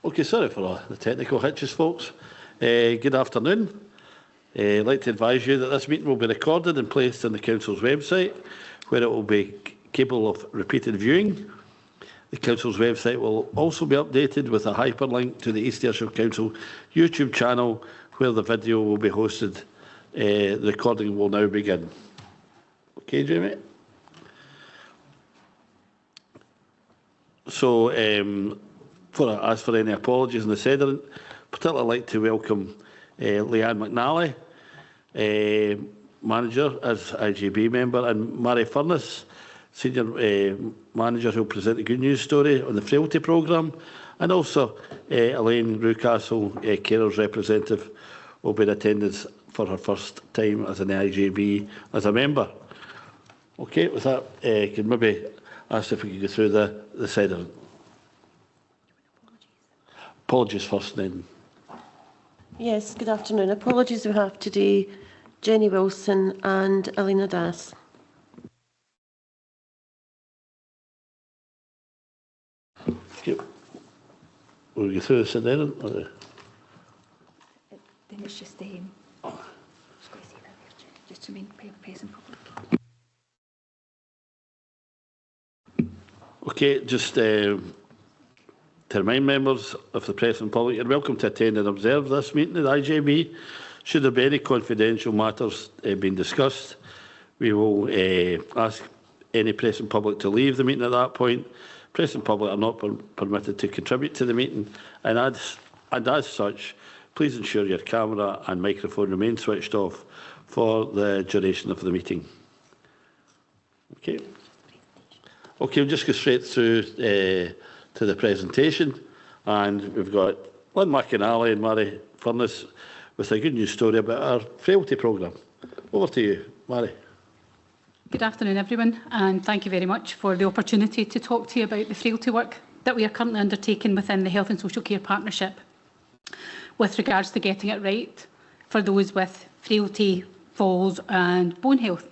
Okay, sorry for the technical hitches, folks. Good afternoon. I'd like to advise you that this meeting will be recorded and placed on the Council's website, where it will be capable of repeated viewing. The Council's website will also be updated with a hyperlink to the East Ayrshire Council YouTube channel, where the video will be hosted. The recording will now begin. Okay, Jamie? So, as for any apologies in the Sediment, particularly like to welcome Leanne McNally, Manager as IGB member, and Mary Furness, Senior Manager, who will present the good news story on the frailty programme, and also Elaine Rewcastle, Carers representative, will be in attendance for her first time as an IGB as a member. Okay, with that, can maybe ask if we could go through the Sediment. Apologies first, then. Yes, good afternoon. Apologies we have today Jenny Wilson and Alina Das. Okay. Will we go through the Sediment? Then it's just just to remain present public. Okay, just to remind members of the press and public, you're welcome to attend and observe this meeting at IJB. Should there be any confidential matters being discussed, we will ask any press and public to leave the meeting at that point. Press and public are not permitted to contribute to the meeting, and as such, please ensure your camera and microphone remain switched off for the duration of the meeting. Okay. Okay, we'll just go straight through to the presentation, and we've got Lynn McInally and Mary Furness with a good news story about our frailty programme. Over to you, Mary. Good afternoon, everyone, and thank you very much for the opportunity to talk to you about the frailty work that we are currently undertaking within the Health and Social Care Partnership with regards to getting it right for those with frailty, falls and bone health.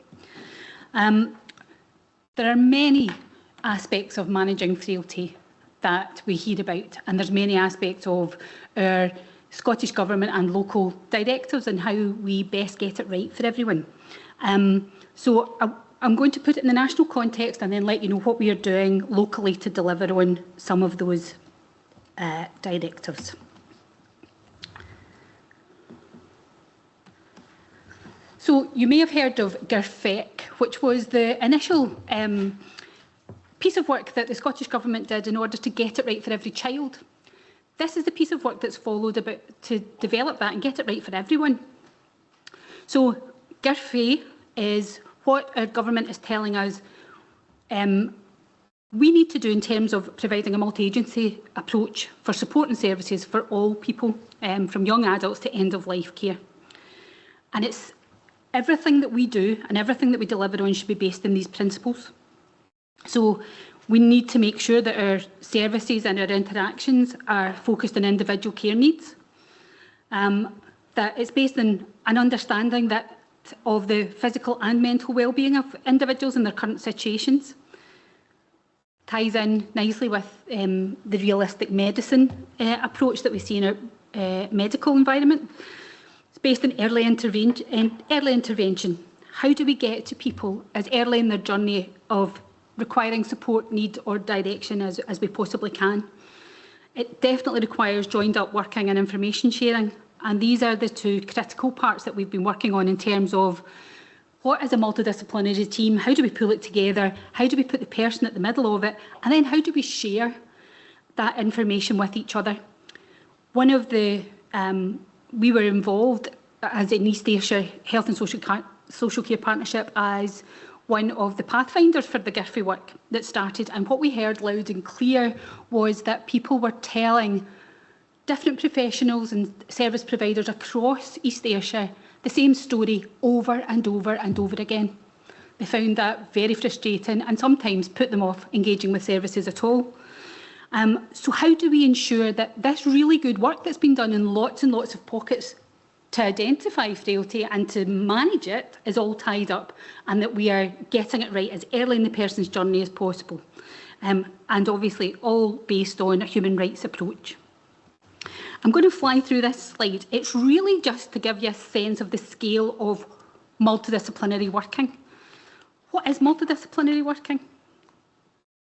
There are many aspects of managing frailty that we hear about, and there's many aspects of our Scottish Government and local directives and how we best get it right for everyone. So I'm going to put it in the national context and then let you know what we are doing locally to deliver on some of those directives. So you may have heard of GIRFEC, which was the initial piece of work that the Scottish Government did in order to get it right for every child. This is the piece of work that's followed to develop that and get it right for everyone. So GIRFE is what our government is telling us we need to do in terms of providing a multi-agency approach for support and services for all people, from young adults to end-of-life care. And it's everything that we do and everything that we deliver on should be based on these principles. So we need to make sure that our services and our interactions are focused on individual care needs, that it's based on an understanding that of the physical and mental well-being of individuals in their current situations. Ties in nicely with the realistic medicine approach that we see in our medical environment. It's based on early intervention. How do we get to people as early in their journey of requiring support, need or direction as we possibly can? It definitely requires joined up working and information sharing, and these are the two critical parts that we've been working on in terms of what is a multidisciplinary team, how do we pull it together, how do we put the person at the middle of it, and then how do we share that information with each other. One of the, we were involved as an East Ayrshire Health and Social Care Partnership as one of the pathfinders for the GIRFE work that started, and what we heard loud and clear was that people were telling different professionals and service providers across East Ayrshire the same story over and over and over again. They found that very frustrating and sometimes put them off engaging with services at all. So how do we ensure that this really good work that's been done in lots and lots of pockets to identify frailty and to manage it is all tied up, and that we are getting it right as early in the person's journey as possible, and obviously all based on a human rights approach. I'm going to fly through this slide. It's really just to give you a sense of the scale of multidisciplinary working. What is multidisciplinary working?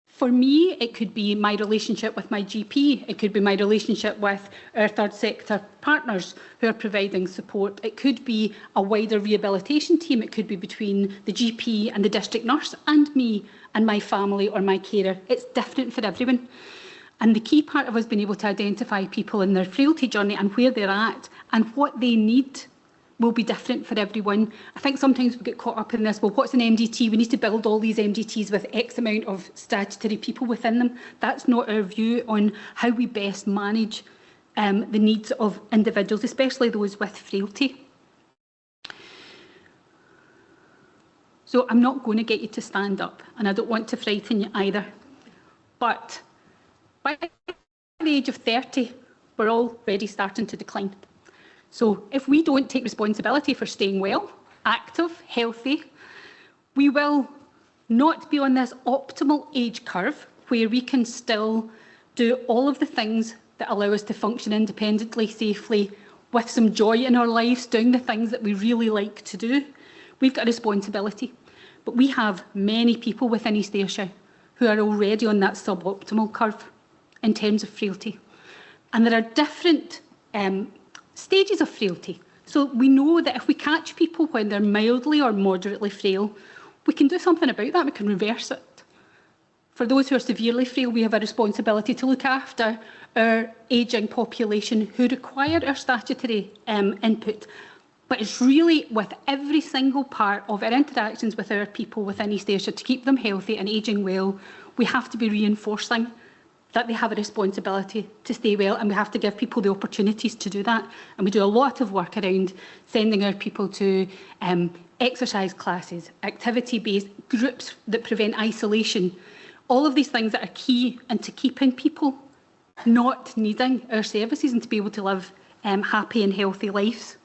For me, it could be my relationship with my GP. It could be my relationship with our third sector partners who are providing support. It could be a wider rehabilitation team. It could be between the GP and the district nurse and me and my family or my carer. It's different for everyone. And the key part of us being able to identify people in their frailty journey and where they're at and what they need will be different for everyone. I think sometimes we get caught up in this, well, what's an MDT? We need to build all these MDTs with X amount of statutory people within them. That's not our view on how we best manage the needs of individuals, especially those with frailty. So I'm not going to get you to stand up, and I don't want to frighten you either. But by the age of 30, we're already starting to decline. So if we don't take responsibility for staying well, active, healthy, we will not be on this optimal age curve where we can still do all of the things that allow us to function independently, safely, with some joy in our lives, doing the things that we really like to do. We've got a responsibility. But we have many people within East Ayrshire who are already on that suboptimal curve in terms of frailty. And there are different stages of frailty. So we know that if we catch people when they're mildly or moderately frail, we can do something about that, we can reverse it. For those who are severely frail, we have a responsibility to look after our ageing population who require our statutory input. But it's really with every single part of our interactions with our people within East Ayrshire to keep them healthy and ageing well, we have to be reinforcing that they have a responsibility to stay well, and we have to give people the opportunities to do that. And we do a lot of work around sending our people to exercise classes, activity-based groups that prevent isolation, all of these things that are key into keeping people not needing our services and to be able to live happy and healthy lives.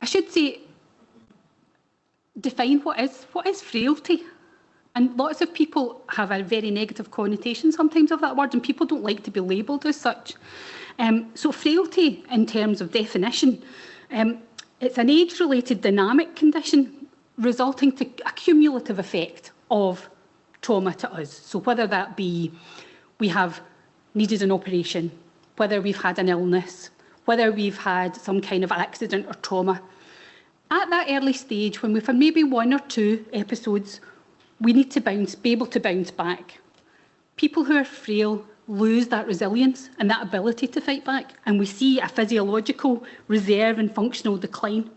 I should say, define what is frailty. And lots of people have a very negative connotation sometimes of that word, and people don't like to be labelled as such. So frailty, in terms of definition, it's an age-related dynamic condition resulting to a cumulative effect of trauma to us. So whether that be we have needed an operation, whether we've had an illness, whether we've had some kind of accident or trauma. At that early stage, when we've had maybe 1 or 2 episodes, we need to be able to bounce back. People who are frail lose that resilience and that ability to fight back, and we see a physiological reserve and functional decline,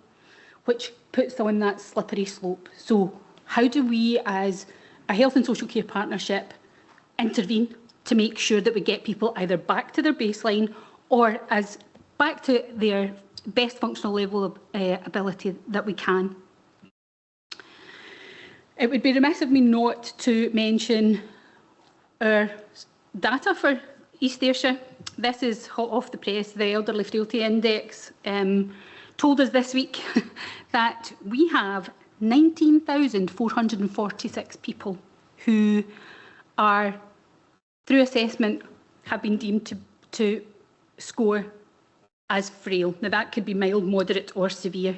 which puts them on that slippery slope. So how do we, as a health and social care partnership, intervene to make sure that we get people either back to their baseline or as back to their best functional level of ability that we can? It would be remiss of me not to mention our data for East Ayrshire. This is hot off the press. The Elderly Frailty Index told us this week that we have 19,446 people who are, through assessment, have been deemed to score as frail. Now, that could be mild, moderate or severe.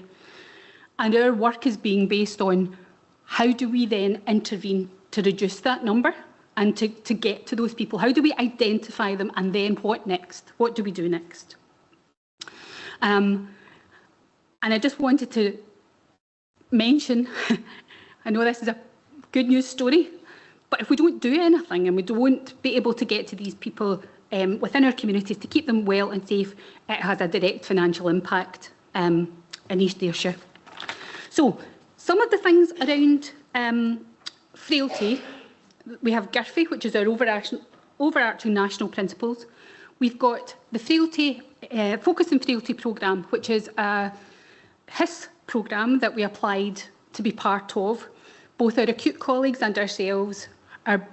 And our work is being based on how do we then intervene to reduce that number and to get to those people? How do we identify them, and then what next? What do we do next? And I just wanted to mention, I know this is a good news story, but if we don't do anything and we don't be able to get to these people within our communities to keep them well and safe, it has a direct financial impact in East Ayrshire. So, some of the things around frailty, we have GIRFI, which is our overarching national principles. We've got the Frailty, Focus on Frailty programme, which is a HIS programme that we applied to be part of. Both our acute colleagues and ourselves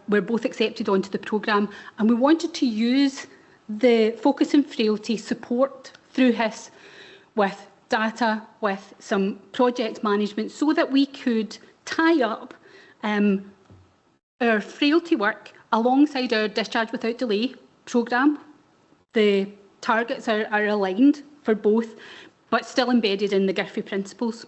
were both accepted onto the programme, and we wanted to use the Focus on Frailty support through HIS with data, with some project management, so that we could tie up our frailty work alongside our Discharge Without Delay programme, The targets are aligned for both, but still embedded in the GIRFI principles.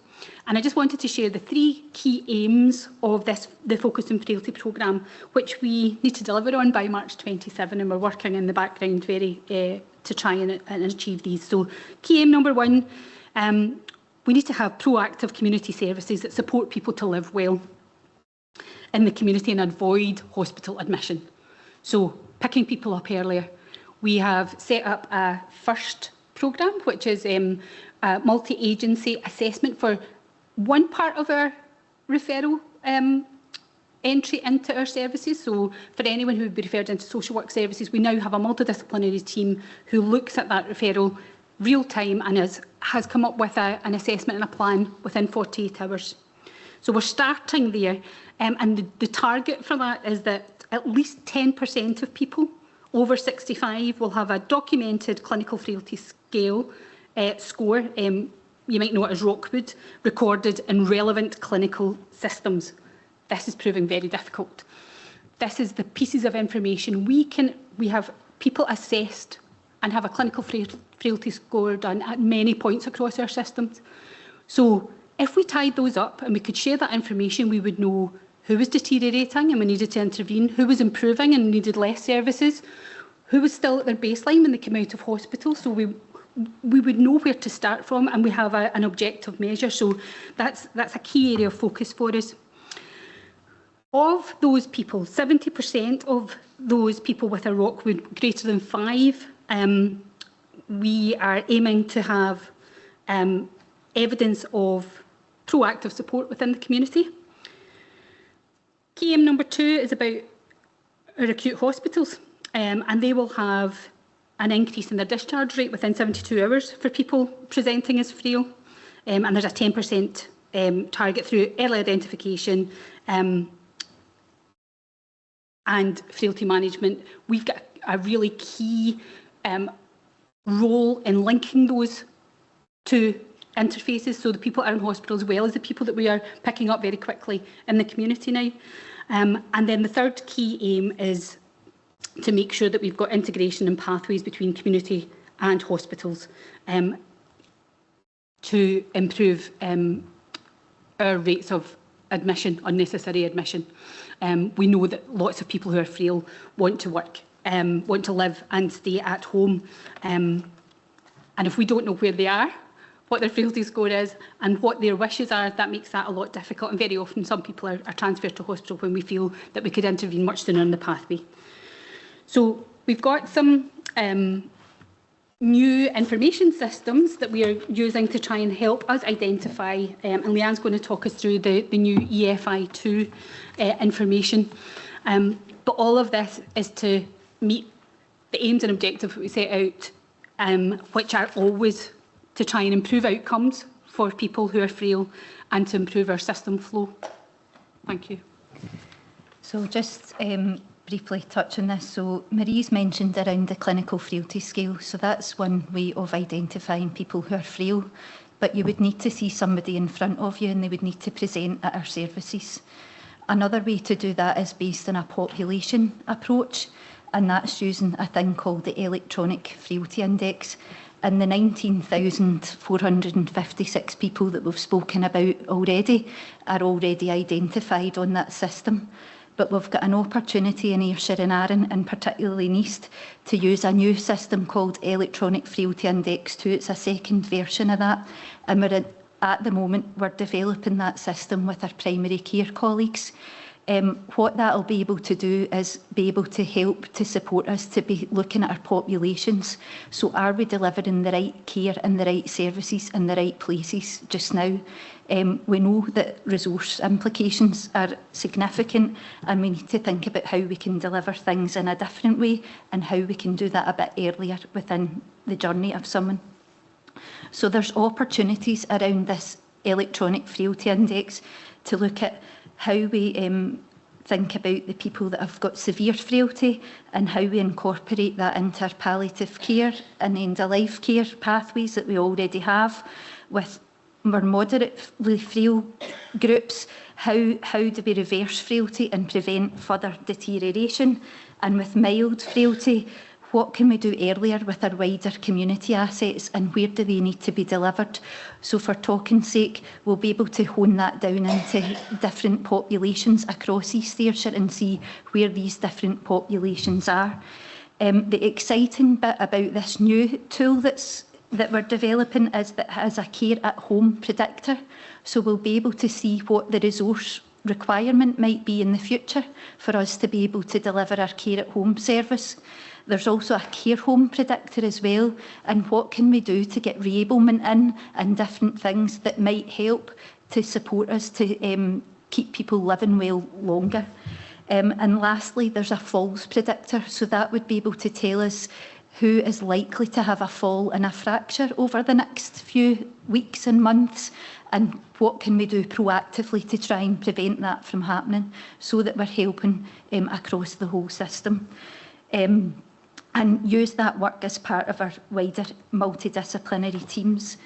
And I just wanted to share the 3 key aims of the Focus on Frailty programme, which we need to deliver on by March 27, and we're working in the background to try and achieve these. So key aim number 1, we need to have proactive community services that support people to live well in the community and avoid hospital admission. So picking people up earlier. We have set up a FIRST programme, which is a multi-agency assessment for one part of our referral entry into our services. So for anyone who would be referred into social work services, we now have a multidisciplinary team who looks at that referral real time and has come up with an assessment and a plan within 48 hours. So we're starting there, and the target for that is that at least 10% of people over 65 will have a documented clinical frailty scale score, you might know it as Rockwood, recorded in relevant clinical systems. This is proving very difficult. This is the pieces of information we have people assessed and have a clinical frailty score done at many points across our systems. So if we tied those up and we could share that information, we would know who was deteriorating and we needed to intervene, who was improving and needed less services, who was still at their baseline when they came out of hospital. So we would know where to start from, and we have an objective measure. So that's a key area of focus for us. Of those people, 70% of those people with a Rockwood greater than 5, we are aiming to have evidence of proactive support within the community. Key aim number 2 is about our acute hospitals, and they will have an increase in their discharge rate within 72 hours for people presenting as frail, and there's a 10% target through early identification and frailty management. We've got a really key role in linking those two interfaces, so the people are in hospital as well as the people that we are picking up very quickly in the community now. And then the third key aim is to make sure that we've got integration and pathways between community and hospitals to improve our rates of admission, unnecessary admission. We know that lots of people who are frail want to work, want to live and stay at home. And if we don't know where they are, what their frailty score is and what their wishes are, that makes that a lot difficult. And very often some people are transferred to hospital when we feel that we could intervene much sooner in the pathway. So we've got some new information systems that we are using to try and help us identify, and Leanne's going to talk us through the new EFI2 information. But all of this is to meet the aims and objectives that we set out, which are always to try and improve outcomes for people who are frail and to improve our system flow. Thank you. So just briefly touch on this. So Marie's mentioned around the clinical frailty scale. So that's one way of identifying people who are frail, but you would need to see somebody in front of you and they would need to present at our services. Another way to do that is based on a population approach, and that's using a thing called the Electronic Frailty Index. And the 19,456 people that we've spoken about already are already identified on that system. But we've got an opportunity in Ayrshire and Arran, and particularly in East, to use a new system called Electronic Frailty Index 2. It's a second version of that. And at the moment, we're developing that system with our primary care colleagues. What that'll be able to do is be able to help to support us to be looking at our populations. So are we delivering the right care and the right services in the right places just now? We know that resource implications are significant, and we need to think about how we can deliver things in a different way and how we can do that a bit earlier within the journey of someone. So there's opportunities around this Electronic Frailty Index to look at how we think about the people that have got severe frailty and how we incorporate that into our palliative care and end-of-life care pathways that we already have. With more moderately frail groups, how do we reverse frailty and prevent further deterioration? And with mild frailty, what can we do earlier with our wider community assets and where do they need to be delivered? So for talking's sake, we'll be able to hone that down into different populations across East Ayrshire and see where these different populations are. The exciting bit about this new tool that we're developing is that it has a care at home predictor. So we'll be able to see what the resource requirement might be in the future for us to be able to deliver our care at home service. There's also a care home predictor as well, and what can we do to get reablement in and different things that might help to support us to keep people living well longer. And lastly, there's a falls predictor, so that would be able to tell us who is likely to have a fall and a fracture over the next few weeks and months, and what can we do proactively to try and prevent that from happening so that we're helping across the whole system. And use that work as part of our wider multidisciplinary teams.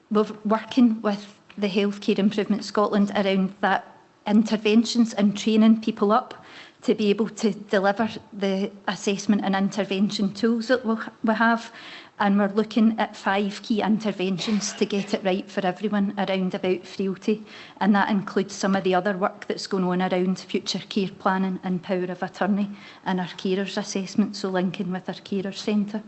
We're working with the Healthcare Improvement Scotland around that interventions and training people up to be able to deliver the assessment and intervention tools that we have. And we're looking at 5 key interventions to get it right for everyone around about frailty. And that includes some of the other work that's going on around future care planning and power of attorney and our carers assessment, so linking with our carers centre.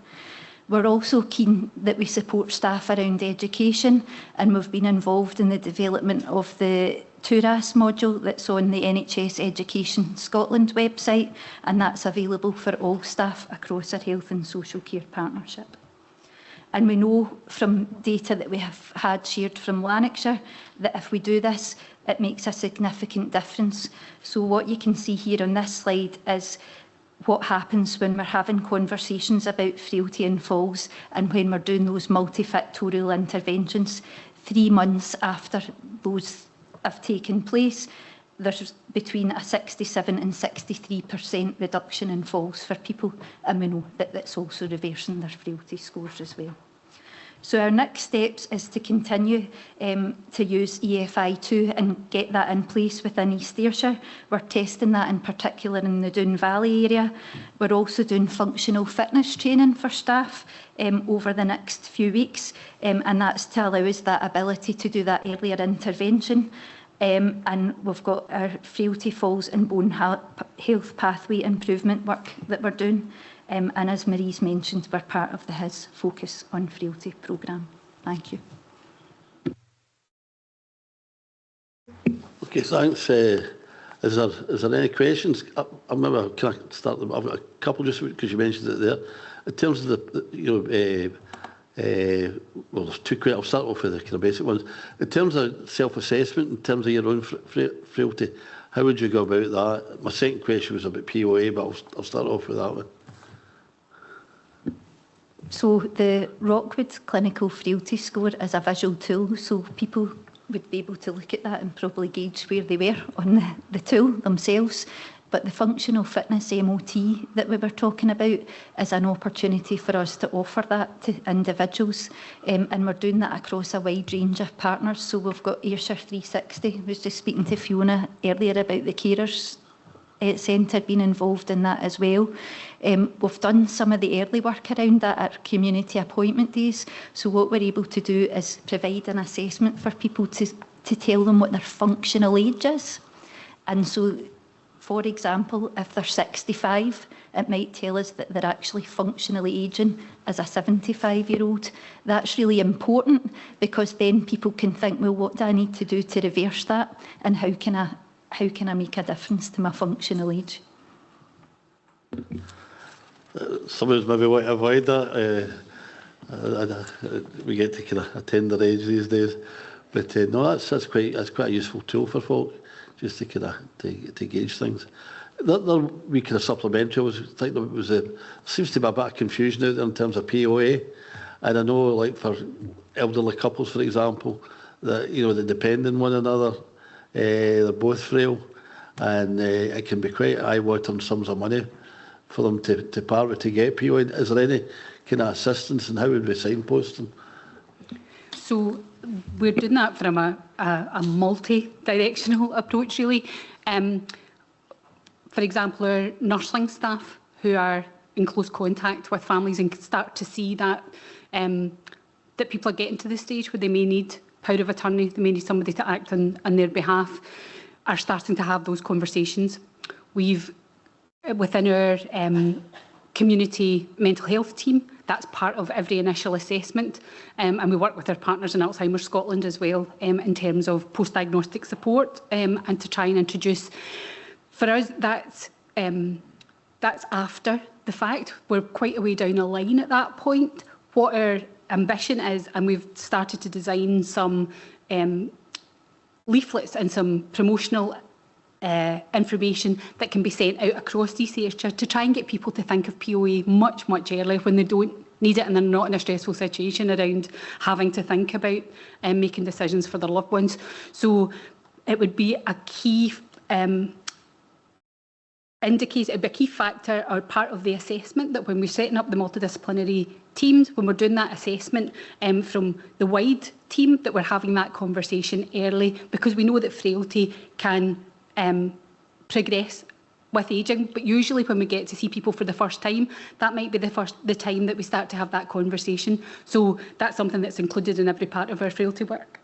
We're also keen that we support staff around education, and we've been involved in the development of the TURAS module that's on the NHS Education Scotland website, and that's available for all staff across our health and social care partnership. And we know from data that we have had shared from Lanarkshire that if we do this, it makes a significant difference. So what you can see here on this slide is what happens when we're having conversations about frailty and falls and when we're doing those multifactorial interventions. 3 months after those have taken place, there's between a 67 and 63% reduction in falls for people, and we know that that's also reversing their frailty scores as well. So our next steps is to continue to use EFI2 and get that in place within East Ayrshire. We're testing that in particular in the Doon Valley area. We're also doing functional fitness training for staff over the next few weeks, and that's to allow us that ability to do that earlier intervention. And we've got our frailty, falls and bone health pathway improvement work that we're doing. And as Marie's mentioned, we're part of the HIS Focus on Frailty programme. Thank you. Okay, thanks. Is there any questions? I remember, can I start? I've got a couple just because you mentioned it there. In terms of the, well, there's 2 questions. I'll start off with the kind of basic ones. In terms of self-assessment, in terms of your own frailty, how would you go about that? My second question was about POA, but I'll start off with that one. So the Rockwood Clinical Frailty Score is a visual tool, so people would be able to look at that and probably gauge where they were on the tool themselves. But the functional fitness MOT that we were talking about is an opportunity for us to offer that to individuals, and we're doing that across a wide range of partners. So we've got Ayrshire 360. I was just speaking to Fiona earlier about the carers centre being involved in that as well. We've done some of the early work around that at community appointment days. So what we're able to do is provide an assessment for people to tell them what their functional age is. And so, for example, if they're 65, it might tell us that they're actually functionally ageing as a 75-year-old. That's really important because then people can think, well, what do I need to do to reverse that? And how can I make a difference to my functional age? Some of us maybe want to avoid that. We get to kind of a tender age these days. But no, that's quite a useful tool for folk, just to kind of to gauge things. The wee kind of supplementary, I was thinking it was seems to be a bit of confusion out there in terms of POA. And I know, like for elderly couples, for example, that they depend on one another. They're both frail, and it can be quite eye-watering sums of money for them to part with to get POA. Is there any kind of assistance, and how would we signpost them? So we're doing that from a multi-directional approach, really. For example, our nursing staff who are in close contact with families and start to see that that people are getting to the stage where they may need power of attorney, they may need somebody to act on their behalf, are starting to have those conversations. We've, within our community mental health team, that's part of every initial assessment, and we work with our partners in Alzheimer's Scotland as well in terms of post-diagnostic support and to try and introduce. For us, that's after the fact. We're quite a way down the line at that point. What our ambition is, and we've started to design some leaflets and some promotional information that can be sent out across DCS to try and get people to think of POA much, much earlier when they don't need it and they're not in a stressful situation around having to think about making decisions for their loved ones. So it would be a key indicates it'd be a key factor or part of the assessment that when we're setting up the multidisciplinary teams, when we're doing that assessment from the wide team, that we're having that conversation early, because we know that frailty can progress with ageing, but usually when we get to see people for the first time, that might be the time that we start to have that conversation. So that's something that's included in every part of our frailty work.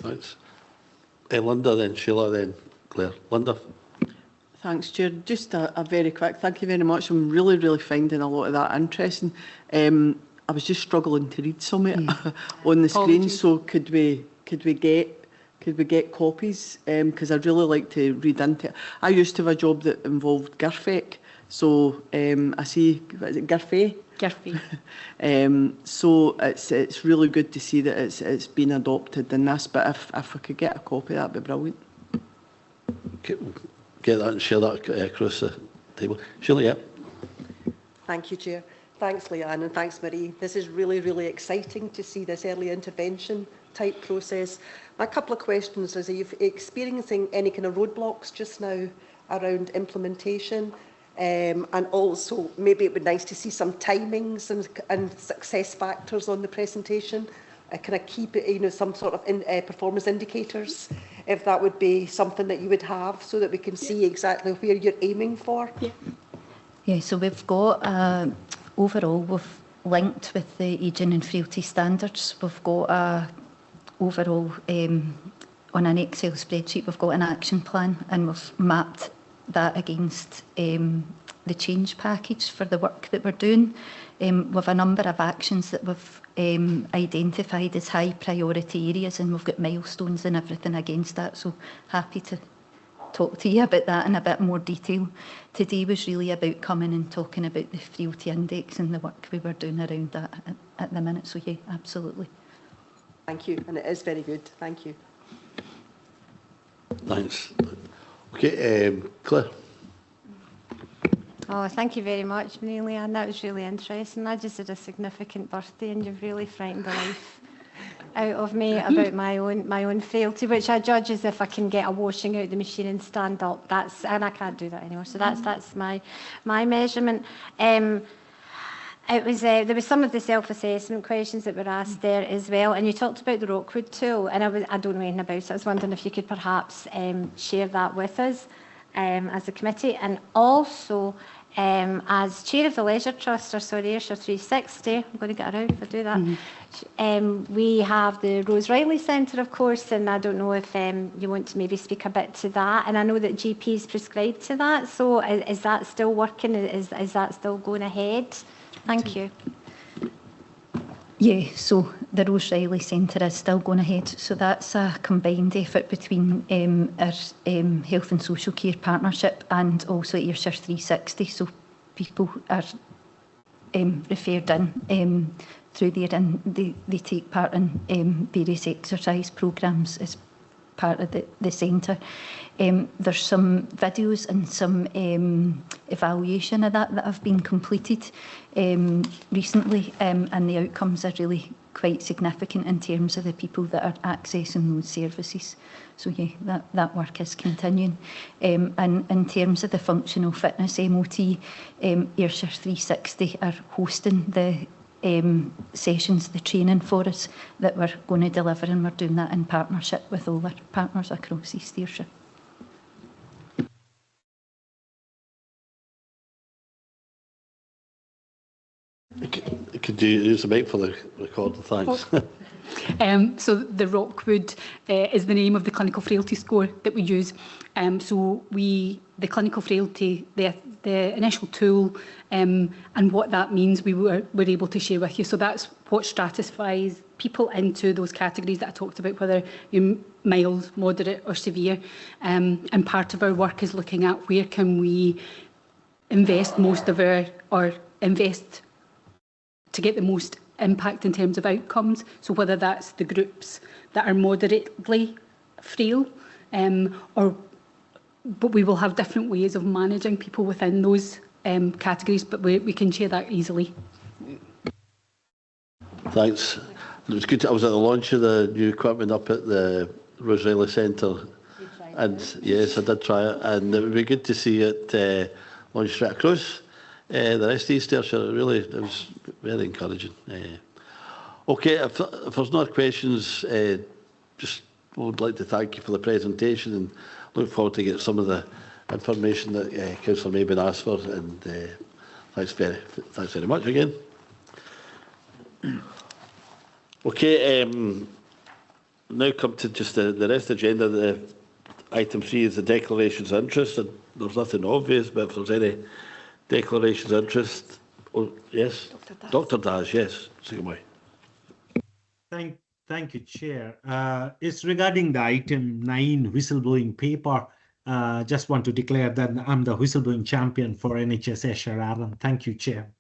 Thanks. Linda, then Sheila, then Claire. Linda. Thanks, Chair. Just a very quick thank you very much. I'm really finding a lot of that interesting. I was just struggling to read some of it on the screen, so could we get copies? Because I'd really like to read into it. I used to have a job that involved GIRFEC, so I see, is it GIRFE? GIRFE. So it's really good to see that it's been adopted in this, but if I could get a copy, that'd be brilliant. Okay, we'll get that and share that across the table. Sheila, yeah. Thank you, Chair. Thanks, Leanne, and thanks, Marie. This is really exciting to see this early intervention type process. My couple of questions is, are you experiencing any kind of roadblocks just now around implementation? And also, maybe it would be nice to see some timings and success factors on the presentation. Can I keep it, some sort of performance indicators, if that would be something that you would have, so that we can see exactly where you're aiming for? Yeah, so we've got, overall, we've linked with the ageing and frailty standards. We've got overall, on an Excel spreadsheet, we've got an action plan, and we've mapped that against the change package for the work that we're doing. With a number of actions that we've identified as high priority areas, and we've got milestones and everything against that, so happy to talk to you about that in a bit more detail. Today was really about coming and talking about the frailty index and the work we were doing around that at the minute, so yeah, absolutely. Thank you, and it is very good. Thank you. Thanks. Okay, Claire. Oh, thank you very much, Leanne. That was really interesting. I just had a significant birthday, and you've really frightened the life out of me about my own frailty, which I judge as if I can get a washing out the machine and stand up. And I can't do that anymore. So that's my measurement. It was there was some of the self-assessment questions that were asked there as well, and you talked about the Rockwood tool, and I don't know anything about it. So I was wondering if you could perhaps share that with us as a committee, and also. As chair of the Leisure Trust, or sorry, Ayrshire 360, I'm going to get around if I do that. We have the Rose Riley Centre, of course, and I don't know if you want to maybe speak a bit to that. And I know that GPs prescribe to that, so is that still working? Is that still going ahead? Thank you. Yeah, so the Rose Riley Centre is still going ahead. So that's a combined effort between our Health and Social Care Partnership and also Ayrshire 360. So people are referred in through there, and they take part in various exercise programmes as part of the centre. There's some videos and some evaluation of that have been completed recently, and the outcomes are really quite significant in terms of the people that are accessing those services. So yeah, that work is continuing. And in terms of the functional fitness MOT, Ayrshire 360 are hosting the sessions, the training for us that we're going to deliver, and we're doing that in partnership with all our partners across East Ayrshire. Could you use the mic for the recording? Thanks. So the Rockwood is the name of the clinical frailty score that we use. The clinical frailty, the initial tool, and what that means, we were able to share with you. So that's what stratifies people into those categories that I talked about, whether you're mild, moderate or severe. And part of our work is looking at where can we invest most of or invest to get the most impact in terms of outcomes. So whether that's the groups that are moderately frail, but we will have different ways of managing people within those categories, but we can share that easily. Thanks. It was good. I was at the launch of the new equipment up at the Rosalie Centre, and yes, I did try it, and it would be good to see it launched straight across the rest of East Ayrshire. It was very encouraging. Okay, if there's no questions, just would like to thank you for the presentation and look forward to get some of the information that Councillor Mabin asked for, and thanks very much again. Okay, now come to just the rest of the agenda. The item 3 is the declarations of interest, and there's nothing obvious, but if there's any declarations of interest, oh yes, Dr. Daz, yes, take it away. Thank you, Chair. It's regarding the item 9 whistleblowing paper. Just want to declare that I'm the whistleblowing champion for NHS Ayrshire Arran. Thank you, Chair.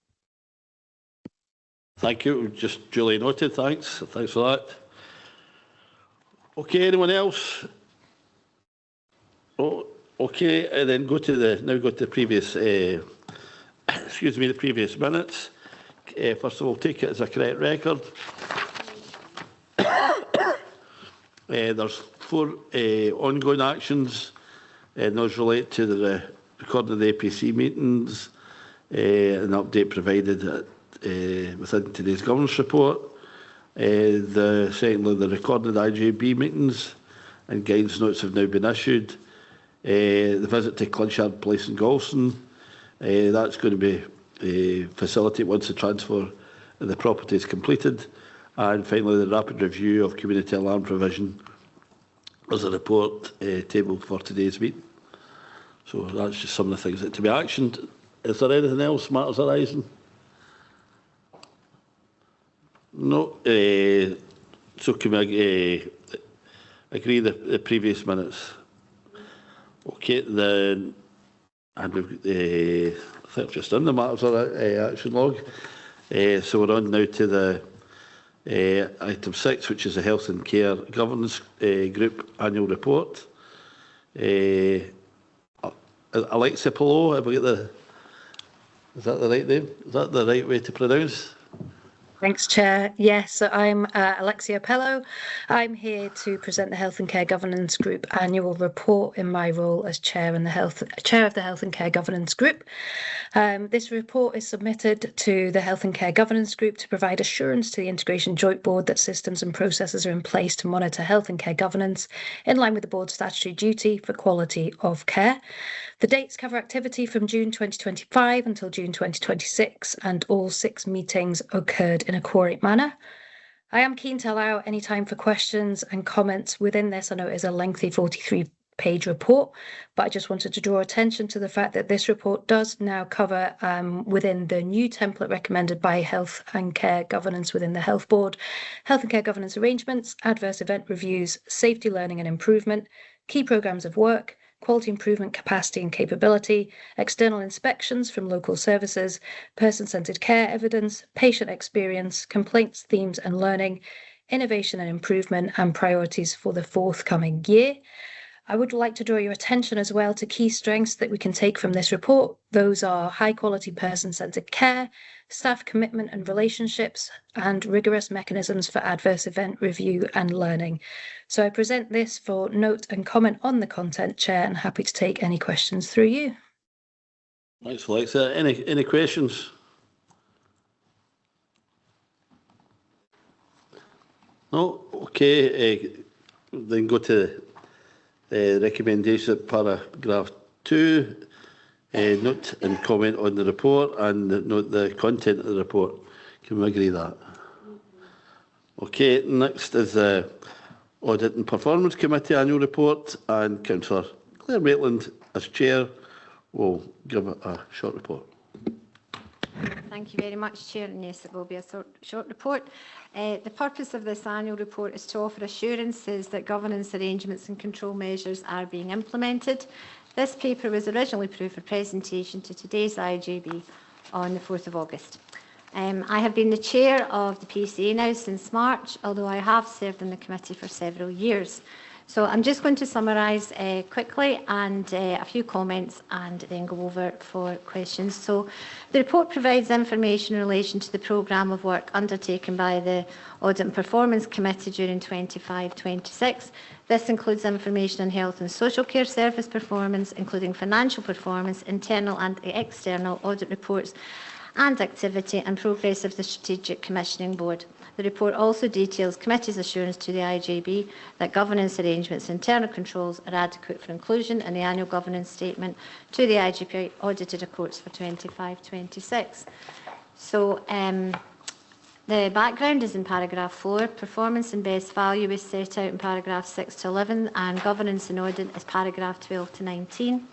Thank you. Just duly noted. Thanks. Thanks for that. Okay. Anyone else? Oh, okay. And then go to the previous. Excuse me. The previous minutes. First of all, take it as a correct record. There's 4 ongoing actions, and those relate to the recording of the APC meetings, an update provided within today's governance report, secondly, the recorded IJB meetings and guidance notes have now been issued. The visit to Clinchard Place in Galston, that's going to be facilitated once the transfer of the property is completed. And finally, the rapid review of community alarm provision as a report tabled for today's meeting. So that's just some of the things that to be actioned. Is there anything else, matters arising? No. So can we agree the previous minutes? Okay, then, and we've, I think I've just done the matters action log. So we're on now to the item 6, which is the Health and Care Governance Group Annual Report. Alexia Pillow, have we got the? Is that the right name? Is that the right way to pronounce? Thanks, Chair. Yes, so I'm Alexia Pello. I'm here to present the Health and Care Governance Group annual report in my role as Chair of the Health and Care Governance Group. This report is submitted to the Health and Care Governance Group to provide assurance to the Integration Joint Board that systems and processes are in place to monitor health and care governance in line with the Board's statutory duty for quality of care. The dates cover activity from June 2025 until June 2026, and all 6 meetings occurred in a quorate manner. I am keen to allow any time for questions and comments within this. I know it is a lengthy 43-page report, but I just wanted to draw attention to the fact that this report does now cover within the new template recommended by Health and Care Governance within the Health Board, Health and Care Governance arrangements, adverse event reviews, safety learning and improvement, key programmes of work, quality improvement capacity and capability, external inspections from local services, person-centred care evidence, patient experience, complaints, themes and learning, innovation and improvement, and priorities for the forthcoming year. I would like to draw your attention as well to key strengths that we can take from this report. Those are high quality person-centred care, staff commitment and relationships, and rigorous mechanisms for adverse event review and learning. So I present this for note and comment on the content, Chair, and happy to take any questions through you. Thanks, Alexa. Any questions? No? Okay. Then go to the recommendation at paragraph 2. Note and comment on the report and note the content of the report. Can we agree that? Okay, next is the Audit and Performance Committee Annual Report, and Councillor Claire Maitland, as Chair, will give a short report. Thank you very much, Chair. And yes, it will be a short report. The purpose of this annual report is to offer assurances that governance arrangements and control measures are being implemented. This paper was originally approved for presentation to today's IJB on the 4th of August. I have been the chair of the PCA now since March, although I have served in the committee for several years. So I'm just going to summarise quickly and a few comments and then go over for questions. So the report provides information in relation to the programme of work undertaken by the Audit and Performance Committee during 25-26. This includes information on health and social care service performance, including financial performance, internal and external audit reports, and activity and progress of the Strategic Commissioning Board. The report also details committee's assurance to the IJB that governance arrangements and internal controls are adequate for inclusion in the annual governance statement to the IJB audited accounts for 25-26. So the background is in paragraph 4. Performance and best value is set out in paragraph 6 to 11, and governance and audit is paragraph 12 to 19.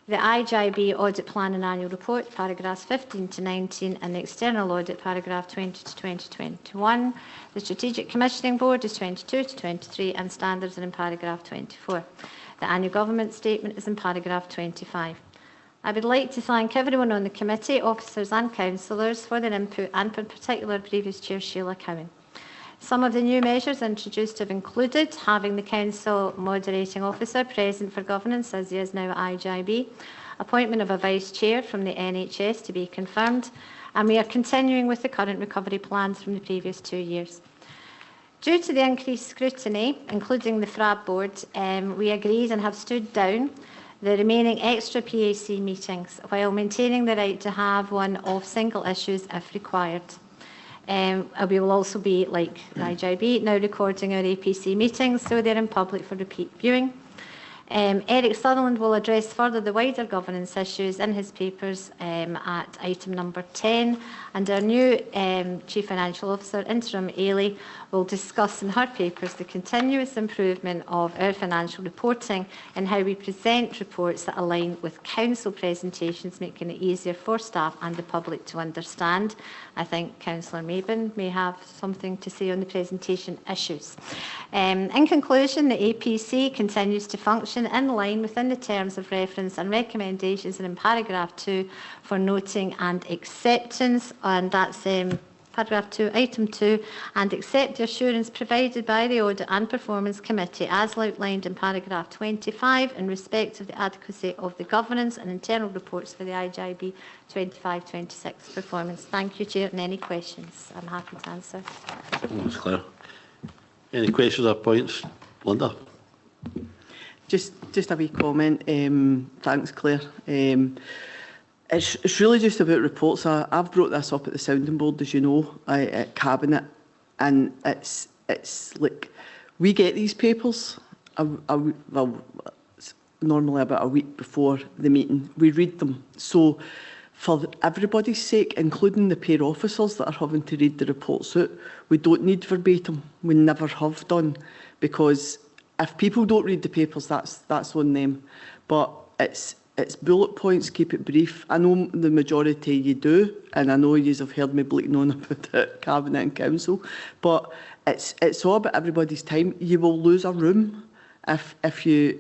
The IJB Audit Plan and Annual Report, paragraphs 15 to 19, and the External Audit, paragraph 20 to 2021. The Strategic Commissioning Board is 22 to 23, and standards are in paragraph 24. The Annual Government Statement is in paragraph 25. I would like to thank everyone on the committee, officers and councillors for their input, and in particular previous Chair Sheila Cowan. Some of the new measures introduced have included having the Council Moderating Officer present for governance, as he is now at IJB, appointment of a Vice Chair from the NHS to be confirmed, and we are continuing with the current recovery plans from the previous 2 years. Due to the increased scrutiny, including the FRAB Board, we agreed and have stood down the remaining extra PAC meetings, while maintaining the right to have one of single issues if required. We will also be, like the IJB, now recording our APC meetings, so they're in public for repeat viewing. Eric Sutherland will address further the wider governance issues in his papers at item number 10, and our new Chief Financial Officer, Interim Ailey, will discuss in her papers the continuous improvement of our financial reporting and how we present reports that align with Council presentations, making it easier for staff and the public to understand. I think Councillor Mabon may have something to say on the presentation issues. In conclusion, the APC continues to function in line within the terms of reference and recommendations in paragraph 2 for noting and acceptance, and that's paragraph 2, item 2, and accept the assurance provided by the Audit and Performance Committee as outlined in paragraph 25 in respect of the adequacy of the governance and internal reports for the IJB 25-26 performance. Thank you, Chair, and any questions I'm happy to answer. That's clear. Any questions or points? Linda? Just a wee comment. Thanks, Claire. It's really just about reports. I've brought this up at the sounding board, as you know, at Cabinet, and it's like we get these papers normally about a week before the meeting. We read them. So for everybody's sake, including the pair officers that are having to read the reports out, we don't need verbatim. We never have done, because if people don't read the papers, that's on them. But it's bullet points, keep it brief. I know the majority you do, and I know you have heard me bleating on about it, Cabinet and Council, but it's all about everybody's time. You will lose a room if you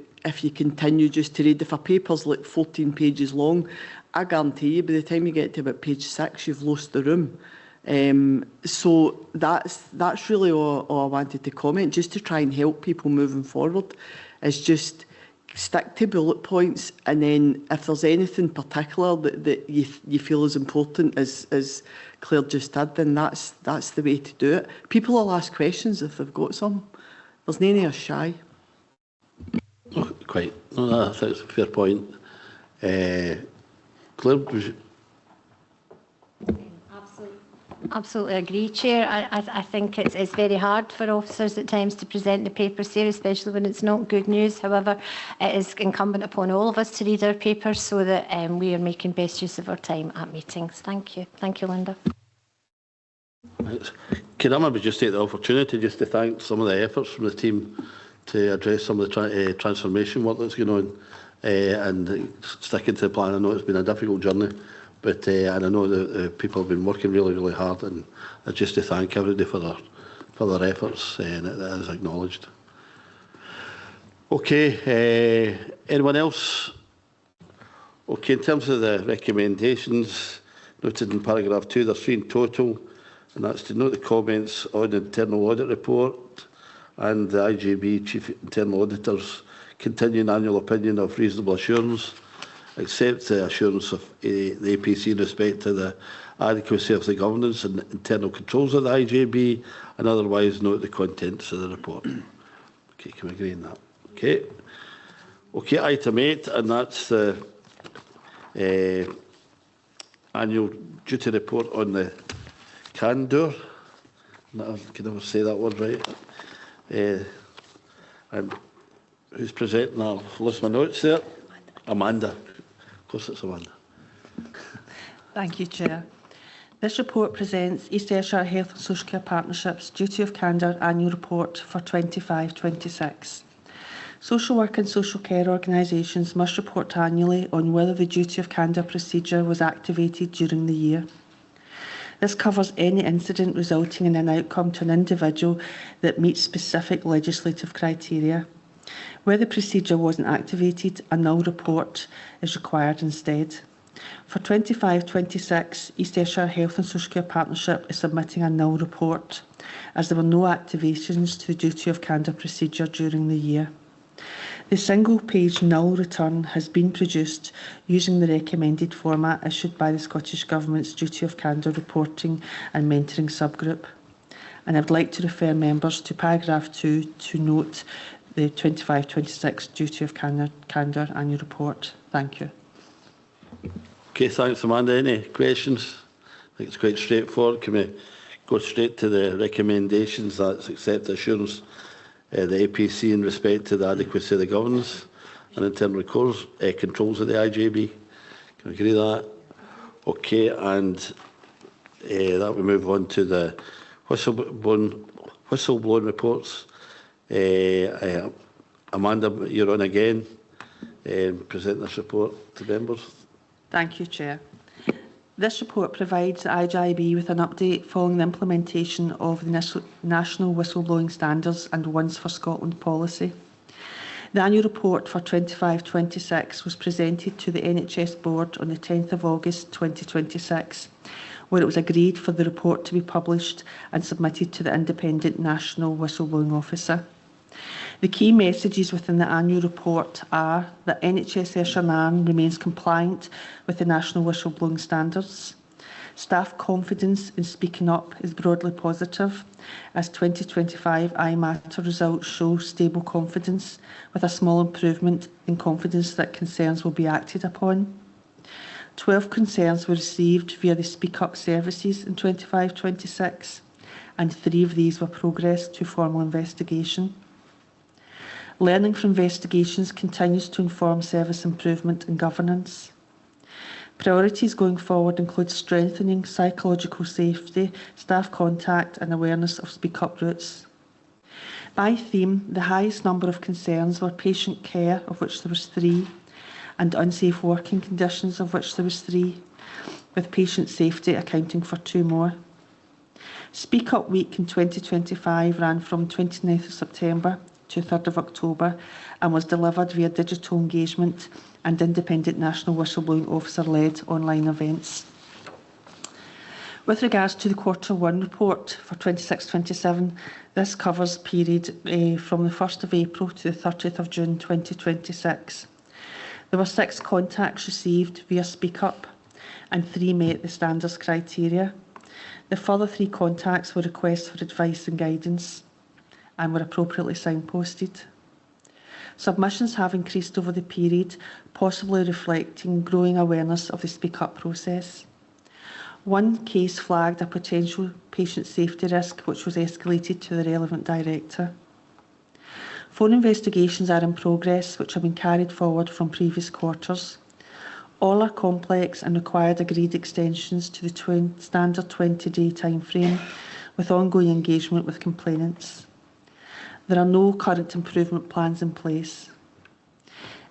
continue just to read. If a paper's like 14 pages long, I guarantee you by the time you get to about page 6, you've lost the room. So that's really all I wanted to comment, just to try and help people moving forward, is just stick to bullet points, and then if there's anything particular that you feel is important, as Claire just did, then that's the way to do it. People will ask questions if they've got some. There's none of us shy. Oh, quite. No, I think it's a fair point. Claire, Absolutely agree, Chair. I think it's very hard for officers at times to present the papers here, especially when it's not good news. However, it is incumbent upon all of us to read our papers so that we are making best use of our time at meetings. Thank you. Thank you, Linda. Can I maybe just take the opportunity just to thank some of the efforts from the team to address some of the transformation work that's going on and sticking to the plan. I know it's been a difficult journey, but and I know that people have been working really, really hard, and just to thank everybody for their efforts, and that is acknowledged. Okay, anyone else? Okay, in terms of the recommendations noted in paragraph 2, there's 3 in total, and that's to note the comments on the internal audit report and the IJB Chief Internal Auditor's continuing annual opinion of reasonable assurance, accept the assurance of the APC in respect to the adequacy of the governance and internal controls of the IJB, and otherwise note the contents of the report. Okay, can we agree on that? Okay. Okay, item 8, and that's the annual duty report on the CANDOR. I can never say that word right. And who's presenting? I'll list my notes there. Amanda. Of course it's Amanda. Thank you, Chair. This report presents East Ayrshire Health and Social Care Partnership's Duty of Candour Annual Report for 25-26. Social work and social care organisations must report annually on whether the Duty of Candour procedure was activated during the year. This covers any incident resulting in an outcome to an individual that meets specific legislative criteria. Where the procedure wasn't activated, a null report is required instead. For 25-26, East Ayrshire Health and Social Care Partnership is submitting a null report, as there were no activations to the Duty of Candour procedure during the year. The single-page null return has been produced using the recommended format issued by the Scottish Government's Duty of Candour Reporting and Mentoring Subgroup. And I would like to refer members to paragraph 2 to note the 25-26 Duty of Candour Annual Report. Thank you. Okay, thanks, Amanda. Any questions? I think it's quite straightforward. Can we go straight to the recommendations? That's accept the assurance the APC in respect to the adequacy of the governance and internal controls of the IJB. Can we agree with that? Okay, and that we move on to the whistleblowing reports. Amanda, you're on again. Present this report to members. Thank you, Chair. This report provides the IJB with an update following the implementation of the National Whistleblowing Standards and Once for Scotland policy. The annual report for 25-26 was presented to the NHS Board on the 10th of August 2026, where it was agreed for the report to be published and submitted to the Independent National Whistleblowing Officer. The key messages within the annual report are that NHS Ayrshire and Arran remains compliant with the National Whistleblowing Standards. Staff confidence in speaking up is broadly positive, as 2025 iMatter results show stable confidence, with a small improvement in confidence that concerns will be acted upon. 12 concerns were received via the Speak Up services in 25-26, and 3 of these were progressed to formal investigation. Learning from investigations continues to inform service improvement and governance. Priorities going forward include strengthening psychological safety, staff contact and awareness of Speak Up routes. By theme, the highest number of concerns were patient care, of which there was 3, and unsafe working conditions, of which there was 3, with patient safety accounting for 2 more. Speak Up Week in 2025 ran from 29th of September to 3rd of October and was delivered via digital engagement and independent National Whistleblowing Officer-led online events. With regards to the Q1 report for 26-27, this covers the period from the 1st of April to the 30th of June 2026. There were 6 contacts received via Speak Up and 3 met the standards criteria. The further 3 contacts were requests for advice and guidance and were appropriately signposted. Submissions have increased over the period, possibly reflecting growing awareness of the Speak Up process. One case flagged a potential patient safety risk, which was escalated to the relevant director. 4 investigations are in progress, which have been carried forward from previous quarters. All are complex and required agreed extensions to the standard 20-day timeframe, with ongoing engagement with complainants. There are no current improvement plans in place.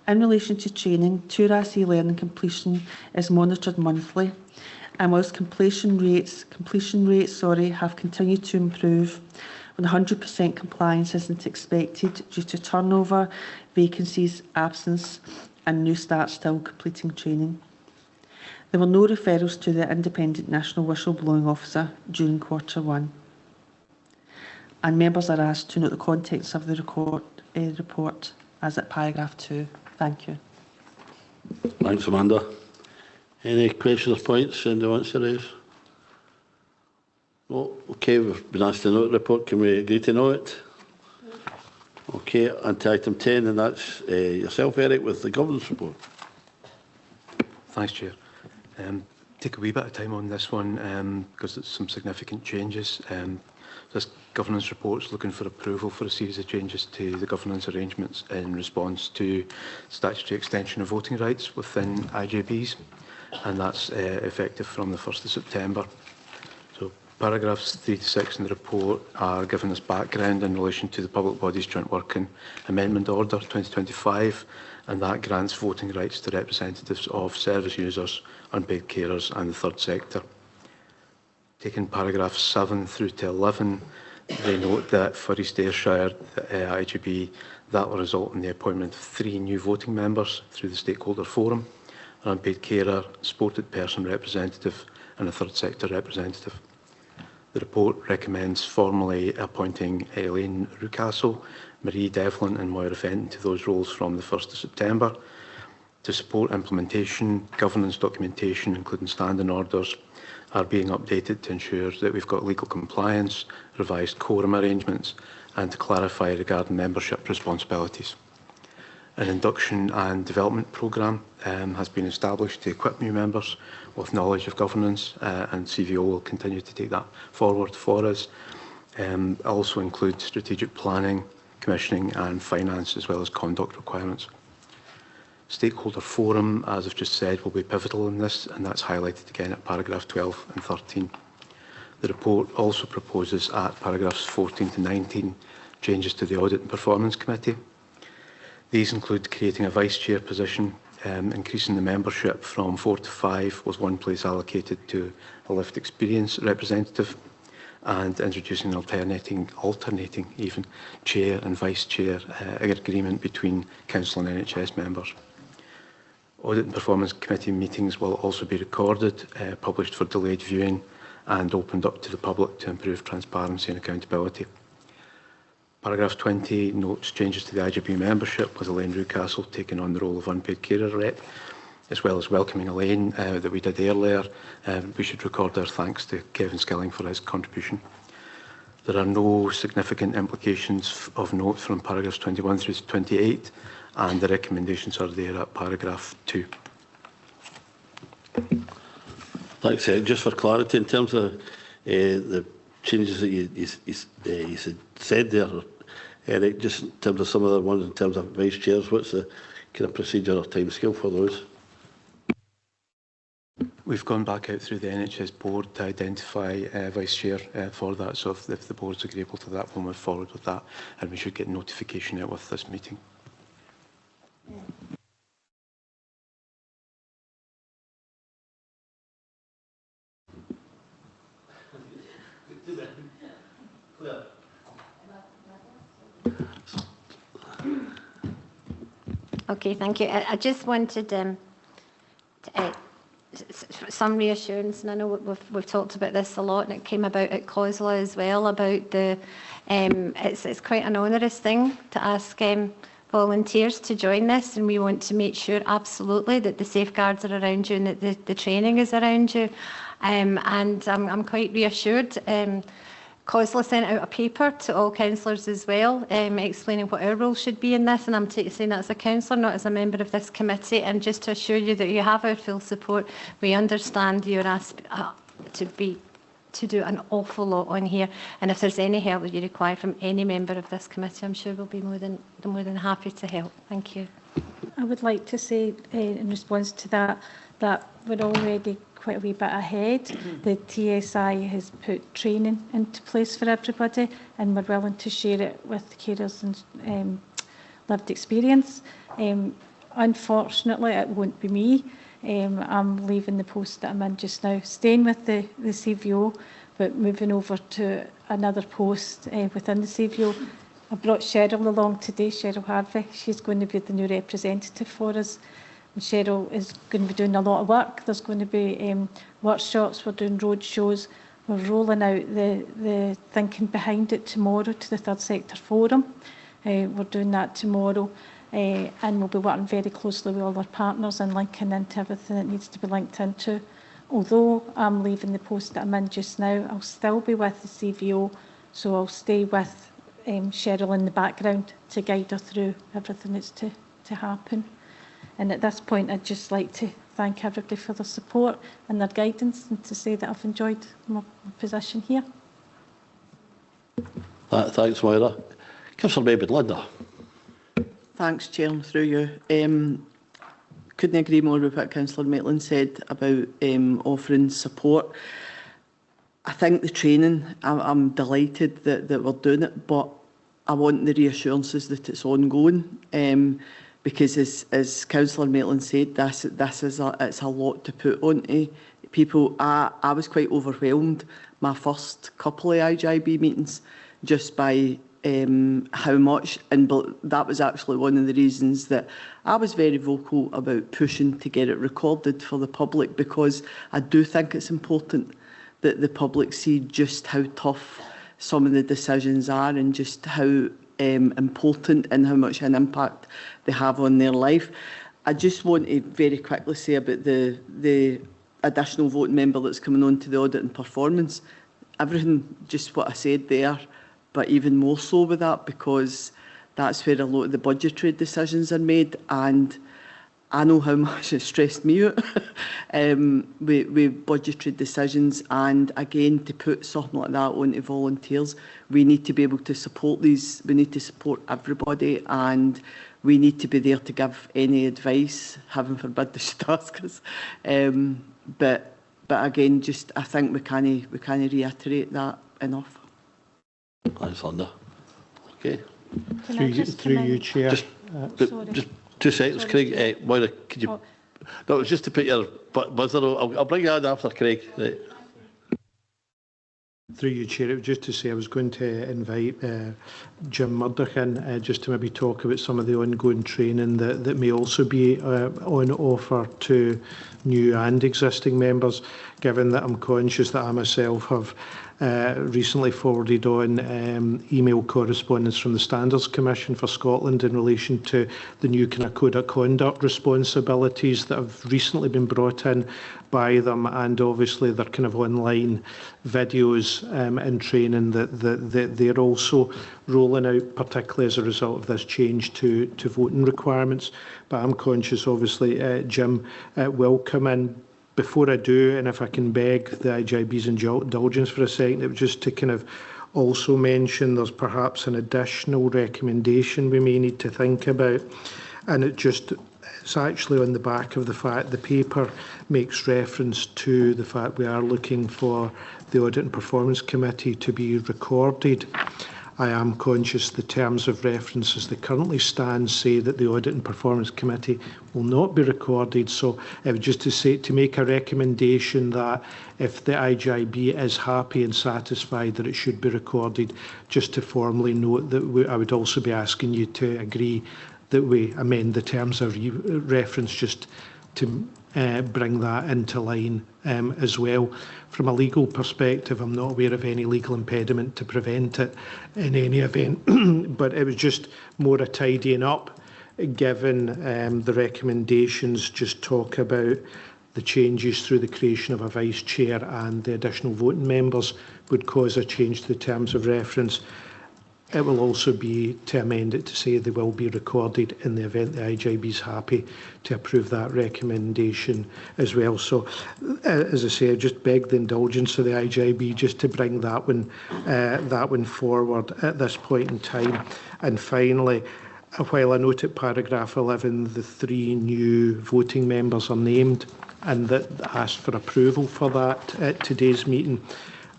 In relation to training, TURAS e-learning completion is monitored monthly, and whilst completion rates have continued to improve, 100% compliance isn't expected due to turnover, vacancies, absence, and new starts still completing training. There were no referrals to the Independent National Whistleblowing Officer during Q1. And members are asked to note the contents of the report as at paragraph 2. Thank you. Thanks, Amanda. Any questions or points anyone wants to raise? No? Okay, we've been asked to note the report. Can we agree to know it? Okay, on to item 10, and that's yourself, Eric, with the governance report. Thanks, Chair. Take a wee bit of time on this one because it's some significant changes. This governance report is looking for approval for a series of changes to the governance arrangements in response to statutory extension of voting rights within IJBs, and that's effective from the 1st of September. So paragraphs 3 to 6 in the report are giving us background in relation to the Public Bodies Joint Working Amendment Order 2025, and that grants voting rights to representatives of service users, unpaid carers and the third sector. Taking paragraphs 7 through to 11, they note that for East Ayrshire IGB, that will result in the appointment of 3 new voting members through the stakeholder forum, an unpaid carer, supported person representative and a third sector representative. The report recommends formally appointing Elaine Rucastle, Marie Devlin and Moira Fenton to those roles from the 1st of September. To support implementation, governance documentation, including standing orders, are being updated to ensure that we've got legal compliance, revised quorum arrangements, and to clarify regarding membership responsibilities. An induction and development programme has been established to equip new members with knowledge of governance, and CVO will continue to take that forward for us. It also includes strategic planning, commissioning and finance, as well as conduct requirements. Stakeholder forum, as I've just said, will be pivotal in this, and that's highlighted again at paragraph 12 and 13. The report also proposes at paragraphs 14 to 19 changes to the Audit and Performance Committee. These include creating a vice chair position, increasing the membership from 4 to 5 with 1 place allocated to a lived experience representative, and introducing an alternating even chair and vice chair agreement between council and NHS members. Audit and Performance Committee meetings will also be recorded, published for delayed viewing and opened up to the public to improve transparency and accountability. Paragraph 20 notes changes to the IGB membership, with Elaine Rucastle taking on the role of unpaid carer rep, as well as welcoming Elaine that we did earlier. We should record our thanks to Kevin Skilling for his contribution. There are no significant implications of note from paragraphs 21 through to 28, and the recommendations are there at paragraph 2. Thanks, Eric. Just for clarity, in terms of the changes that you said there, Eric, just in terms of some of the ones in terms of vice chairs, what's the kind of procedure or timescale for those? We've gone back out through the NHS board to identify vice chair for that, so if the board's agreeable to that, we'll move forward with that, and we should get notification out with this meeting. Okay, thank you. I just wanted some reassurance, and I know we've talked about this a lot, and it came about at COSLA as well, about the it's quite an onerous thing to ask volunteers to join this, and we want to make sure absolutely that the safeguards are around you and that the training is around you. And I'm quite reassured. COSLA sent out a paper to all councillors as well, explaining what our role should be in this, and I'm saying that as a councillor, not as a member of this committee, and just to assure you that you have our full support. We understand your to do an awful lot on here. And if there's any help that you require from any member of this committee, I'm sure we'll be more than happy to help. Thank you. I would like to say, in response to that, that we're already quite a wee bit ahead. The TSI has put training into place for everybody, and we're willing to share it with the carers and lived experience. Unfortunately, it won't be me. I'm leaving the post that I'm in just now, staying with the CVO, but moving over to another post within the CVO. I brought Cheryl along today, Cheryl Harvey. She's going to be the new representative for us. And Cheryl is going to be doing a lot of work. There's going to be workshops, we're doing road shows. We're rolling out the thinking behind it tomorrow to the Third Sector Forum. We're doing that tomorrow. And we'll be working very closely with all our partners and linking into everything that needs to be linked into. Although I'm leaving the post that I'm in just now, I'll still be with the CVO, so I'll stay with Cheryl in the background to guide her through everything that's to happen. And at this point, I'd just like to thank everybody for their support and their guidance, and to say that I've enjoyed my position here. Thanks, Moira. Councillor Maybe Linda. Thanks, Chair, through you. Couldn't agree more with what Councillor Maitland said about offering support. I think the training, I'm delighted that we're doing it, but I want the reassurances that it's ongoing, because as Councillor Maitland said, it's a lot to put onto people. I was quite overwhelmed my first couple of IJB meetings just by how much, and that was actually one of the reasons that I was very vocal about pushing to get it recorded for the public, because I do think it's important that the public see just how tough some of the decisions are, and just how important and how much an impact they have on their life. I just want to very quickly say about the additional voting member that's coming on to the audit and performance. Everything, just what I said there, but even more so with that, because that's where a lot of the budgetary decisions are made, and I know how much it stressed me out with budgetary decisions. And again, to put something like that onto volunteers, we need to be able to support these, we need to support everybody, and we need to be there to give any advice, heaven forbid they should ask us. But again, just I think we can't reiterate that enough. Thanks, Linda. Okay. Through you, Chair. Just 2 seconds, Craig. Moira, could you... No, it was just to put your buzzer on. I'll bring you on after, Craig. Right. Through you, Chair, it was just to say I was going to invite Jim Murdoch in just to maybe talk about some of the ongoing training that may also be on offer to new and existing members, given that I'm conscious that I myself have recently forwarded on email correspondence from the Standards Commission for Scotland in relation to the new kind of code of conduct responsibilities that have recently been brought in by them, and obviously their kind of online videos and training that they're also rolling out, particularly as a result of this change to voting requirements. But I'm conscious, obviously, Jim will come in. Before I do, and if I can beg the IJB's indulgence for a second, it was just to kind of also mention there's perhaps an additional recommendation we may need to think about, and it's actually on the back of the fact the paper makes reference to the fact we are looking for the Audit and Performance Committee to be recorded. I am conscious the terms of reference as they currently stand say that the Audit and Performance Committee will not be recorded. So just to make a recommendation that if the IJB is happy and satisfied that it should be recorded, just to formally note that I would also be asking you to agree that we amend the terms of reference just to bring that into line as well. From a legal perspective, I'm not aware of any legal impediment to prevent it in any event, but it was just more a tidying up, given the recommendations just talk about the changes through the creation of a vice chair and the additional voting members would cause a change to the terms of reference. It will also be to amend it to say they will be recorded in the event the IJB is happy to approve that recommendation as well. So, as I say, I just beg the indulgence of the IJB just to bring that one forward at this point in time. And finally, while I note at paragraph 11 the 3 new voting members are named and that asked for approval for that at today's meeting,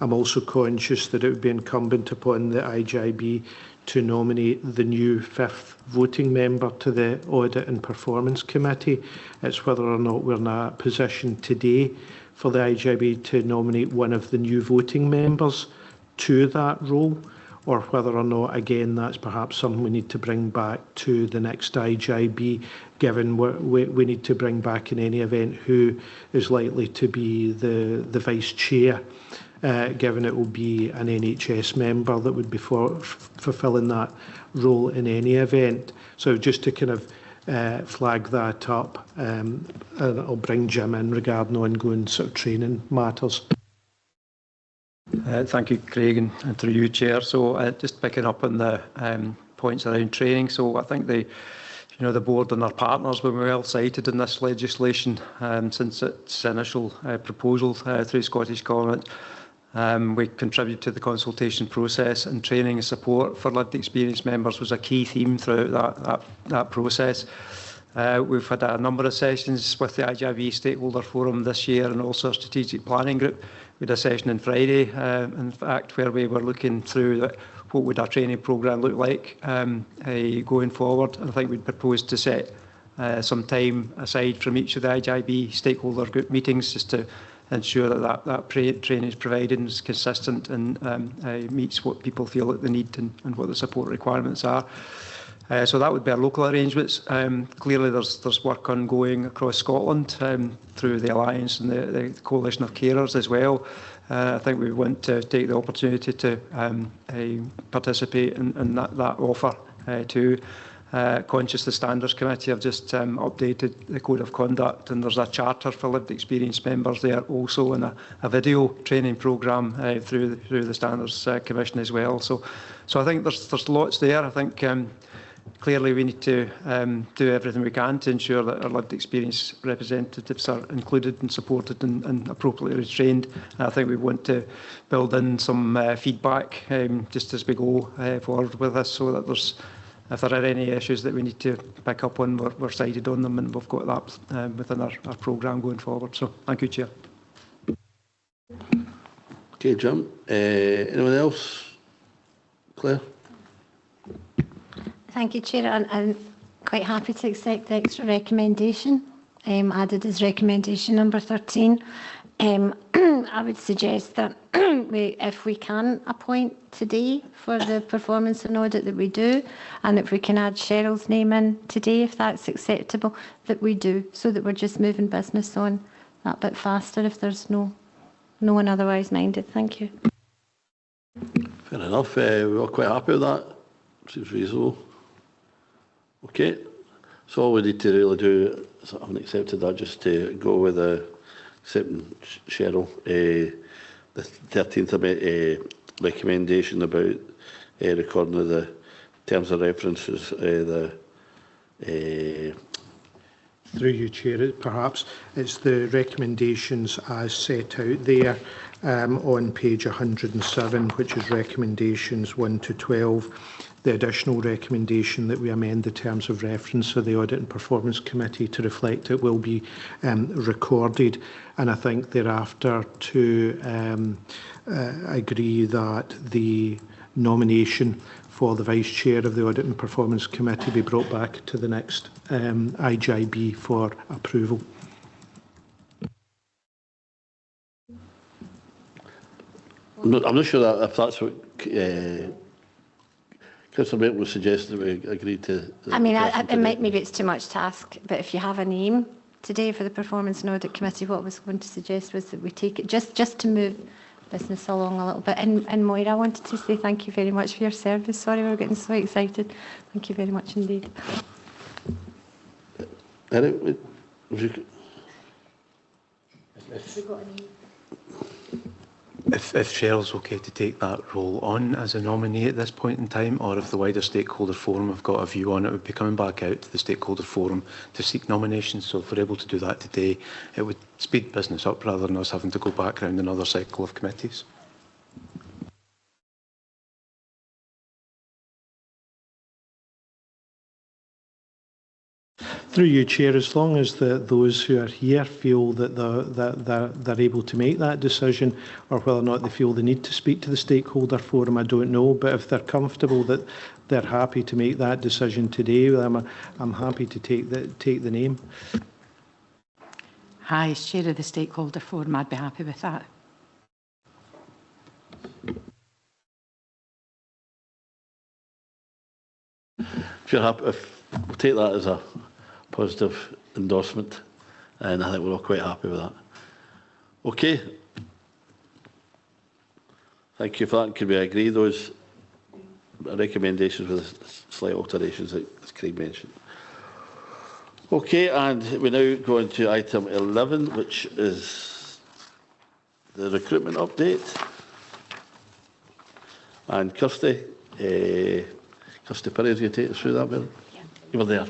I'm also conscious that it would be incumbent upon the IJB to nominate the new 5th voting member to the Audit and Performance Committee. It's whether or not we're in a position today for the IJB to nominate one of the new voting members to that role, or whether or not, again, that's perhaps something we need to bring back to the next IJB, given we need to bring back in any event who is likely to be the Vice Chair, given it will be an NHS member that would be fulfilling that role in any event. So just to kind of flag that up, and I'll bring Jim in regarding ongoing sort of training matters. Thank you, Craig, and through you, Chair. So just picking up on the points around training. So I think the board and our partners were well cited in this legislation since its initial proposal through Scottish Government. We contribute to the consultation process, and training and support for lived experience members was a key theme throughout that process. We've had a number of sessions with the IJB Stakeholder Forum this year and also our strategic planning group. We had a session on Friday, in fact, where we were looking through what would our training programme look like going forward. And I think we'd proposed to set some time aside from each of the IJB stakeholder group meetings just to ensure that training is provided and is consistent and meets what people feel that they need and what the support requirements are. So that would be our local arrangements. Clearly, there's work ongoing across Scotland through the Alliance and the Coalition of Carers as well. I think we want to take the opportunity to participate in that offer too. Conscious the Standards Committee have just updated the Code of Conduct, and there's a charter for lived experience members there also, and a video training programme through the Standards Commission as well. So I think there's lots there. I think clearly we need to do everything we can to ensure that our lived experience representatives are included and supported and appropriately trained. And I think we want to build in some feedback just as we go forward with this, so that if there are any issues that we need to pick up on, we're cited on them, and we've got that within our programme going forward. So thank you, Chair. Okay, Jim. Anyone else? Claire? Thank you, Chair. And I'm quite happy to accept the extra recommendation added as recommendation number 13. I would suggest that if we can appoint today for the performance and audit, that we do, and if we can add Cheryl's name in today, if that's acceptable, that we do, so that we're just moving business on that bit faster if there's no one otherwise minded. Thank you. Fair enough. We're all quite happy with that. Seems reasonable. Okay. So all we need to really do, I haven't accepted that, just to go with accepting Cheryl, the 13th recommendation about recording of the terms of references, Through you, Chair, perhaps it's the recommendations as set out there on page 107, which is recommendations 1 to 12. The additional recommendation that we amend the terms of reference for the Audit and Performance Committee to reflect it will be recorded, and I think thereafter to agree that the nomination for the Vice Chair of the Audit and Performance Committee be brought back to the next IJB for approval. I'm not sure that if that's what Councillor Maitland was suggesting, that we agreed to. I mean, maybe it's too much to ask, but if you have a name today for the Performance and Audit Committee, what I was going to suggest was that we take it just to move business along a little bit. And Moira, I wanted to say thank you very much for your service. Sorry, we're getting so excited. Thank you very much indeed. Eric, If Cheryl's okay to take that role on as a nominee at this point in time, or if the wider stakeholder forum have got a view on it, we'd be coming back out to the stakeholder forum to seek nominations. So if we're able to do that today, it would speed business up rather than us having to go back around another cycle of committees. Through you, Chair, as long as those who are here feel that they're able to make that decision, or whether or not they feel they need to speak to the stakeholder forum, I don't know. But if they're comfortable that they're happy to make that decision today, I'm happy to take the name. Hi, as Chair of the Stakeholder Forum, I'd be happy with that. If you're happy, we'll take that as a positive endorsement, and I think we're all quite happy with that. Okay. Thank you for that. Can we agree those recommendations with the slight alterations that Craig mentioned? Okay, and we now go on to item 11, which is the recruitment update. And Kirsty Perry, you take us through that, Bill? Yeah. You were there.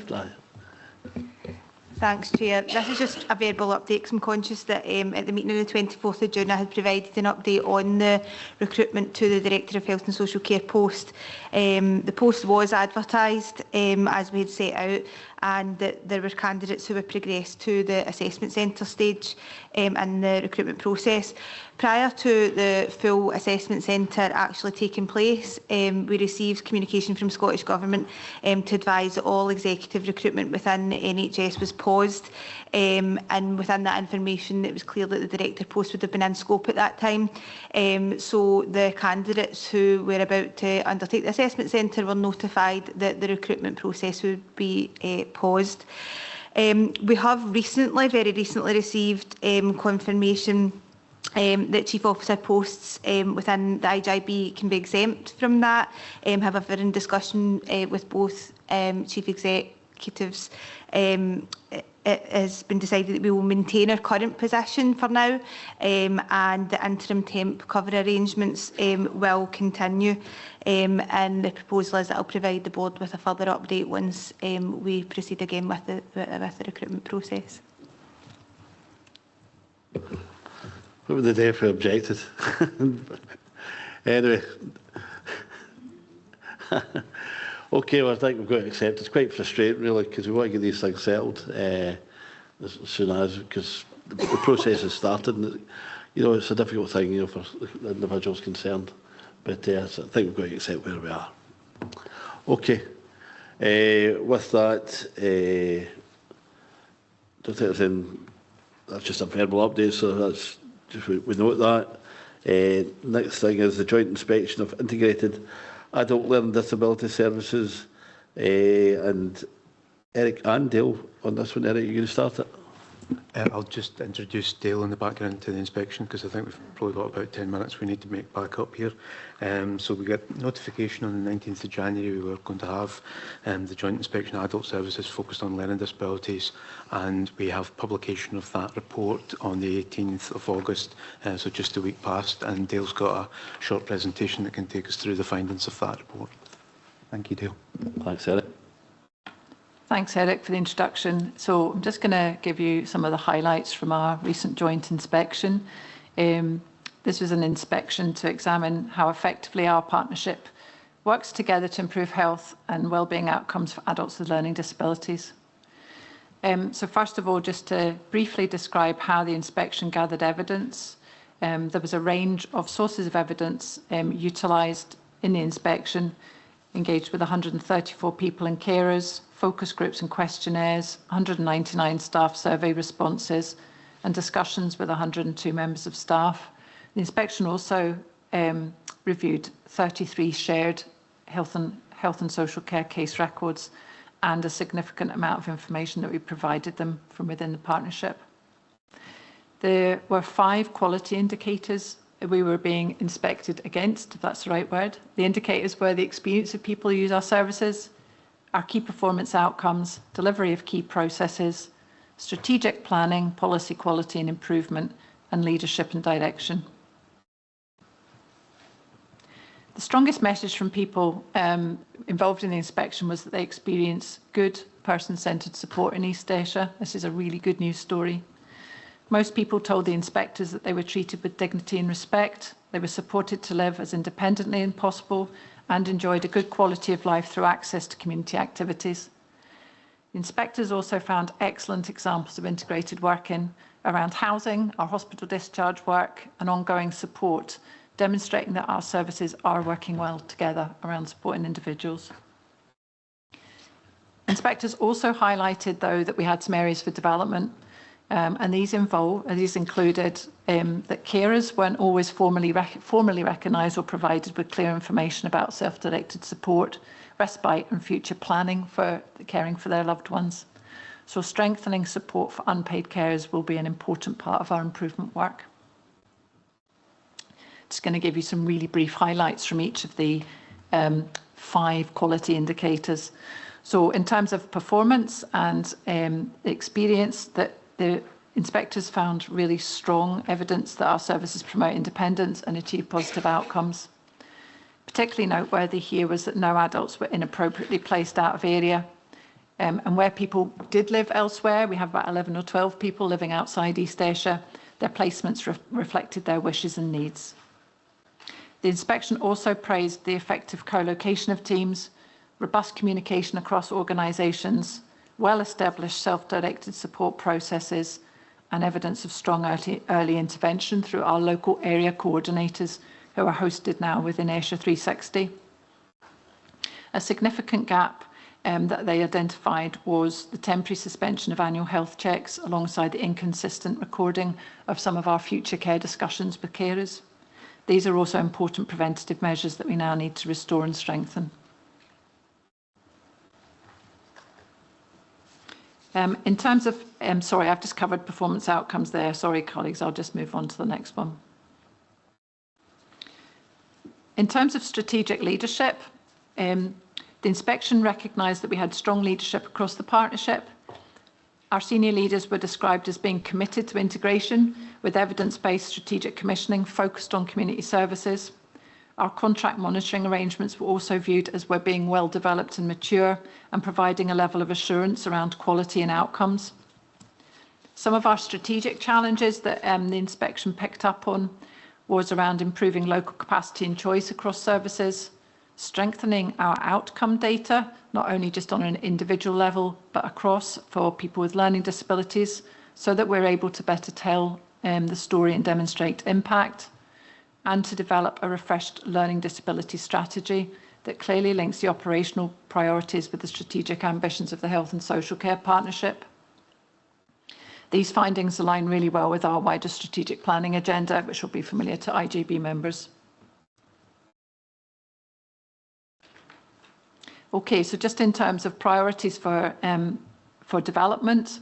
Thanks, Chair. This is just a verbal update because I'm conscious that at the meeting on the 24th of June I had provided an update on the recruitment to the Director of Health and Social Care post. The post was advertised as we had set out, and that there were candidates who were progressed to the assessment centre stage in the recruitment process. Prior to the full assessment centre actually taking place, we received communication from Scottish Government to advise that all executive recruitment within the NHS was paused, and within that information it was clear that the director post would have been in scope at that time. So the candidates who were about to undertake the assessment centre were notified that the recruitment process would be paused. We have very recently received confirmation that chief officer posts within the IJB can be exempt from that. However, in discussion with both chief executives, it has been decided that we will maintain our current position for now, and the interim temp cover arrangements will continue. And the proposal is that I'll provide the board with a further update once we proceed again with the recruitment process. What would the day if we objected? Anyway. Okay, well, I think we've got to accept it's quite frustrating, really, because we want to get these things settled as soon as, because the process has started, and it's a difficult thing, for the individuals concerned. But I think we've got to accept where we are. Okay. With that, don't think that's just a verbal update, so that's just we note that. Next thing is the joint inspection of integrated adult learning disability services, and Eric and Dale on this one. Eric, you're going to start it? I'll just introduce Dale in the background to the inspection, because I think we've probably got about 10 minutes we need to make back up here. So we got notification on the 19th of January we were going to have the joint inspection of adult services focused on learning disabilities, and we have publication of that report on the 18th of August, so just a week past, and Dale's got a short presentation that can take us through the findings of that report. Thank you, Dale. Thanks, Eric. Thanks, Eric, for the introduction. So I'm just going to give you some of the highlights from our recent joint inspection. This was an inspection to examine how effectively our partnership works together to improve health and wellbeing outcomes for adults with learning disabilities. So first of all, just to briefly describe how the inspection gathered evidence. There was a range of sources of evidence utilised in the inspection, engaged with 134 people and carers, focus groups and questionnaires, 199 staff survey responses, and discussions with 102 members of staff. The inspection also reviewed 33 shared health and social care case records, and a significant amount of information that we provided them from within the partnership. There were 5 quality indicators we were being inspected against, if that's the right word. The indicators were the experience of people who use our services, our key performance outcomes, delivery of key processes, strategic planning, policy quality and improvement, and leadership and direction. The strongest message from people involved in the inspection was that they experienced good person-centred support in East Ayrshire. This is a really good news story. Most people told the inspectors that they were treated with dignity and respect. They were supported to live as independently as possible and enjoyed a good quality of life through access to community activities. The inspectors also found excellent examples of integrated working around housing, our hospital discharge work and ongoing support, demonstrating that our services are working well together around supporting individuals. Inspectors also highlighted, though, that we had some areas for development, and these included that carers weren't always formally recognised or provided with clear information about self-directed support, respite and future planning for caring for their loved ones. So strengthening support for unpaid carers will be an important part of our improvement work. Just going to give you some really brief highlights from each of the 5 quality indicators. So in terms of performance and experience, that the inspectors found really strong evidence that our services promote independence and achieve positive outcomes. Particularly noteworthy here was that no adults were inappropriately placed out of area. And where people did live elsewhere, we have about 11 or 12 people living outside East Ayrshire, their placements reflected their wishes and needs. The inspection also praised the effective co-location of teams, robust communication across organisations, well-established self-directed support processes and evidence of strong early intervention through our local area coordinators who are hosted now within Ayrshire 360. A significant gap that they identified was the temporary suspension of annual health checks alongside the inconsistent recording of some of our future care discussions with carers. These are also important preventative measures that we now need to restore and strengthen. In terms of, sorry, I've just covered performance outcomes there. Sorry, colleagues, I'll just move on to the next one. In terms of strategic leadership, the inspection recognised that we had strong leadership across the partnership. Our senior leaders were described as being committed to integration with evidence-based strategic commissioning focused on community services. Our contract monitoring arrangements were also viewed as we're being well developed and mature and providing a level of assurance around quality and outcomes. Some of our strategic challenges that the inspection picked up on was around improving local capacity and choice across services, strengthening our outcome data, not only just on an individual level, but across for people with learning disabilities, so that we're able to better tell the story and demonstrate impact, and to develop a refreshed learning disability strategy that clearly links the operational priorities with the strategic ambitions of the Health and Social Care Partnership. These findings align really well with our wider strategic planning agenda, which will be familiar to IJB members. Okay, so just in terms of priorities for development,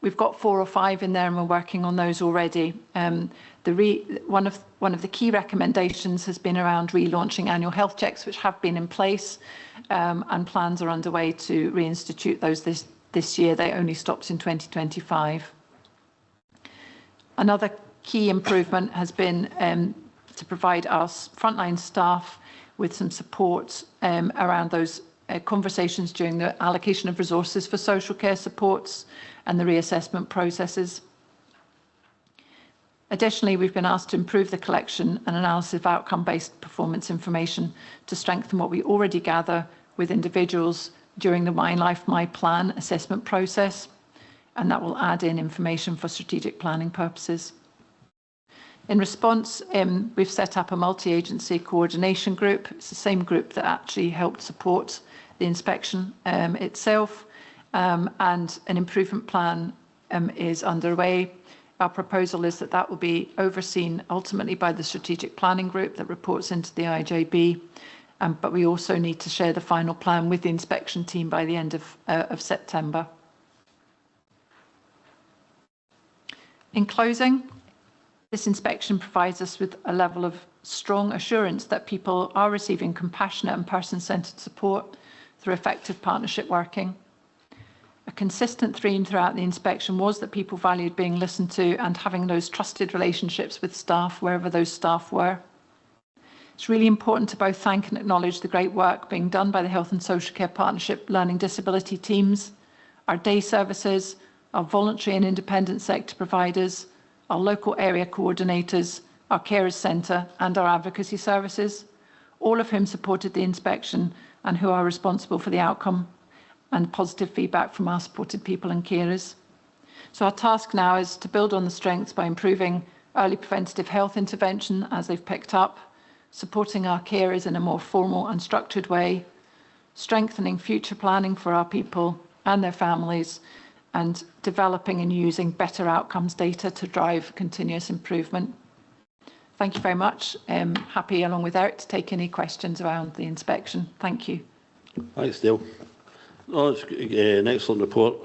we've got 4 or 5 in there and we're working on those already. One of the key recommendations has been around relaunching annual health checks, which have been in place, and plans are underway to reinstitute those this year. They only stopped in 2025. Another key improvement has been to provide our frontline staff with some support around those conversations during the allocation of resources for social care supports and the reassessment processes. Additionally, we've been asked to improve the collection and analysis of outcome-based performance information to strengthen what we already gather with individuals during the My Life, My Plan assessment process, and that will add in information for strategic planning purposes. In response, we've set up a multi-agency coordination group. It's the same group that actually helped support the inspection itself, and an improvement plan is underway. Our proposal is that that will be overseen ultimately by the strategic planning group that reports into the IJB, but we also need to share the final plan with the inspection team by the end of September. In closing, this inspection provides us with a level of strong assurance that people are receiving compassionate and person-centred support through effective partnership working. A consistent theme throughout the inspection was that people valued being listened to and having those trusted relationships with staff, wherever those staff were. It's really important to both thank and acknowledge the great work being done by the Health and Social Care Partnership Learning Disability teams, our day services, our voluntary and independent sector providers, our local area coordinators, our carers centre and our advocacy services, all of whom supported the inspection and who are responsible for the outcome and positive feedback from our supported people and carers. So our task now is to build on the strengths by improving early preventative health intervention as they've picked up, supporting our carers in a more formal and structured way, strengthening future planning for our people and their families, and developing and using better outcomes data to drive continuous improvement. Thank you very much. Happy, along with Eric, to take any questions around the inspection. Thank you. Thanks, Dale. Oh, it's an excellent report.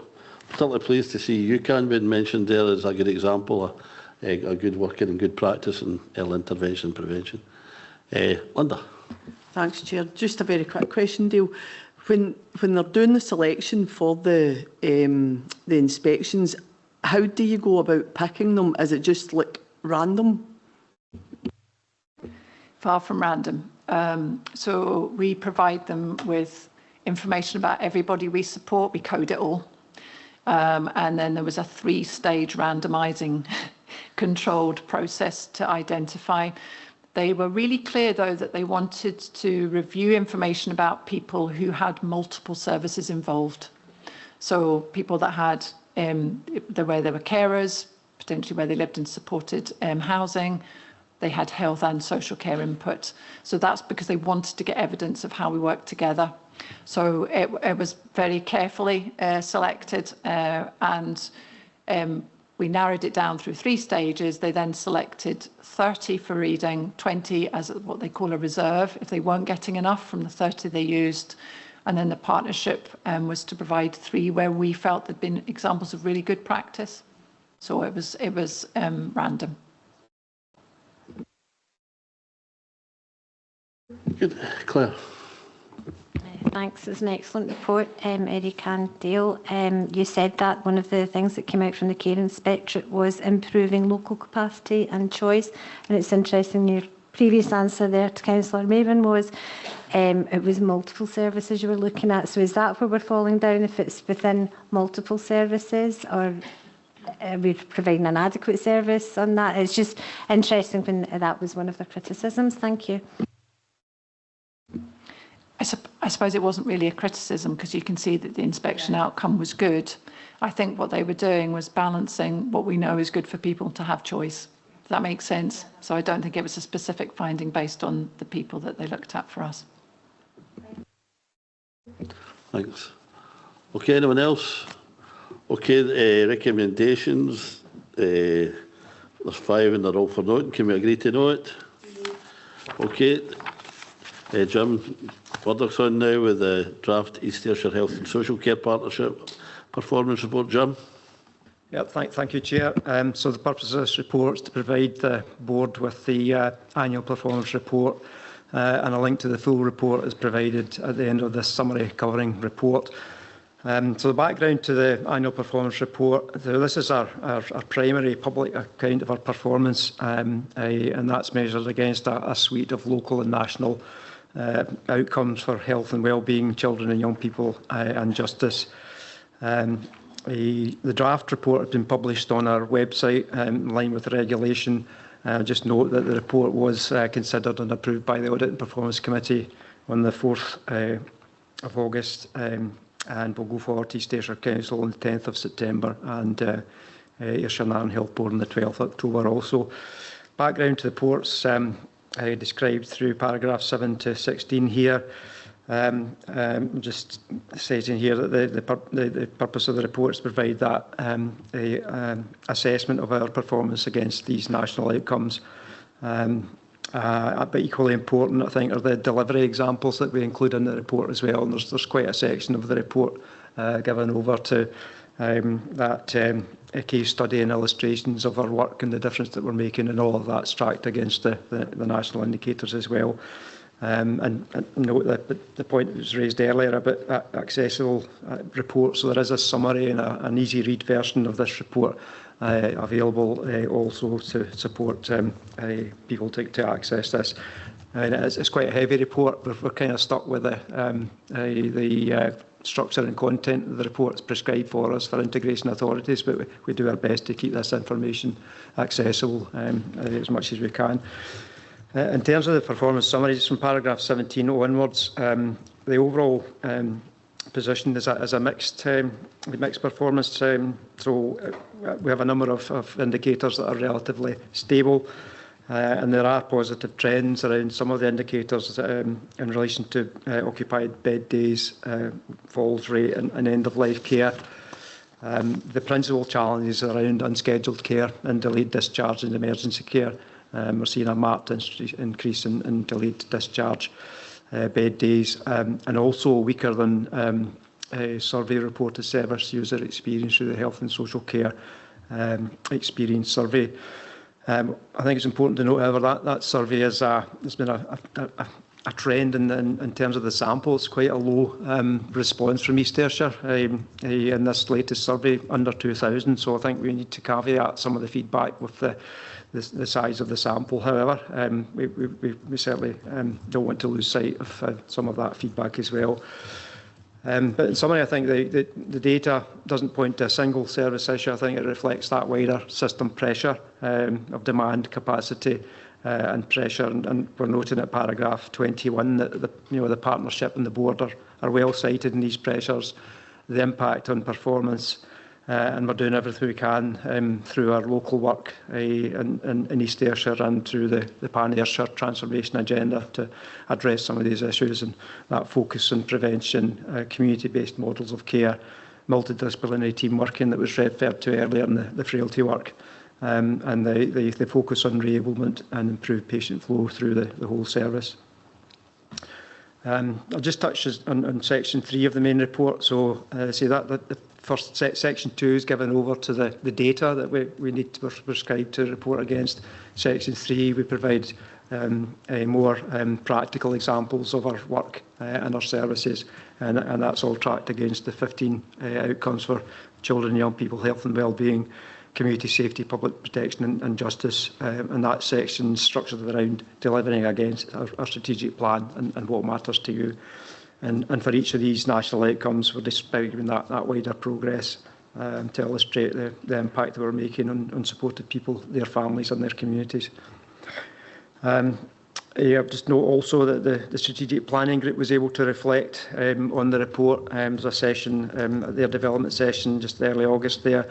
Particularly pleased to see UCAN being mentioned there as a good example of a good working and good practice in early intervention and prevention. Linda. Thanks, Chair. Just a very quick question, Dale. When they're doing the selection for the inspections, how do you go about picking them? Is it just like random? Far from random. So we provide them with information about everybody we support. We code it all. And then there was a 3-stage randomising controlled process to identify. They were really clear, though, that they wanted to review information about people who had multiple services involved. So people that had, where they were carers, potentially where they lived in supported housing, they had health and social care input. So that's because they wanted to get evidence of how we work together. So it was very carefully selected and we narrowed it down through 3 stages. They then selected 30 for reading, 20 as what they call a reserve, if they weren't getting enough from the 30 they used. And then the partnership was to provide 3 where we felt there'd been examples of really good practice. So it was random. Good. Claire. Thanks. It's an excellent report, Eric and Dale. You said that one of the things that came out from the Care Inspectorate was improving local capacity and choice. And it's interesting, your previous answer there to Councillor Maven was it was multiple services you were looking at. So is that where we're falling down, if it's within multiple services, or are we providing an adequate service on that? It's just interesting when that was one of the criticisms. Thank you. I suppose it wasn't really a criticism because you can see that the inspection outcome was good. I think what they were doing was balancing what we know is good for people to have choice. Does that make sense? So I don't think it was a specific finding based on the people that they looked at for us. Thanks. Okay, anyone else? Okay, recommendations. There's 5 and they're all for noting. Can we agree to note? Okay. Jim Murdoch's on now with the draft East Ayrshire Health and Social Care Partnership Performance Report. Jim. Yep, thank you, Chair. So the purpose of this report is to provide the board with the annual performance report, and a link to the full report is provided at the end of this summary covering report. So the background to the annual performance report, so this is our primary public account of our performance, and that's measured against a suite of local and national outcomes for health and well-being, children and young people, and justice. The draft report has been published on our website in line with the regulation. Just note that the report was considered and approved by the Audit and Performance Committee on the 4th of August, and will go forward to East Ayrshire Council on the 10th of September and Ayrshire and Arran Health Board on the 12th of October also. Background to the reports described through paragraph 7 to 16 here. Just stating here that the purpose of the report is to provide that assessment of our performance against these national outcomes. But equally important, I think, are the delivery examples that we include in the report as well. And there's quite a section of the report given over to that case study and illustrations of our work and the difference that we're making, and all of that's tracked against the national indicators as well. And note that the point that was raised earlier about accessible reports, so there is a summary and an easy read version of this report available also to support people to access this. And it's quite a heavy report. We're kind of stuck with the structure and content of the report is prescribed for us for integration authorities, but we do our best to keep this information accessible as much as we can. In terms of the performance summaries from paragraph 17 onwards, the overall position is a mixed performance. So we have a number of indicators that are relatively stable. And there are positive trends around some of the indicators in relation to occupied bed days, falls rate and end-of-life care. The principal challenges around unscheduled care and delayed discharge in emergency care. We're seeing a marked increase in delayed discharge bed days, and also weaker than survey reported service user experience through the Health and Social Care experience survey. I think it's important to note, however, that survey has been a trend in terms of the sample. It's quite a low response from East Ayrshire in this latest survey, under 2,000. So I think we need to caveat some of the feedback with the size of the sample. However, we certainly don't want to lose sight of some of that feedback as well. But in summary, I think the data doesn't point to a single service issue. I think it reflects that wider system pressure of demand, capacity and pressure. And we're noting at paragraph 21 that the partnership and the board are well cited in these pressures, the impact on performance, and we're doing everything we can through our local work in East Ayrshire and through the Pan Ayrshire transformation agenda to address some of these issues, and that focus on prevention, community-based models of care, multidisciplinary team working that was referred to earlier in the frailty work, and the focus on reablement and improved patient flow through the whole service. I'll just touch on section 3 of the main report. So see that the first section 2 is given over to the data that we need to prescribe to report against. Section 3 we provide more practical examples of our work and our services, and that's all tracked against the 15 outcomes for children and young people, health and wellbeing, community safety, public protection and justice, and that section is structured around delivering against our strategic plan and what matters to you. And for each of these national outcomes, we're describing that wider progress to illustrate the impact that we're making on supported people, their families and their communities. Just note also that the strategic planning group was able to reflect on the report. There's a session, their development session, just early August there,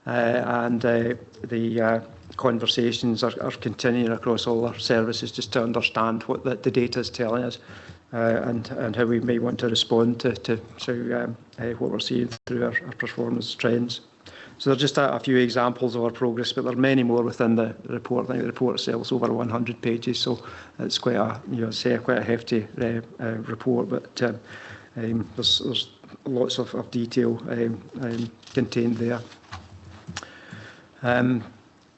and the conversations are continuing across all our services just to understand what the data is telling us. And how we may want to respond to what we're seeing through our performance trends. So there are just a few examples of our progress, but there are many more within the report. I think the report itself is over 100 pages, so it's quite a hefty report. But there's lots of detail contained there.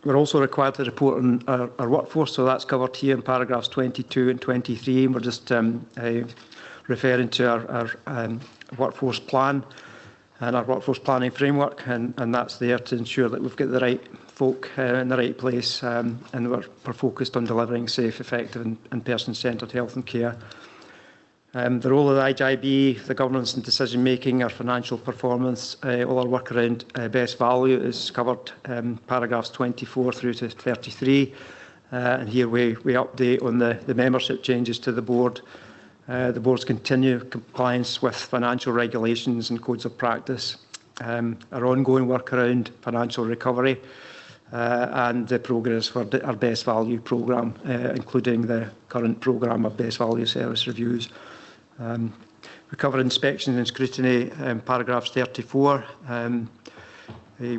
We're also required to report on our workforce, so that's covered here in paragraphs 22 and 23. And we're just referring to our workforce plan and our workforce planning framework, and that's there to ensure that we've got the right folk in the right place, and we're focused on delivering safe, effective and person-centred health and care. The role of the IJB, the governance and decision-making, our financial performance, all our work around best value is covered paragraphs 24 through to 33. And here we update on the membership changes to the board. The board's continued compliance with financial regulations and codes of practice, our ongoing work around financial recovery, and the progress for our best value programme, including the current programme of best value service reviews. We cover inspection and scrutiny, paragraphs 34. We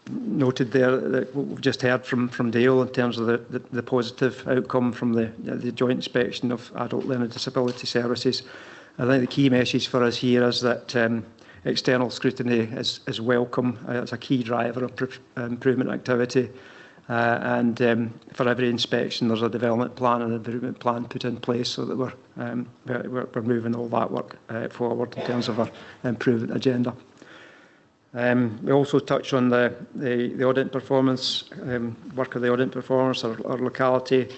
noted there that what we've just heard from Dale in terms of the positive outcome from the joint inspection of adult learning disability services. I think the key message for us here is that external scrutiny is welcome. It's a key driver of improvement activity. And for every inspection, there's a development plan and an improvement plan put in place so that we're moving all that work forward in terms of our improvement agenda. We also touch on the audit performance, work of the audit performance, our locality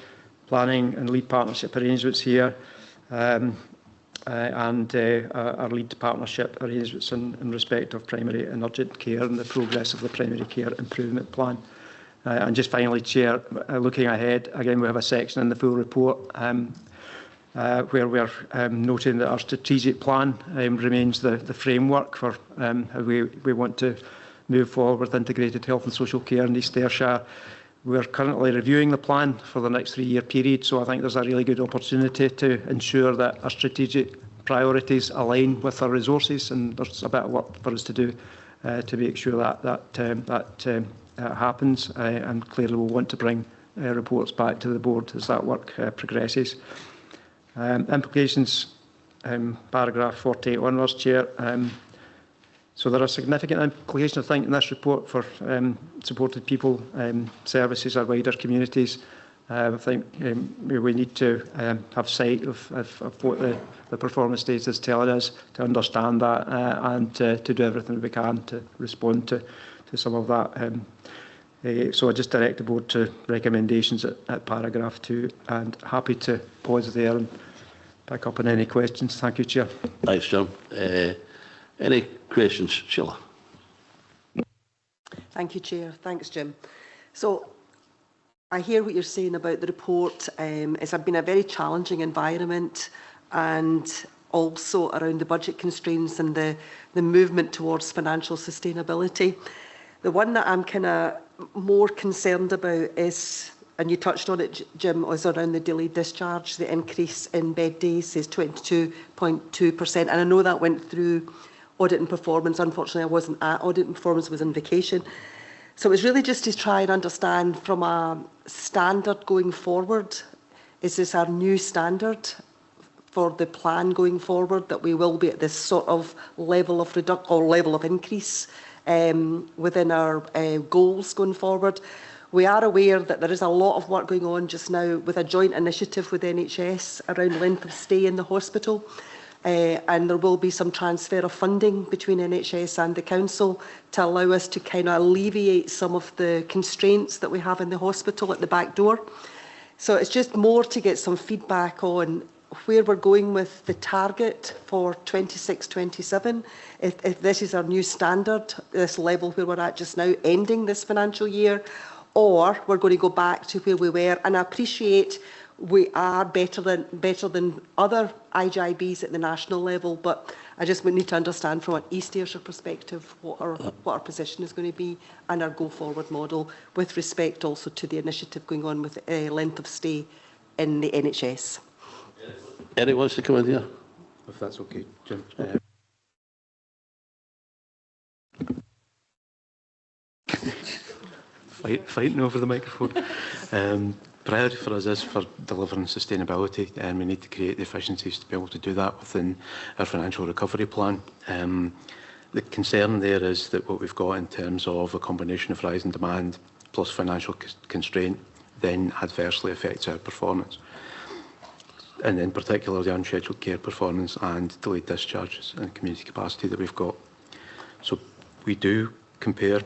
planning and lead partnership arrangements here, and our lead partnership arrangements in respect of primary and urgent care and the progress of the primary care improvement plan. And just finally, Chair, looking ahead, again, we have a section in the full report where we're noting that our strategic plan remains the framework for how we want to move forward with integrated health and social care in East Ayrshire. We're currently reviewing the plan for the next 3-year period, so I think there's a really good opportunity to ensure that our strategic priorities align with our resources, and there's a bit of work for us to do to make sure that happens, and clearly we'll want to bring reports back to the board as that work progresses. Implications, paragraph 48 onwards, Chair. So there are significant implications, I think, in this report for supported people, services, or wider communities. I think we need to have sight of what the performance data is telling us, to understand that, and to do everything we can to respond to some of that. So I just direct the board to recommendations at paragraph 2, and happy to pause there and pick up on any questions. Thank you, Chair. Thanks, Jim. Any questions, Sheila? Thank you, Chair. Thanks, Jim. So I hear what you're saying about the report. It's been a very challenging environment, and also around the budget constraints and the movement towards financial sustainability. The one that I'm kind of more concerned about is, and you touched on it, Jim, is around the delayed discharge. The increase in bed days is 22.2%, and I know that went through audit and performance. Unfortunately, I wasn't at audit and performance, I was on vacation. So it was really just to try and understand from a standard going forward, is this our new standard for the plan going forward, that we will be at this sort of level of level of increase within our goals going forward? We are aware that there is a lot of work going on just now with a joint initiative with NHS around length of stay in the hospital. And there will be some transfer of funding between NHS and the Council to allow us to kind of alleviate some of the constraints that we have in the hospital at the back door. So it's just more to get some feedback on where we're going with the target for 26-27, if this is our new standard, this level where we're at just now, ending this financial year, or we're going to go back to where we were. And I appreciate we are better than other IGIBs at the national level, but I just need to understand from an East Ayrshire perspective what our position is going to be, and our go-forward model with respect also to the initiative going on with length of stay in the NHS. Eric wants to come in here. If that's okay, Jim. Fighting over the microphone. Priority for us is for delivering sustainability, and we need to create the efficiencies to be able to do that within our financial recovery plan. The concern there is that what we've got in terms of a combination of rising demand plus financial constraint then adversely affects our performance, and in particular the unscheduled care performance and delayed discharges and community capacity that we've got. So we do compare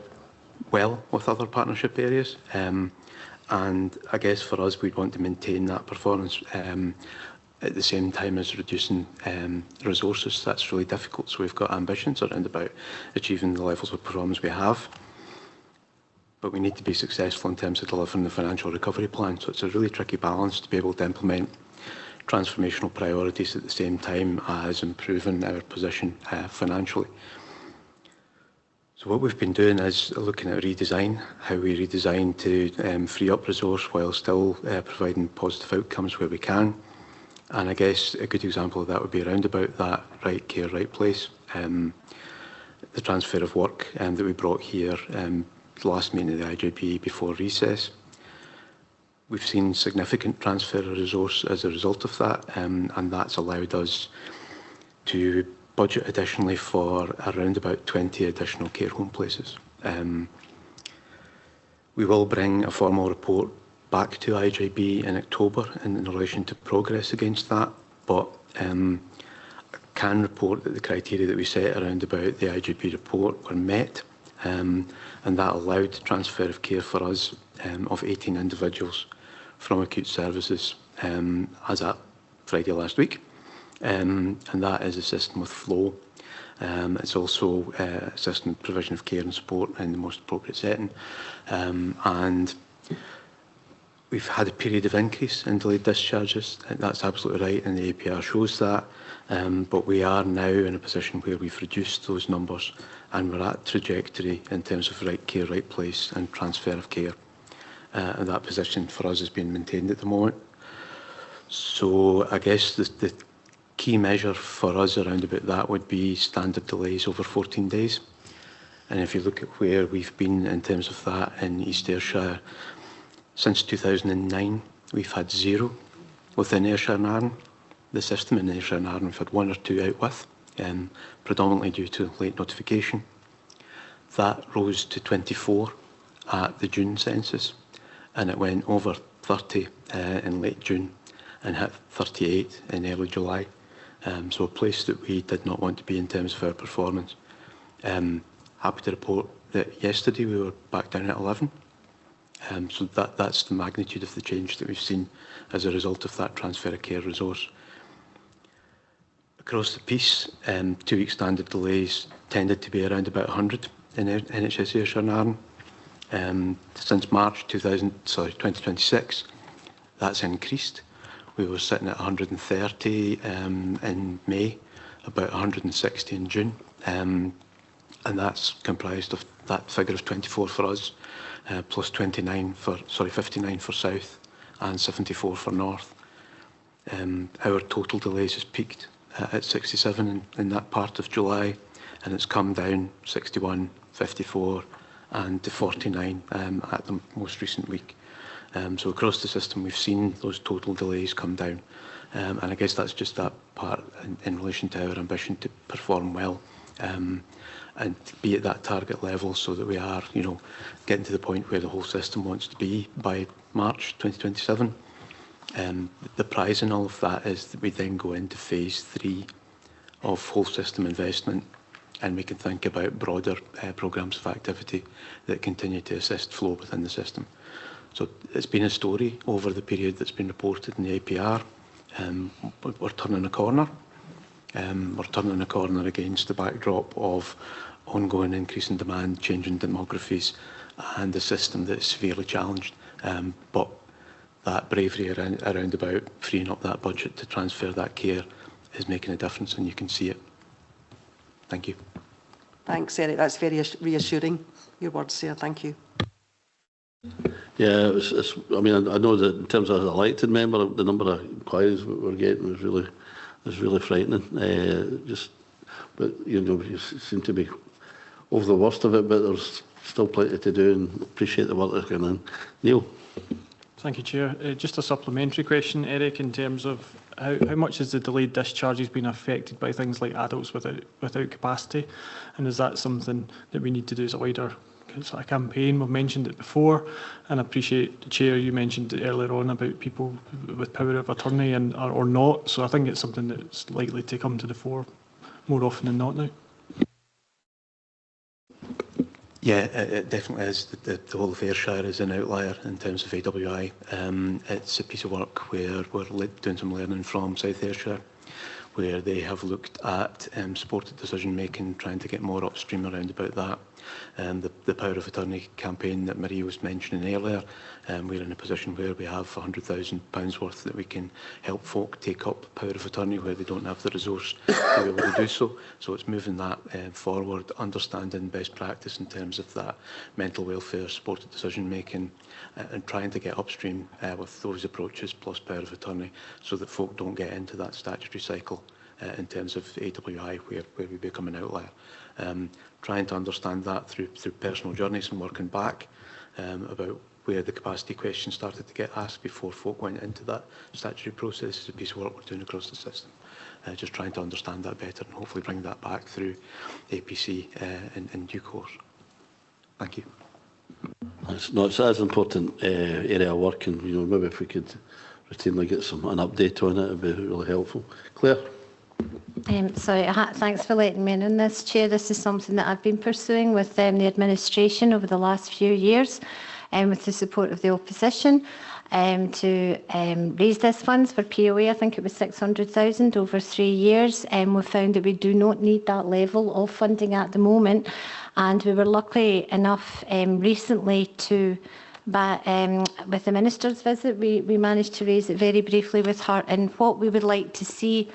well with other partnership areas, and I guess for us we'd want to maintain that performance at the same time as reducing resources. That's really difficult, so we've got ambitions around about achieving the levels of performance we have, but we need to be successful in terms of delivering the financial recovery plan. So it's a really tricky balance to be able to implement transformational priorities at the same time as improving our position financially. So what we've been doing is looking at redesign, how we redesign to free up resource while still providing positive outcomes where we can. And I guess a good example of that would be around about that right care, right place. The transfer of work that we brought here the last meeting of the IJP before recess. We've seen significant transfer of resource as a result of that, and that's allowed us to budget additionally for around about 20 additional care home places. We will bring a formal report back to IJB in October in relation to progress against that, but I can report that the criteria that we set around about the IJB report were met, and that allowed transfer of care for us of 18 individuals from acute services as at Friday last week, and that is a system with flow. It's also assisting provision of care and support in the most appropriate setting, and we've had a period of increase in delayed discharges. That's absolutely right, and the APR shows that. But we are now in a position where we've reduced those numbers, and we're at trajectory in terms of right care, right place, and transfer of care. And that position for us is being maintained at the moment. So I guess the key measure for us around about that would be standard delays over 14 days. And if you look at where we've been in terms of that in East Ayrshire, since 2009, we've had 0 within Ayrshire and Arran. The system in Ayrshire and Arran, we've had 1 or 2 out with, predominantly due to late notification. That rose to 24 at the June census, and it went over 30 in late June and hit 38 in early July. So a place that we did not want to be in terms of our performance. Happy to report that yesterday we were back down at 11. So that's the magnitude of the change that we've seen as a result of that transfer of care resource. Across the piece, 2-week standard delays tended to be around about 100 in NHS Ayrshire and Arran. Since March 2026, that's increased. We were sitting at 130 in May, about 160 in June, and that's comprised of that figure of 24 for us, plus 59 for, 59 for South and 74 for North. Our total delays has peaked at 67 in that part of July, and it's come down 61, 54 and to 49 at the most recent week. So across the system we've seen those total delays come down, and I guess that's just that part in relation to our ambition to perform well and be at that target level, so that we are, you know, getting to the point where the whole system wants to be by March 2027. The prize in all of that is that we then go into phase 3 of whole system investment, and we can think about broader programmes of activity that continue to assist flow within the system. So it's been a story over the period that's been reported in the APR. We're turning a corner. We're turning a corner against the backdrop of ongoing increase in demand, changing demographies, and a system that's severely challenged. But that bravery around about freeing up that budget to transfer that care is making a difference, and you can see it. Thank you. Thanks, Eric. That's very reassuring, your words there. Thank you. Yeah, I mean, I know that in terms of as an elected member, the number of inquiries we're getting is really frightening. But you know, you seem to be over the worst of it, but there's still plenty to do, and appreciate the work that's going on. Neil. Thank you, Chair. Just a supplementary question, Eric, in terms of how much has the delayed discharges been affected by things like adults without capacity, and is that something that we need to do as a wider sort of campaign? We've mentioned it before, and I appreciate, the Chair, you mentioned it earlier on about people with power of attorney and or not, so I think it's something that's likely to come to the fore more often than not now. Yeah, it definitely is. The whole of Ayrshire is an outlier in terms of AWI. It's a piece of work where we're doing some learning from South Ayrshire, where they have looked at supported decision making, trying to get more upstream around about that. The power of attorney campaign that Marie was mentioning earlier, we're in a position where we have £100,000 worth that we can help folk take up power of attorney where they don't have the resource to be able to do so. So it's moving that forward, understanding best practice in terms of that mental welfare, supported decision making, and trying to get upstream with those approaches plus power of attorney, so that folk don't get into that statutory cycle in terms of AWI where we become an outlier. Trying to understand that through personal journeys and working back about where the capacity question started to get asked before folk went into that statutory process is a piece of work we're doing across the system. Just trying to understand that better and hopefully bring that back through APC in due course. Thank you. It's as important area of work, and you know, maybe if we could routinely get an update on it, it'd be really helpful. Claire. Thanks for letting me in on this, Chair. This is something that I've been pursuing with the administration over the last few years, with the support of the opposition. to raise this funds for POA. I think it was 600,000 over 3 years. We've found that we do not need that level of funding at the moment. And we were lucky enough recently to, with the Minister's visit, we managed to raise it very briefly with her. And what we would like to see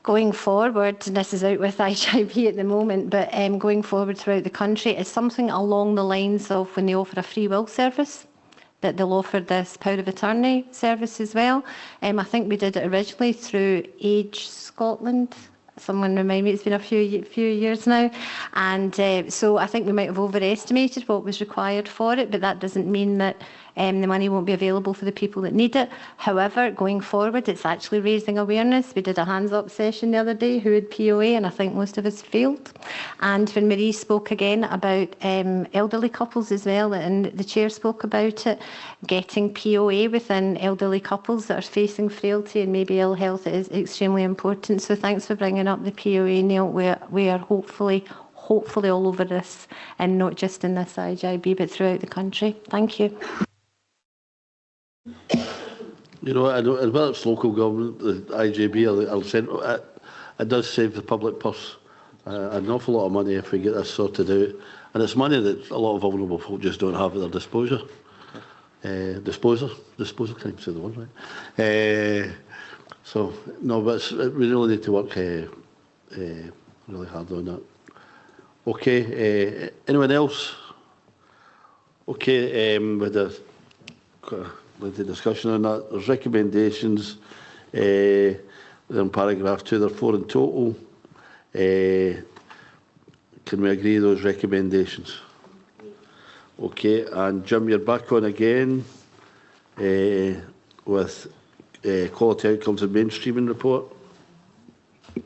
going forward, and this is out with IJB at the moment, but going forward throughout the country, is something along the lines of when they offer a free will service, that they'll offer this power of attorney service as well. I think we did it originally through Age Scotland. Someone remind me, it's been a few years now. And so I think we might have overestimated what was required for it, but that doesn't mean that the money won't be available for the people that need it. However, going forward, it's actually raising awareness. We did a hands-up session the other day, who had POA, and I think most of us failed. And when Marie spoke again about elderly couples as well, and the Chair spoke about it, getting POA within elderly couples that are facing frailty and maybe ill health is extremely important. So thanks for bringing up the POA, Neil. We are hopefully all over this, and not just in this IJB, but throughout the country. Thank you. You know, and whether it's local government, the IJB or central, it does save the public purse an awful lot of money if we get this sorted out. And it's money that a lot of vulnerable folk just don't have at their disposal. Disposal, can't say the word, right? So, no, but we really need to work really hard on that. Okay, anyone else? Okay, with the discussion on that, there's recommendations in paragraph 2, there are 4 in total. Can we agree those recommendations? Okay, and Jim, you're back on again with quality outcomes and mainstreaming report.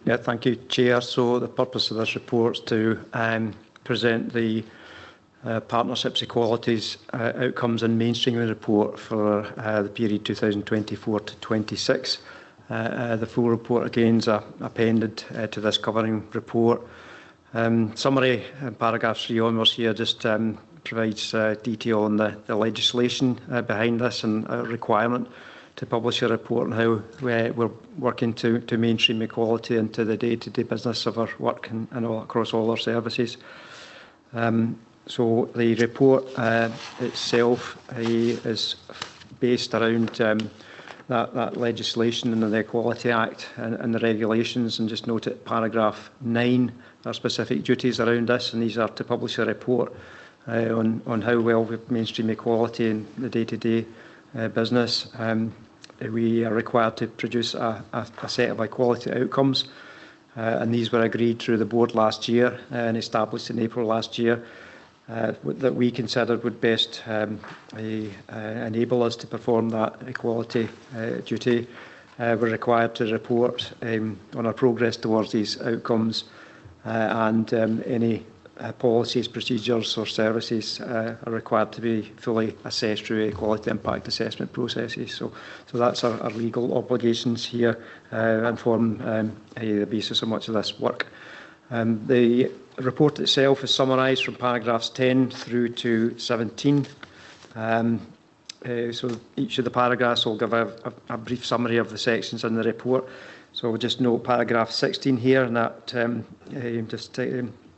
Yeah, thank you, Chair. So the purpose of this report is to present the Partnerships, Equalities, Outcomes and Mainstreaming report for the period 2024 to 26. The full report again is appended to this covering report. Summary in paragraph 3 onwards here just provides detail on the legislation behind this and a requirement to publish a report on how we're working to mainstream equality into the day-to-day business of our work and all across all our services. So the report itself is based around that legislation and the Equality Act and the regulations, and just note at paragraph 9 our specific duties around this, and these are to publish a report on how well we mainstream equality in the day-to-day business. We are required to produce a set of equality outcomes, and these were agreed through the board last year and established in April last year, that we considered would best enable us to perform that equality duty. We're required to report on our progress towards these outcomes, and any policies, procedures or services are required to be fully assessed through equality impact assessment processes. So that's our legal obligations here and form the basis of much of this work. The report itself is summarised from paragraphs 10 through to 17. So each of the paragraphs will give a brief summary of the sections in the report. So we'll just note paragraph 16 here, and that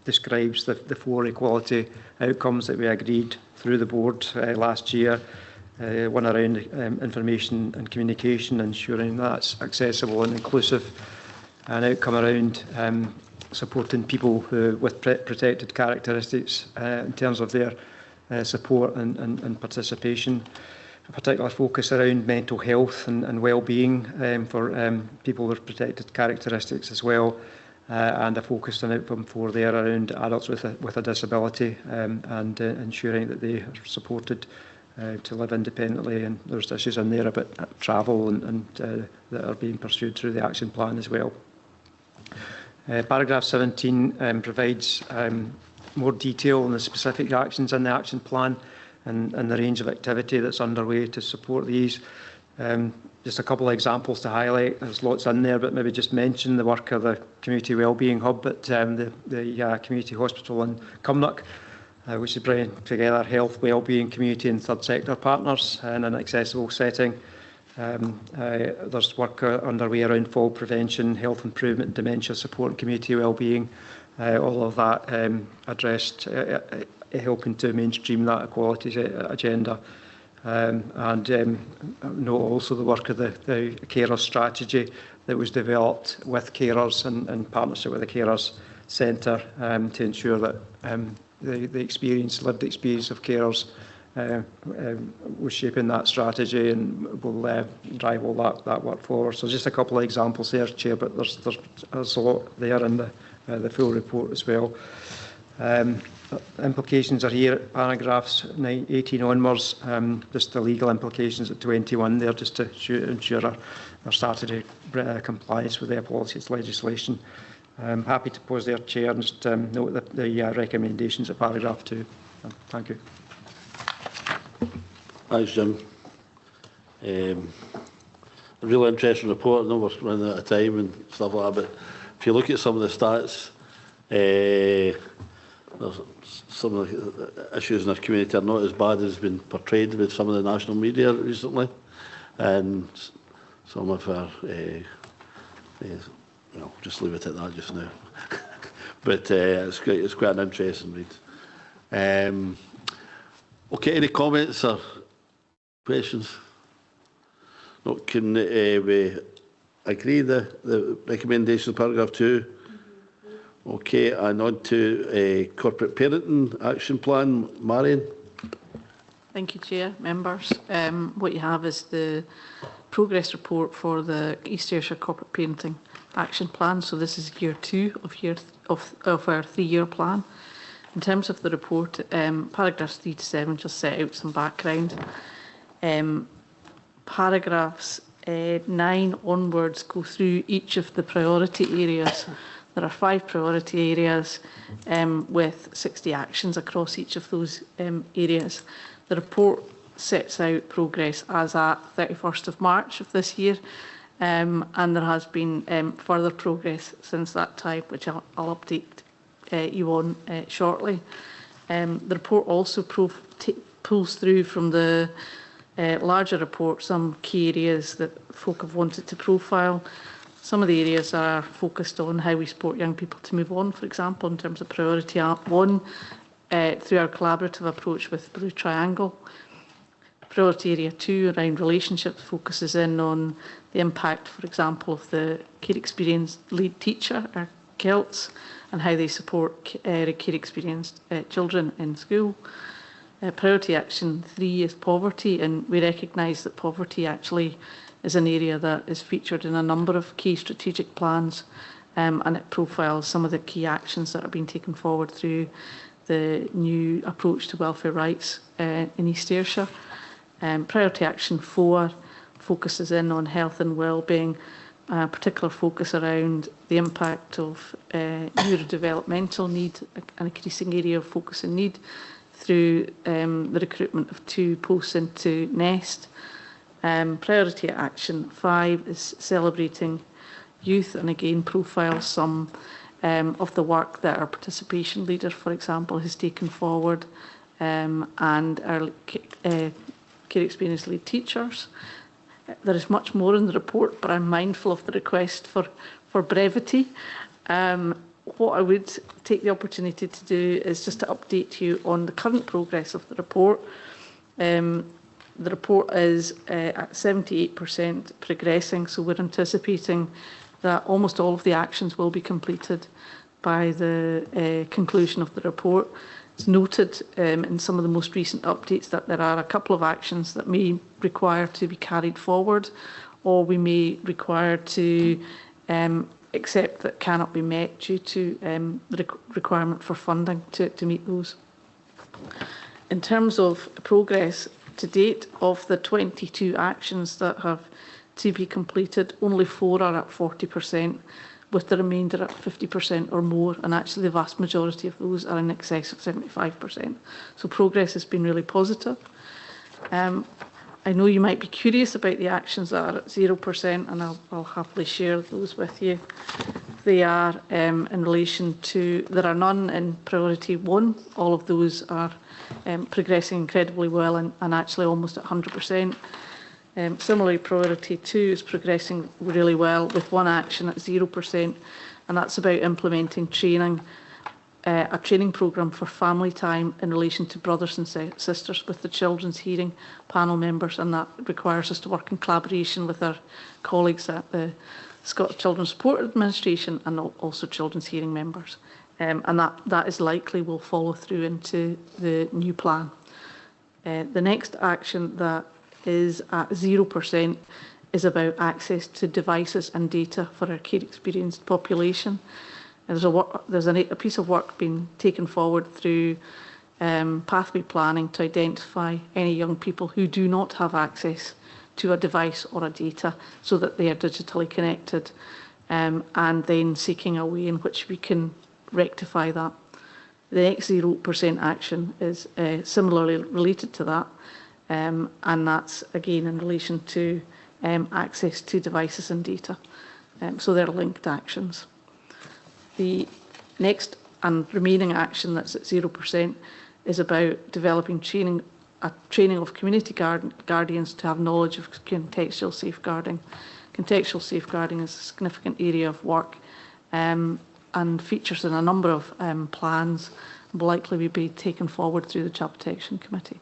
describes the 4 equality outcomes that we agreed through the board last year. One around information and communication, ensuring that's accessible and inclusive. An outcome around supporting people with protected characteristics in terms of their support and participation. A particular focus around mental health and well-being for people with protected characteristics as well. And a focus on outcome 4 there around adults with a disability and ensuring that they are supported to live independently. And there's issues in there about travel and that are being pursued through the action plan as well. Paragraph 17 provides more detail on the specific actions in the action plan and the range of activity that's underway to support these. Just a couple of examples to highlight. There's lots in there, but maybe just mention the work of the Community Wellbeing Hub at the Community Hospital in Cumnock, which is bringing together health, wellbeing, community and third sector partners in an accessible setting. There's work underway around fall prevention, health improvement, dementia support and community wellbeing. All of that addressed, helping to mainstream that equalities agenda. Note also the work of the carers strategy that was developed with carers and in partnership with the Carers Centre to ensure that the lived experience of carers was shaping that strategy, and will drive all that work forward. So just a couple of examples there, Chair, but there's a lot there in the full report as well. Implications are here at paragraphs 18 onwards, just the legal implications at 21 there, just to ensure our statutory compliance with the policies legislation. I'm happy to pause there, Chair, and just note the recommendations at paragraph 2. Thank you. Thanks, Jim. A real interesting report. I know we're running out of time and stuff like that, but if you look at some of the stats, some of the issues in our community are not as bad as has been portrayed with some of the national media recently, and some of our, well, just leave it at that just now. But it's quite an interesting read. Okay, any comments or questions? No, can we agree the recommendation of paragraph 2? Okay, and on to a corporate parenting action plan. Marion. Thank you, Chair, members. What you have is the progress report for the East Ayrshire Corporate Parenting Action Plan. So this is year 2 of our 3-year plan. In terms of the report, paragraphs 3 to 7 just set out some background. Paragraphs 9 onwards go through each of the priority areas. There are 5 priority areas with 60 actions across each of those areas. The report sets out progress as at 31st of March of this year, and there has been further progress since that time, which I'll update you on shortly. The report also pulls through from the larger report some key areas that folk have wanted to profile. Some of the areas are focused on how we support young people to move on, for example, in terms of priority 1, through our collaborative approach with Blue Triangle. Priority area 2 around relationships focuses in on the impact, for example, of the care experience lead teacher, or KELTs, and how they support care experienced children in school. Priority action 3 is poverty, and we recognise that poverty actually is an area that is featured in a number of key strategic plans, and it profiles some of the key actions that are being taken forward through the new approach to welfare rights in East Ayrshire. Priority action 4 focuses in on health and wellbeing, particular focus around the impact of neurodevelopmental need, an increasing area of focus and need through the recruitment of 2 posts into Nest. Priority action 5 is celebrating youth, and again profiles some of the work that our participation leader, for example, has taken forward, and our care experience lead teachers. There is much more in the report, but I'm mindful of the request for brevity. What I would take the opportunity to do is just to update you on the current progress of the report. The report is at 78% progressing, so we're anticipating that almost all of the actions will be completed by the conclusion of the report. It's noted in some of the most recent updates that there are a couple of actions that may require to be carried forward, or we may require to accept that cannot be met due to the requirement for funding to meet those. In terms of progress to date, of the 22 actions that have to be completed, only 4 are at 40%, with the remainder at 50% or more, and actually the vast majority of those are in excess of 75%. So progress has been really positive. I know you might be curious about the actions that are at 0%, and I'll happily share those with you. They are in relation to, there are none in priority 1. All of those are progressing incredibly well and actually almost at 100%. Similarly, priority 2 is progressing really well with one action at 0%, and that's about implementing training, a training programme for family time in relation to brothers and sisters with the Children's Hearing panel members, and that requires us to work in collaboration with our colleagues at the Scottish Children's Support Administration and also Children's Hearing members. And that is likely will follow through into the new plan. The next action that is at 0% is about access to devices and data for our care experienced population. There's a piece of work being taken forward through pathway planning to identify any young people who do not have access to a device or a data so that they are digitally connected, and then seeking a way in which we can rectify that. The next 0% action is similarly related to that, and that's again in relation to access to devices and data. So they're linked actions. The next and remaining action that's at 0% is about developing training of community guardians to have knowledge of contextual safeguarding. Contextual safeguarding is a significant area of work and features in a number of plans and will likely be taken forward through the Child Protection Committee.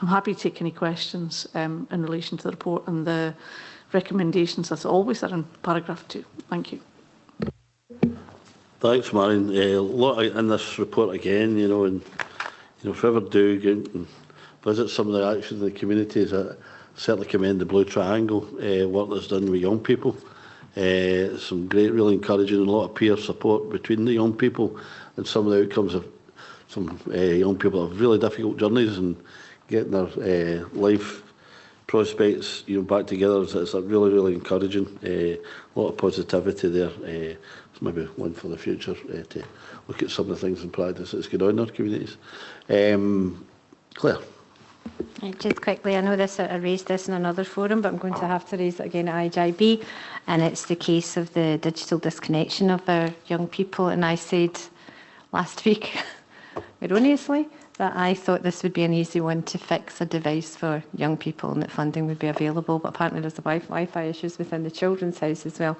I'm happy to take any questions in relation to the report, and the recommendations, as always, are in paragraph 2. Thank you. Thanks, Marion. A lot in this report again, and if we ever do get and visit some of the actions in the communities, I certainly commend the Blue Triangle work that's done with young people. Some great, really encouraging, and a lot of peer support between the young people, and some of the outcomes of some young people have really difficult journeys and getting their life prospects back together. It's really, really encouraging. A lot of positivity there. It's maybe one for the future to look at some of the things in practice that's going on in our communities. Claire. Just quickly, I know I raised this in another forum, but I'm going to have to raise it again at IJB, and it's the case of the digital disconnection of our young people. And I said last week, erroneously, that I thought this would be an easy one to fix a device for young people and that funding would be available, but apparently there's the Wi-Fi issues within the Children's House as well.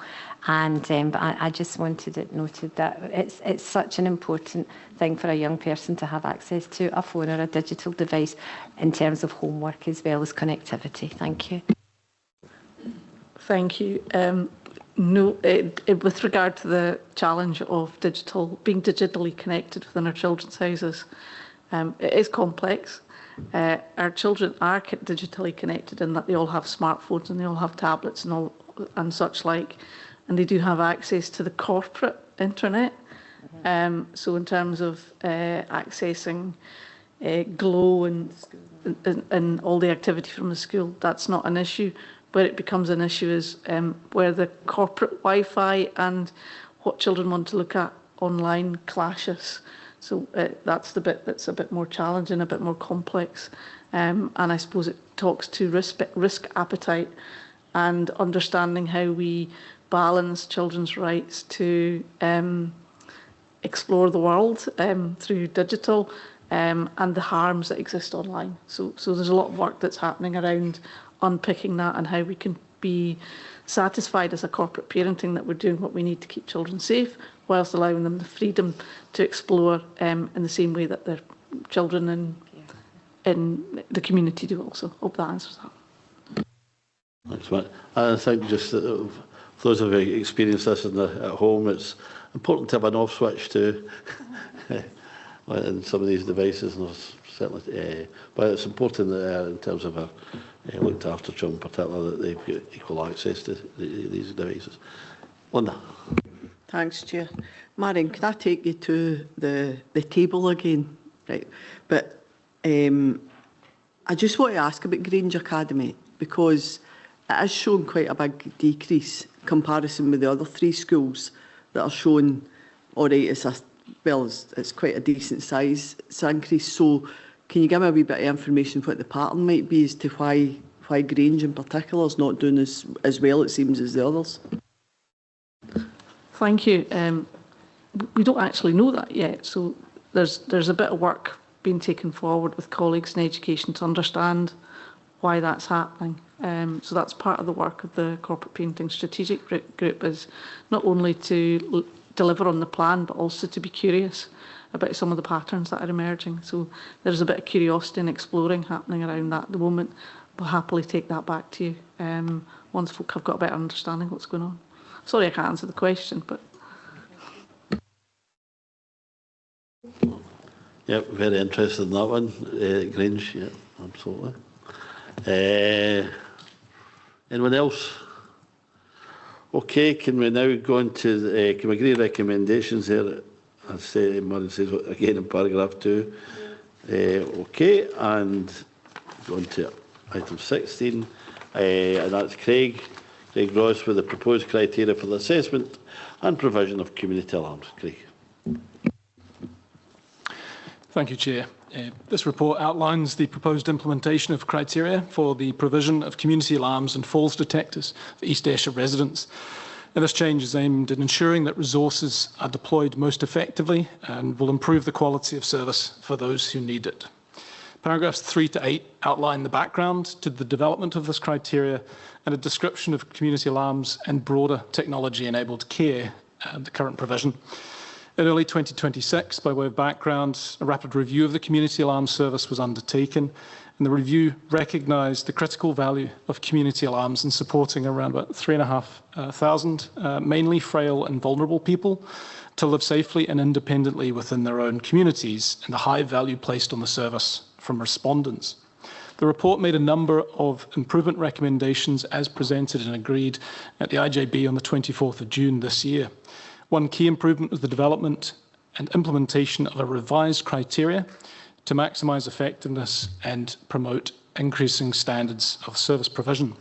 And but I just wanted it noted that it's such an important thing for a young person to have access to a phone or a digital device in terms of homework as well as connectivity. Thank you. Thank you. No, with regard to the challenge of being digitally connected within our children's houses, it is complex. Our children are digitally connected in that they all have smartphones and they all have tablets and such like, and they do have access to the corporate internet. So in terms of accessing Glow and all the activity from the school, that's not an issue. Where it becomes an issue is where the corporate Wi-Fi and what children want to look at online clashes. So that's the bit that's a bit more challenging, a bit more complex. And I suppose it talks to risk appetite and understanding how we balance children's rights to explore the world through digital and the harms that exist online. So there's a lot of work that's happening around unpicking that and how we can be satisfied as a corporate parenting that we're doing what we need to keep children safe, whilst allowing them the freedom to explore in the same way that their children in the community do also. Hope that answers that. Thanks, Matt. I think just that for those of you who experience this at home, it's important to have an off switch too in some of these devices. And certainly, but it's important in terms of looked after children, particularly that they've got equal access to these devices. Linda. Thanks, Chair. Marion, can I take you to the table again? Right. But I just want to ask about Grange Academy, because it has shown quite a big decrease in comparison with the other 3 schools that are shown, all right, it's quite a decent size increase. So can you give me a wee bit of information what the pattern might be as to why Grange in particular is not doing as well, it seems, as the others? Thank you. We don't actually know that yet, so there's a bit of work being taken forward with colleagues in education to understand why that's happening. So that's part of the work of the Corporate Parenting Strategic Group, is not only to deliver on the plan, but also to be curious about some of the patterns that are emerging. So there's a bit of curiosity and exploring happening around that at the moment. We'll happily take that back to you once folk have got a better understanding of what's going on. Sorry I can't answer the question, but... Yeah, very interested in that one, Grange. Yeah, absolutely. Anyone else? Okay, can we now go into can we agree recommendations there? As Murray says again in paragraph 2. Okay, and go on to item 16, and that's Craig Ross with the proposed criteria for the assessment and provision of community alarms. Craig. Thank you, Chair. This report outlines the proposed implementation of criteria for the provision of community alarms and falls detectors for East Ayrshire residents. And this change is aimed at ensuring that resources are deployed most effectively and will improve the quality of service for those who need it. Paragraphs 3 to 8 outline the background to the development of this criteria and a description of community alarms and broader technology-enabled care, the current provision. In early 2026, by way of background, a rapid review of the community alarm service was undertaken, and the review recognised the critical value of community alarms in supporting around about 3,500 mainly frail and vulnerable people to live safely and independently within their own communities, and the high value placed on the service from respondents. The report made a number of improvement recommendations as presented and agreed at the IJB on the 24th of June this year. One key improvement was the development and implementation of a revised criteria to maximise effectiveness and promote increasing standards of service provision.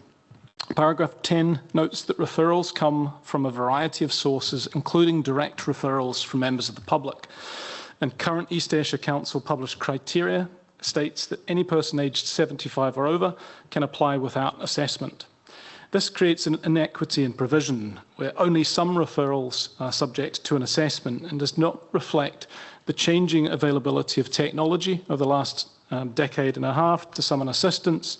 Paragraph 10 notes that referrals come from a variety of sources, including direct referrals from members of the public. And current East Ayrshire Council published criteria states that any person aged 75 or over can apply without assessment. This creates an inequity in provision where only some referrals are subject to an assessment and does not reflect the changing availability of technology over the last decade and a half to summon assistance,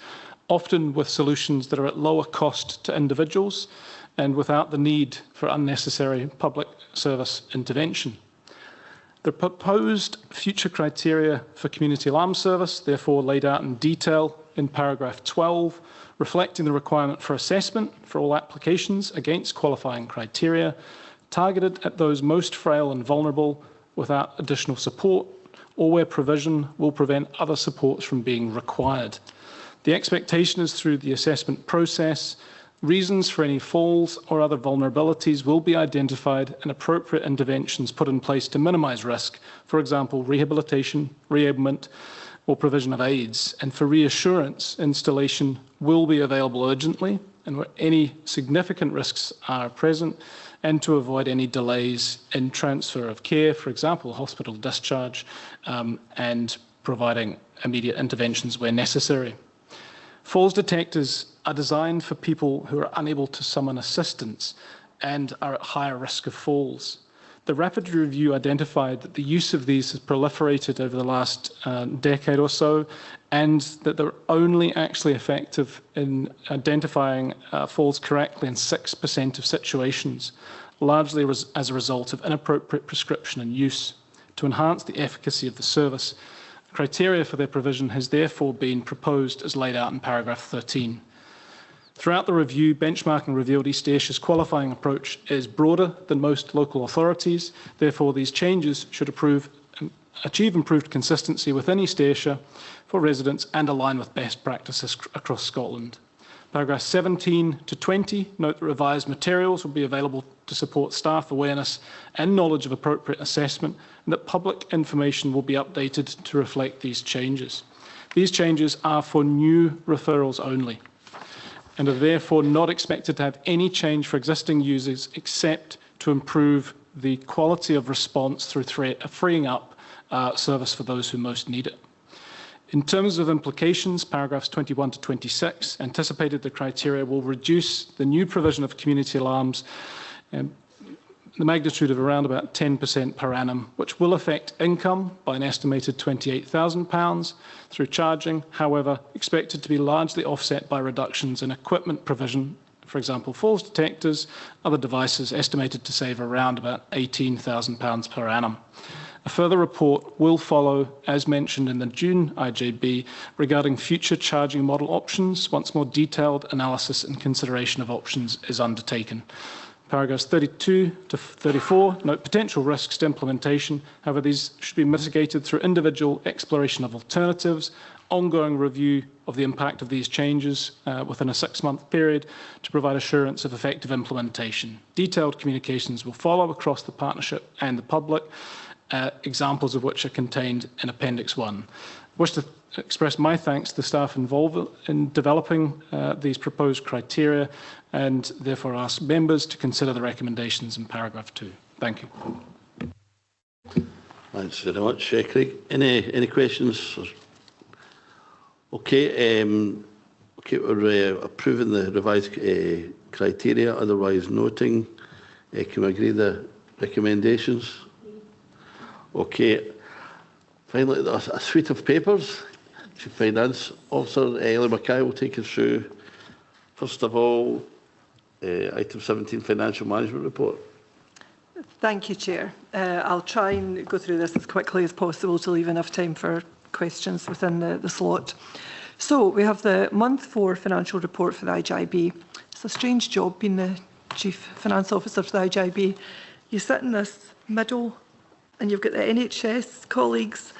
often with solutions that are at lower cost to individuals and without the need for unnecessary public service intervention. The proposed future criteria for community alarm service, therefore laid out in detail in paragraph 12, reflecting the requirement for assessment for all applications against qualifying criteria, targeted at those most frail and vulnerable without additional support, or where provision will prevent other supports from being required. The expectation is through the assessment process, reasons for any falls or other vulnerabilities will be identified and appropriate interventions put in place to minimise risk, for example, rehabilitation, reablement, or provision of aids. And for reassurance, installation will be available urgently and where any significant risks are present, and to avoid any delays in transfer of care, for example, hospital discharge, and providing immediate interventions where necessary. Falls detectors are designed for people who are unable to summon assistance and are at higher risk of falls. The rapid review identified that the use of these has proliferated over the last decade or so, and that they're only actually effective in identifying falls correctly in 6% of situations, largely as a result of inappropriate prescription and use. To enhance the efficacy of the service, criteria for their provision has therefore been proposed as laid out in paragraph 13. Throughout the review, benchmarking revealed East Ayrshire's qualifying approach is broader than most local authorities. Therefore, these changes should achieve improved consistency within East Ayrshire for residents and align with best practices across Scotland. Paragraphs 17 to 20 note that revised materials will be available to support staff awareness and knowledge of appropriate assessment, and that public information will be updated to reflect these changes. These changes are for new referrals only, and are therefore not expected to have any change for existing users except to improve the quality of response through freeing up service for those who most need it. In terms of implications, paragraphs 21 to 26 anticipated the criteria will reduce the new provision of community alarms the magnitude of around about 10% per annum, which will affect income by an estimated £28,000 through charging, however, expected to be largely offset by reductions in equipment provision, for example, falls detectors, other devices estimated to save around about £18,000 per annum. A further report will follow, as mentioned in the June IJB, regarding future charging model options once more detailed analysis and consideration of options is undertaken. Paragraphs 32 to 34 note potential risks to implementation. However, these should be mitigated through individual exploration of alternatives, ongoing review of the impact of these changes within a 6-month period to provide assurance of effective implementation. Detailed communications will follow across the partnership and the public, examples of which are contained in Appendix 1. I wish to express my thanks to the staff involved in developing these proposed criteria and therefore ask members to consider the recommendations in paragraph 2. Thank you. Thanks very much, Craig. Any questions? Okay, we're approving the revised criteria, otherwise noting. Can we agree the recommendations? Okay. Finally, a suite of papers. Chief Finance Officer Ellie Mackay will take us through, first of all, item 17, Financial Management Report. Thank you, Chair. I'll try and go through this as quickly as possible to leave enough time for questions within the slot. So we have the month 4 financial report for the IJB. It's a strange job being the Chief Finance Officer for the IJB. You sit in this middle and you've got the NHS colleagues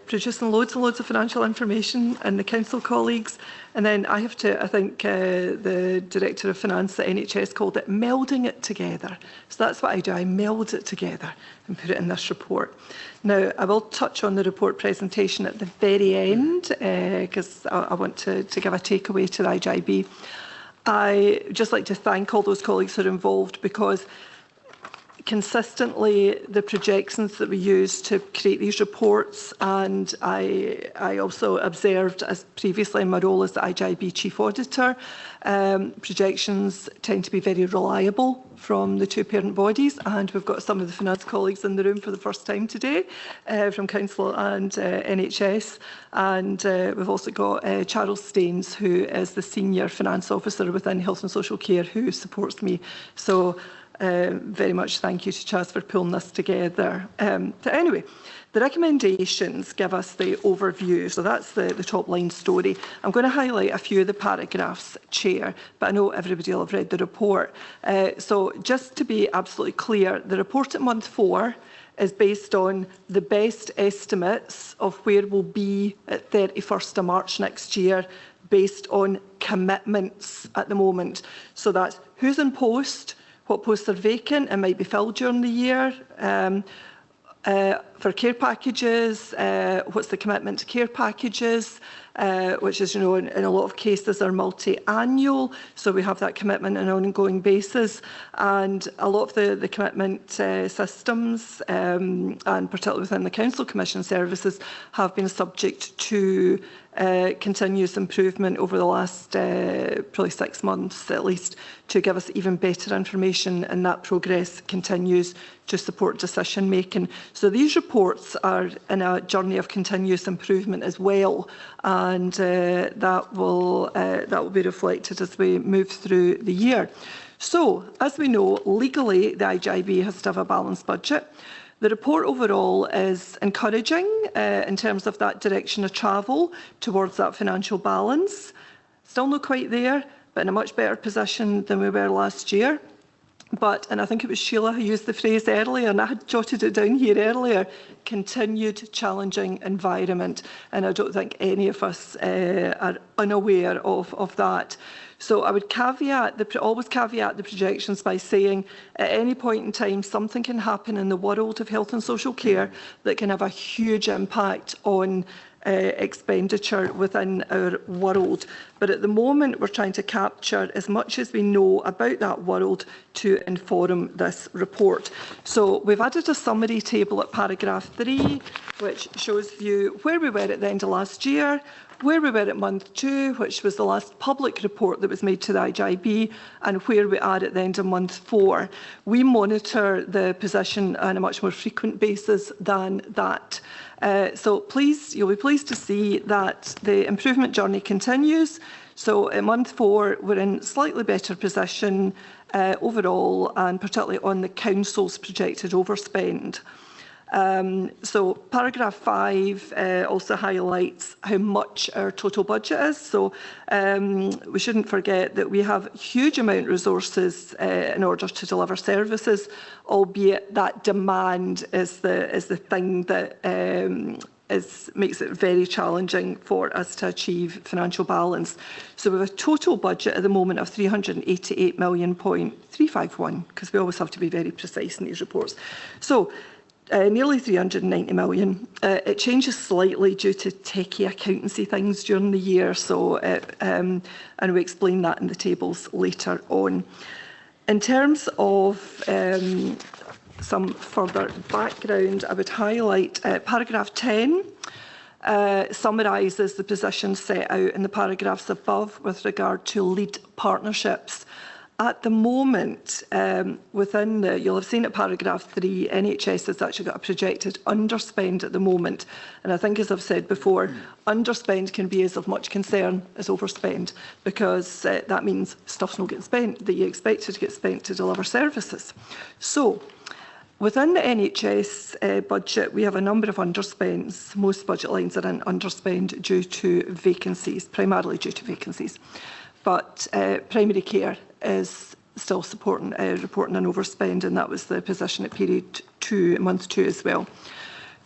producing loads and loads of financial information, and the council colleagues. And then I have to, I think the Director of Finance at NHS called it melding it together. So that's what I do, I meld it together and put it in this report. Now, I will touch on the report presentation at the very end, because I want to give a takeaway to the IJB. I just like to thank all those colleagues who are involved, because consistently the projections that we use to create these reports, and I also observed, as previously in my role as the IJB Chief Auditor, projections tend to be very reliable from the two parent bodies, and we've got some of the finance colleagues in the room for the first time today from Council and NHS, and we've also got Charles Staines, who is the Senior Finance Officer within Health and Social Care, who supports me. So very much thank you to Chaz for pulling this together. So anyway, the recommendations give us the overview, so that's the top line story. I'm going to highlight a few of the paragraphs, Chair, but I know everybody will have read the report. So just to be absolutely clear, the report at month 4 is based on the best estimates of where we'll be at 31st of March next year, based on commitments at the moment. So that's who's in post, what posts are vacant and might be filled during the year. For care packages, what's the commitment to care packages, which is, in a lot of cases are multi-annual, so we have that commitment on an ongoing basis. And a lot of the commitment systems, and particularly within the Council Commission services, have been subject to continuous improvement over the last probably 6 months at least, to give us even better information, and that progress continues to support decision making. So these reports are in a journey of continuous improvement as well, and that will be reflected as we move through the year. So, as we know, legally the IJB has to have a balanced budget. The report overall is encouraging in terms of that direction of travel towards that financial balance. Still not quite there, but in a much better position than we were last year. But, and I think it was Sheila who used the phrase earlier, and I had jotted it down here earlier, continued challenging environment. And I don't think any of us are unaware of that. So I would always caveat the projections by saying at any point in time something can happen in the world of health and social care that can have a huge impact on expenditure within our world. But at the moment we're trying to capture as much as we know about that world to inform this report. So we've added a summary table at paragraph 3 which shows you where we were at the end of last year, where we were at month 2, which was the last public report that was made to the IJB, and where we are at the end of month 4. We monitor the position on a much more frequent basis than that. So please, you'll be pleased to see that the improvement journey continues. So in month 4, we're in slightly better position overall, and particularly on the council's projected overspend. So paragraph 5 also highlights how much our total budget is. So we shouldn't forget that we have a huge amount of resources in order to deliver services, albeit that demand is the thing that makes it very challenging for us to achieve financial balance. So we have a total budget at the moment of £388.351 because we always have to be very precise in these reports. So nearly 390 million. It changes slightly due to techie accountancy things during the year, so and we explain that in the tables later on. In terms of some further background, I would highlight paragraph 10 summarises the positions set out in the paragraphs above with regard to lead partnerships. At the moment, within the, you'll have seen at paragraph 3, NHS has actually got a projected underspend at the moment. And I think, as I've said before, underspend can be as of much concern as overspend, because that means stuff's not getting spent that you expected to get spent to deliver services. So, within the NHS budget, we have a number of underspends. Most budget lines are in underspend due to vacancies, primarily due to vacancies. But primary care is still reporting an overspend, and that was the position at period 2, month 2 as well.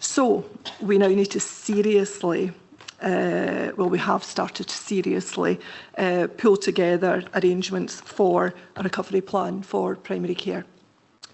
So we now need to seriously, we have started to seriously pull together arrangements for a recovery plan for primary care.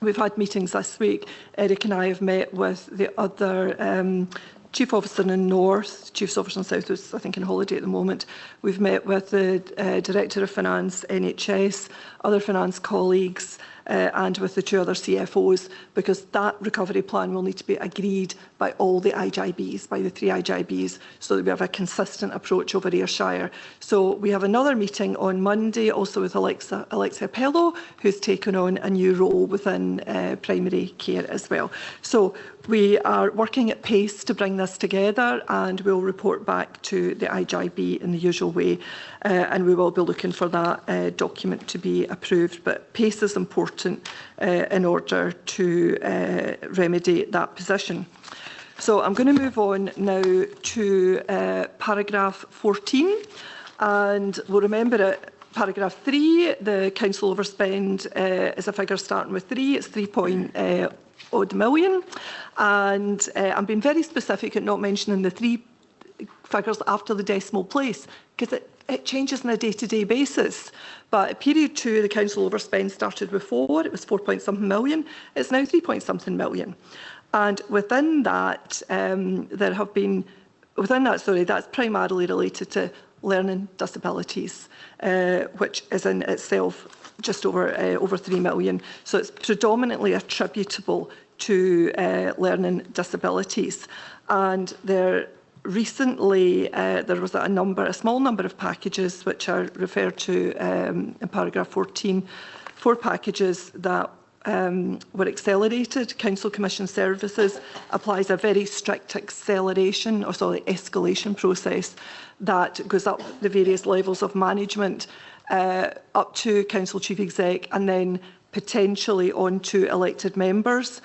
We've had meetings this week. Eric and I have met with the other Chief Officer in the North, Chief Officer in the South is, I think, on holiday at the moment. We've met with the Director of Finance, NHS, other finance colleagues, and with the 2 other CFOs, because that recovery plan will need to be agreed by all the IJBs, by the 3 IJBs, so that we have a consistent approach over Ayrshire. So we have another meeting on Monday, also with Alexia Pello, who's taken on a new role within primary care as well. So we are working at pace to bring this together, and we'll report back to the IJB in the usual way, and we will be looking for that document to be approved. But pace is important in order to remedy that position. So I'm going to move on now to paragraph 14, and we'll remember at paragraph 3, the council overspend is a figure starting with 3. It's 3.odd million, and I'm being very specific at not mentioning the 3 figures after the decimal place, because it changes on a day-to-day basis. But at period 2, the council overspend started with 4. It was 4-point-something million. It's now 3-point-something million. And within that, there have been, that's primarily related to learning disabilities, which is in itself just over 3 million. So it's predominantly attributable to learning disabilities. And recently, there was a small number of packages which are referred to in paragraph 14, 4 packages that were accelerated. Council Commission Services applies a very strict escalation process that goes up the various levels of management up to Council Chief Exec, and then potentially on to elected members,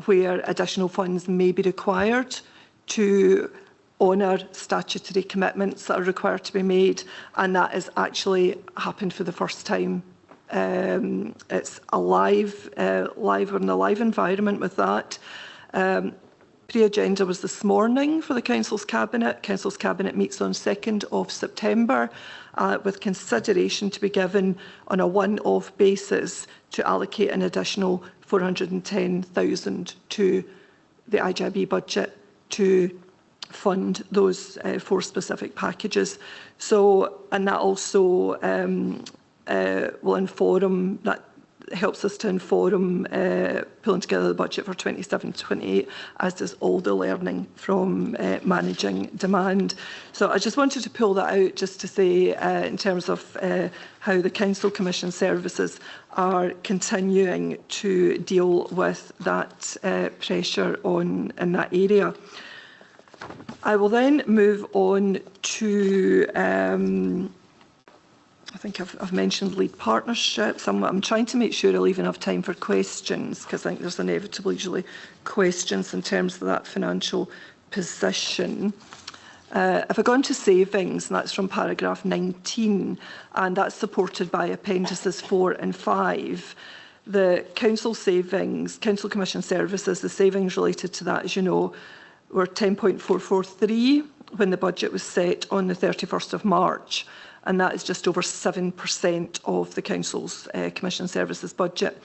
where additional funds may be required to honour statutory commitments that are required to be made, and that has actually happened for the first time. It's we're in a live environment with that. Pre-agenda was this morning for the Council's Cabinet. Council's Cabinet meets on 2nd of September with consideration to be given on a one-off basis to allocate an additional 410,000 to the IJB budget to fund those 4 specific packages. So, and that also will inform that helps us to inform pulling together the budget for 27-28, as does all the learning from managing demand. So I just wanted to pull that out just to say in terms of how the Council Commission services are continuing to deal with that pressure in that area. I will then move on to I think I've mentioned lead partnerships. I'm trying to make sure I'll even have time for questions, because I think there's inevitably usually questions in terms of that financial position. If I go on to savings, and that's from paragraph 19, and that's supported by appendices 4 and 5. The Council savings, Council Commission services, the savings related to that, as you know, were 10.443 when the budget was set on the 31st of March. And that is just over 7% of the Council's Commission Services budget.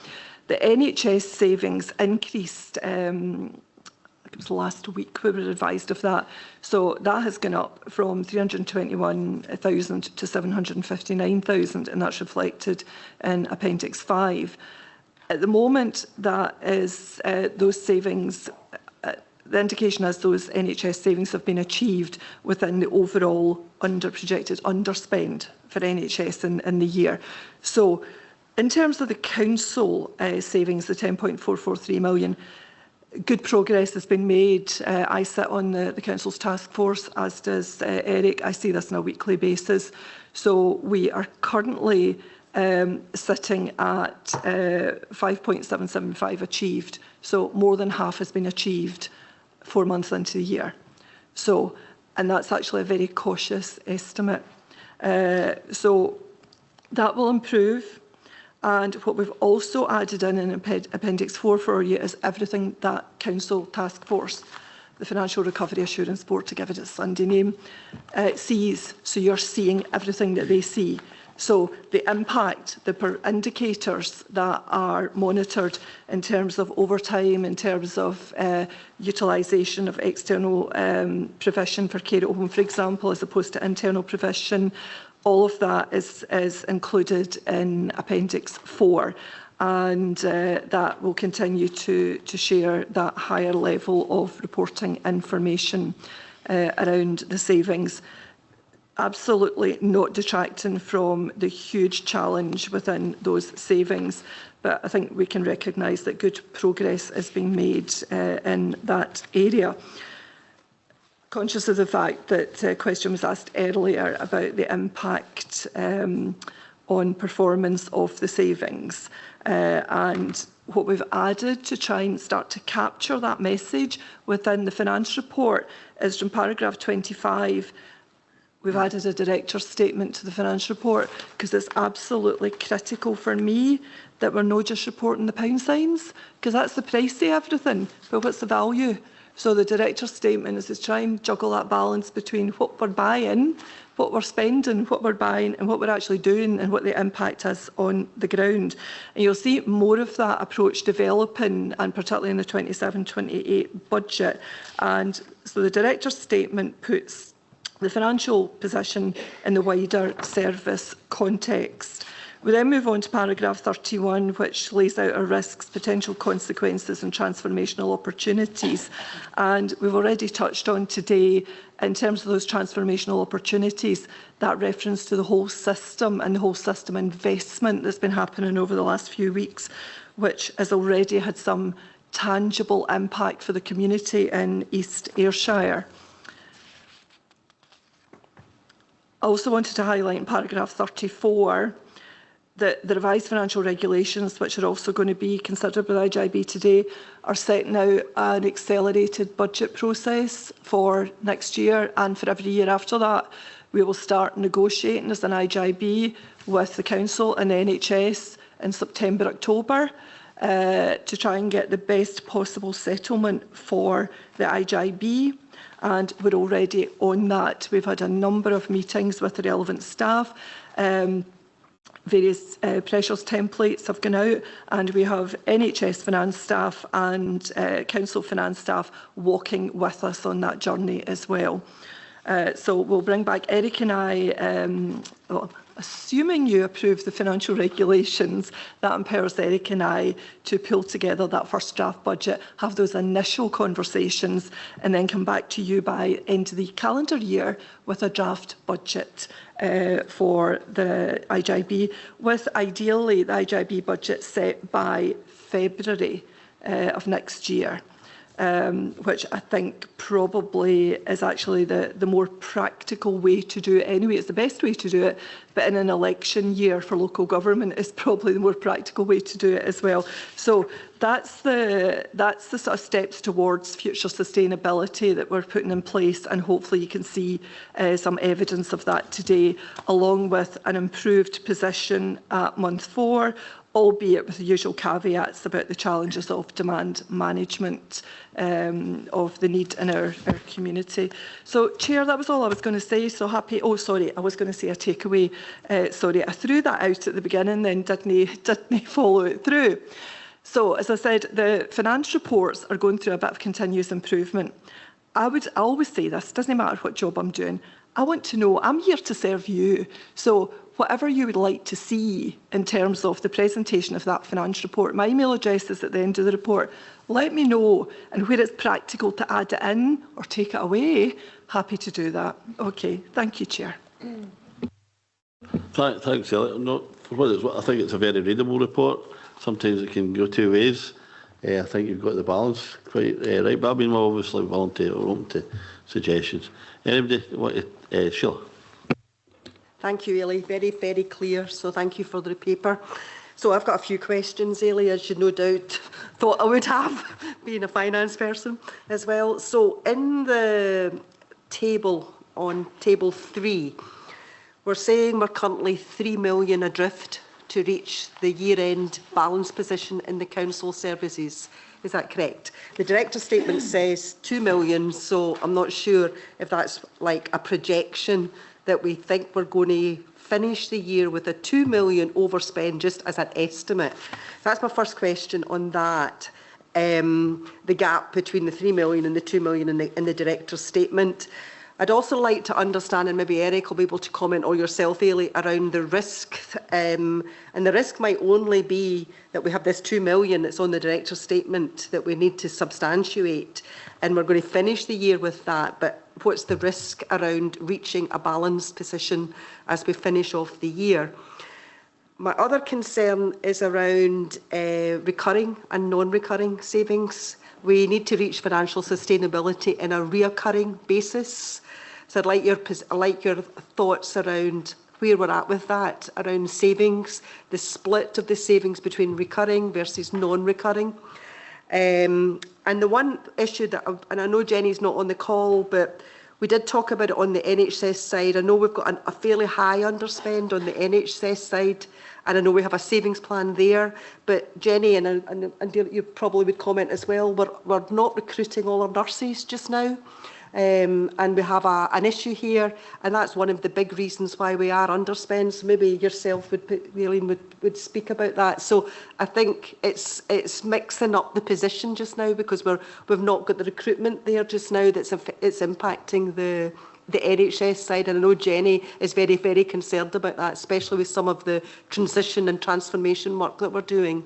The NHS savings increased, it was last week we were advised of that, so that has gone up from 321,000 to 759,000, and that's reflected in Appendix 5. At the moment, that is those savings, the indication is those NHS savings have been achieved within the overall projected underspend for NHS in the year. So in terms of the Council savings, the 10.443 million, good progress has been made. I sit on the Council's task force, as does Eric. I see this on a weekly basis. So we are currently sitting at 5.775 achieved. So more than half has been achieved 4 months into the year. So, and that's actually a very cautious estimate. So that will improve. And what we've also added in Appendix 4 for you is everything that Council Task Force, the Financial Recovery Assurance Board, to give it its Sunday name, sees. So you're seeing everything that they see. So the impact, the indicators that are monitored in terms of overtime, in terms of utilisation of external provision for care at home, for example, as opposed to internal provision, all of that is included in Appendix 4. And that will continue to share that higher level of reporting information around the savings. Absolutely not detracting from the huge challenge within those savings, but I think we can recognise that good progress is being made in that area. Conscious of the fact that a question was asked earlier about the impact on performance of the savings, and what we've added to try and start to capture that message within the finance report is from paragraph 25. We've added a director's statement to the finance report because it's absolutely critical for me that we're not just reporting the pound signs, because that's the price of everything, but what's the value? So the director's statement is to try and juggle that balance between what we're buying, what we're spending, what we're buying, and what we're actually doing, and what the impact is on the ground. And you'll see more of that approach developing, and particularly in the 27-28 budget. And so the director's statement puts the financial position in the wider service context. We then move on to paragraph 31, which lays out our risks, potential consequences and transformational opportunities. And we've already touched on today, in terms of those transformational opportunities, that reference to the whole system and the whole system investment that's been happening over the last few weeks, which has already had some tangible impact for the community in East Ayrshire. I also wanted to highlight in paragraph 34 that the revised financial regulations, which are also going to be considered by the IJB today, are setting out an accelerated budget process for next year, and for every year after that. We will start negotiating as an IJB with the Council and the NHS in September, October, to try and get the best possible settlement for the IJB. And we're already on that. We've had a number of meetings with the relevant staff. Various pressures templates have gone out, and we have NHS finance staff and Council finance staff walking with us on that journey as well. So we'll bring back Eric and I, well, assuming you approve the financial regulations, that empowers Eric and I to pull together that first draft budget, have those initial conversations, and then come back to you by end of the calendar year with a draft budget for the IJB, with ideally the IJB budget set by February of next year. Which I think probably is actually the more practical way to do it anyway. It's the best way to do it, but in an election year for local government is probably the more practical way to do it as well. So that's the sort of steps towards future sustainability that we're putting in place, and hopefully you can see some evidence of that today, along with an improved position at month 4, albeit with the usual caveats about the challenges of demand management of the need in our community. So, Chair, that was all I was going to say. So happy. Oh, sorry, I was going to say a takeaway. Sorry, I threw that out at the beginning, then didn't follow it through. So, as I said, the finance reports are going through a bit of continuous improvement. I always say this, doesn't matter what job I'm doing. I want to know, I'm here to serve you. So whatever you would like to see in terms of the presentation of that finance report, my email address is at the end of the report. Let me know, and where it's practical to add it in or take it away, happy to do that. Okay, thank you, Chair. Thanks, Elliot. For what it's, I think it's a very readable report. Sometimes it can go two ways. I think you've got the balance quite right, but I've been obviously willing to open to suggestions. Anybody want to, Sheila? Thank you, Ailey. Very, very clear. So thank you for the paper. So I've got a few questions, Ailey, as you no doubt thought I would have, being a finance person as well. So in the table, on table 3, we're saying we're currently 3 million adrift to reach the year-end balance position in the council services. Is that correct? The director's statement says 2 million, so I'm not sure if that's like a projection that we think we're going to finish the year with a 2 million overspend just as an estimate. That's my first question on that. The gap between the 3 million and the 2 million in the director's statement. I'd also like to understand, and maybe Eric will be able to comment, or yourself, Ailey, around the risk. And the risk might only be that we have this 2 million that's on the director's statement that we need to substantiate, and we're going to finish the year with that. But what's the risk around reaching a balanced position as we finish off the year? My other concern is around recurring and non-recurring savings. We need to reach financial sustainability in a reoccurring basis. So I'd like your thoughts around where we're at with that, around savings, the split of the savings between recurring versus non-recurring. And the one issue that, and I know Jenny's not on the call, but we did talk about it on the NHS side. I know we've got a fairly high underspend on the NHS side, and I know we have a savings plan there. But Jenny, and you probably would comment as well, we're not recruiting all our nurses just now. And we have an issue here, and that's one of the big reasons why we are underspent. So maybe yourself would speak about that. So I think it's mixing up the position just now, because we've not got the recruitment there just now it's impacting the NHS side, and I know Jenny is very, very concerned about that, especially with some of the transition and transformation work that we're doing.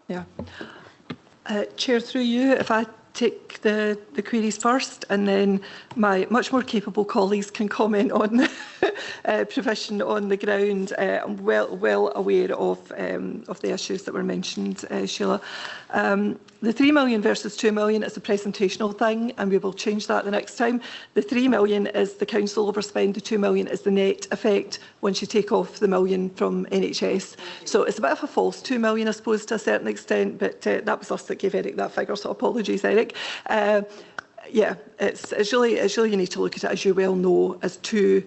Yeah. Chair, through you, if I take the queries first, and then my much more capable colleagues can comment on the provision on the ground. I'm well aware of the issues that were mentioned, Sheila. The 3 million versus 2 million is a presentational thing, and we will change that the next time. The 3 million is the council overspend, the 2 million is the net effect once you take off the million from NHS. So it's a bit of a false 2 million, I suppose, to a certain extent, but that was us that gave Eric that figure, so apologies, Eric. Yeah, it's really you need to look at it, as you well know, as two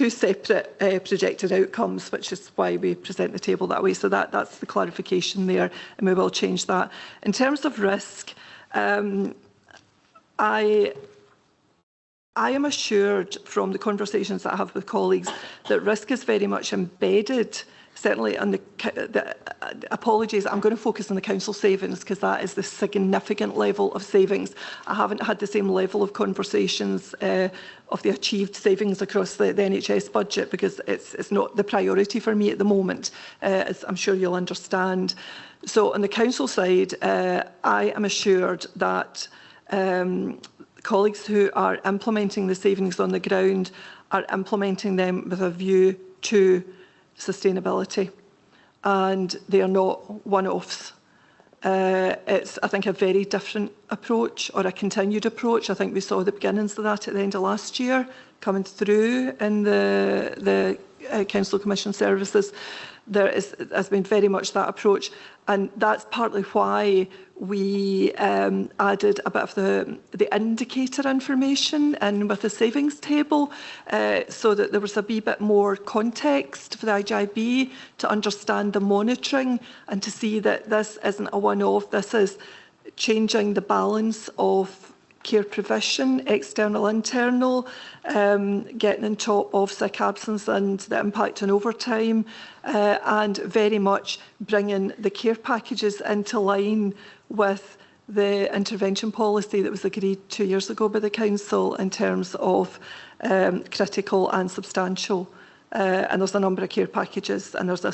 separate projected outcomes, which is why we present the table that way. So that's the clarification there, and we will change that. In terms of risk, I am assured from the conversations that I have with colleagues that risk is very much embedded certainly on the apologies, I'm going to focus on the council savings because that is the significant level of savings. I haven't had the same level of conversations of the achieved savings across the NHS budget because it's not the priority for me at the moment, as I'm sure you'll understand. So on the council side, I am assured that colleagues who are implementing the savings on the ground are implementing them with a view to sustainability, and they are not one-offs. It's, I think, a very different approach, or a continued approach. I think we saw the beginnings of that at the end of last year coming through in the Council Commission services. There has been very much that approach, and that's partly why we added a bit of the indicator information in with the savings table, so that there was a wee bit more context for the IGIB to understand the monitoring and to see that this isn't a one-off. This is changing the balance of care provision, external, internal, getting on top of sick absence and the impact on overtime, and very much bringing the care packages into line with the intervention policy that was agreed 2 years ago by the Council in terms of critical and substantial. And there's a number of care packages, and there's a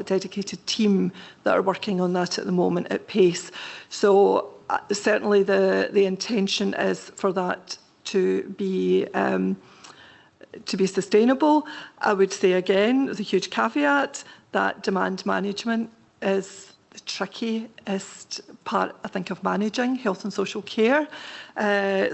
dedicated team that are working on that at the moment at pace. So certainly the intention is for that to be sustainable. I would say again, there's a huge caveat that demand management is the trickiest part, I think, of managing health and social care.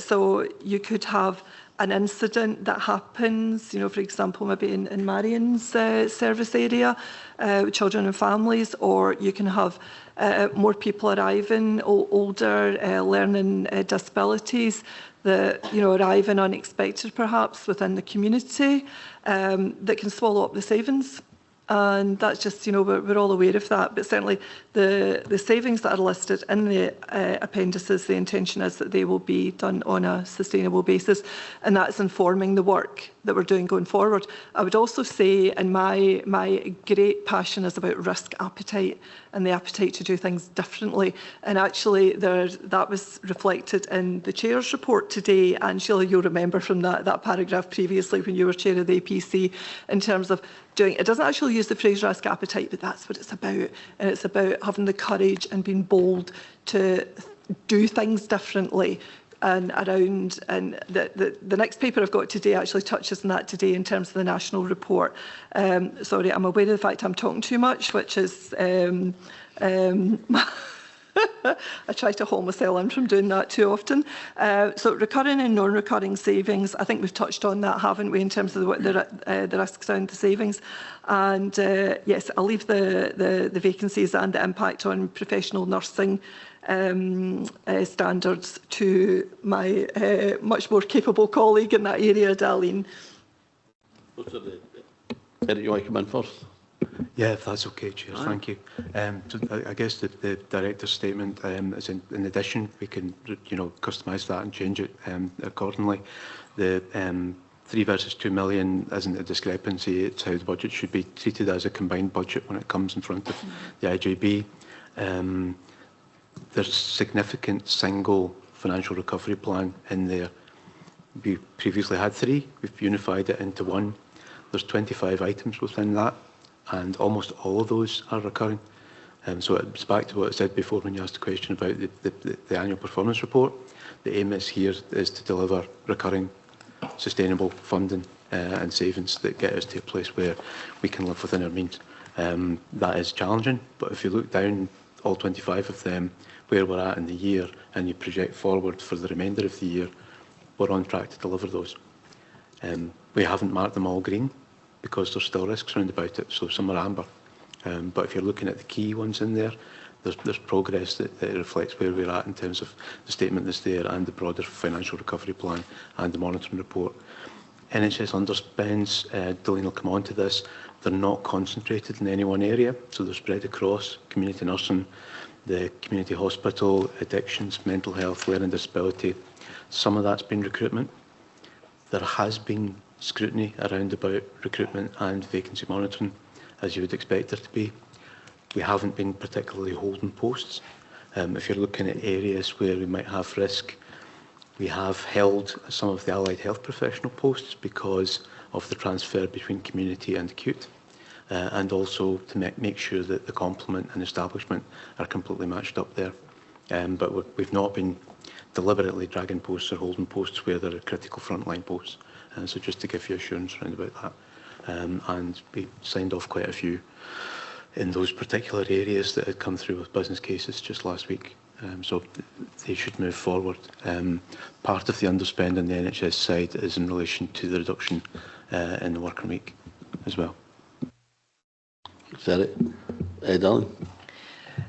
So you could have an incident that happens, you know, for example, maybe in Marion's service area, with children and families, or you can have more people arriving, older, learning disabilities, that, you know, arriving unexpected perhaps within the community, that can swallow up the savings. And that's just, you know, we're all aware of that. But certainly the savings that are listed in the appendices, the intention is that they will be done on a sustainable basis. And that's informing the work that we're doing going forward. I would also say, and my great passion is about risk appetite and the appetite to do things differently. And actually that was reflected in the Chair's report today. And Sheila, you'll remember from that paragraph previously when you were Chair of the APC, in terms of doing, it doesn't actually use the phrase risk appetite, but that's what it's about. And it's about having the courage and being bold to do things differently. And around, and the next paper I've got today actually touches on that today in terms of the national report. Sorry, I'm aware of the fact I'm talking too much, which is I try to hold myself in from doing that too often. So recurring and non-recurring savings, I think we've touched on that, haven't we, in terms of the risks around the savings. And yes, I'll leave the vacancies and the impact on professional nursing standards to my much more capable colleague in that area, Darlene. Eric, you want to come in first? Yeah, if that's okay, Chair. Thank you. So I guess the Director's statement is in addition, we can, you know, customise that and change it accordingly. The 3 versus 2 million isn't a discrepancy, it's how the budget should be treated as a combined budget when it comes in front of the IJB. There's a significant single financial recovery plan in there. We previously had 3, we've unified it into 1. There's 25 items within that, and almost all of those are recurring. So it's back to what I said before when you asked the question about the annual performance report. The aim is here is to deliver recurring, sustainable funding and savings that get us to a place where we can live within our means. That is challenging, but if you look down all 25 of them, where we're at in the year, and you project forward for the remainder of the year, we're on track to deliver those. We haven't marked them all green, because there's still risks around about it, so some are amber. But if you're looking at the key ones in there, there's progress that reflects where we're at in terms of the statement that's there and the broader financial recovery plan and the monitoring report. NHS underspends, Deline will come on to this, they're not concentrated in any one area, so they're spread across community nursing, the community hospital, addictions, mental health, learning disability. Some of that's been recruitment. There has been scrutiny around about recruitment and vacancy monitoring as you would expect there to be. We haven't been particularly holding posts. If you're looking at areas where we might have risk, we have held some of the allied health professional posts because of the transfer between community and acute, and also to make sure that the complement and establishment are completely matched up there. But we've not been deliberately dragging posts or holding posts where there are critical frontline posts. So just to give you assurance around about that. And we signed off quite a few in those particular areas that had come through with business cases just last week. So they should move forward. Part of the underspend on the NHS side is in relation to the reduction in the working week as well. Is that it? Darling?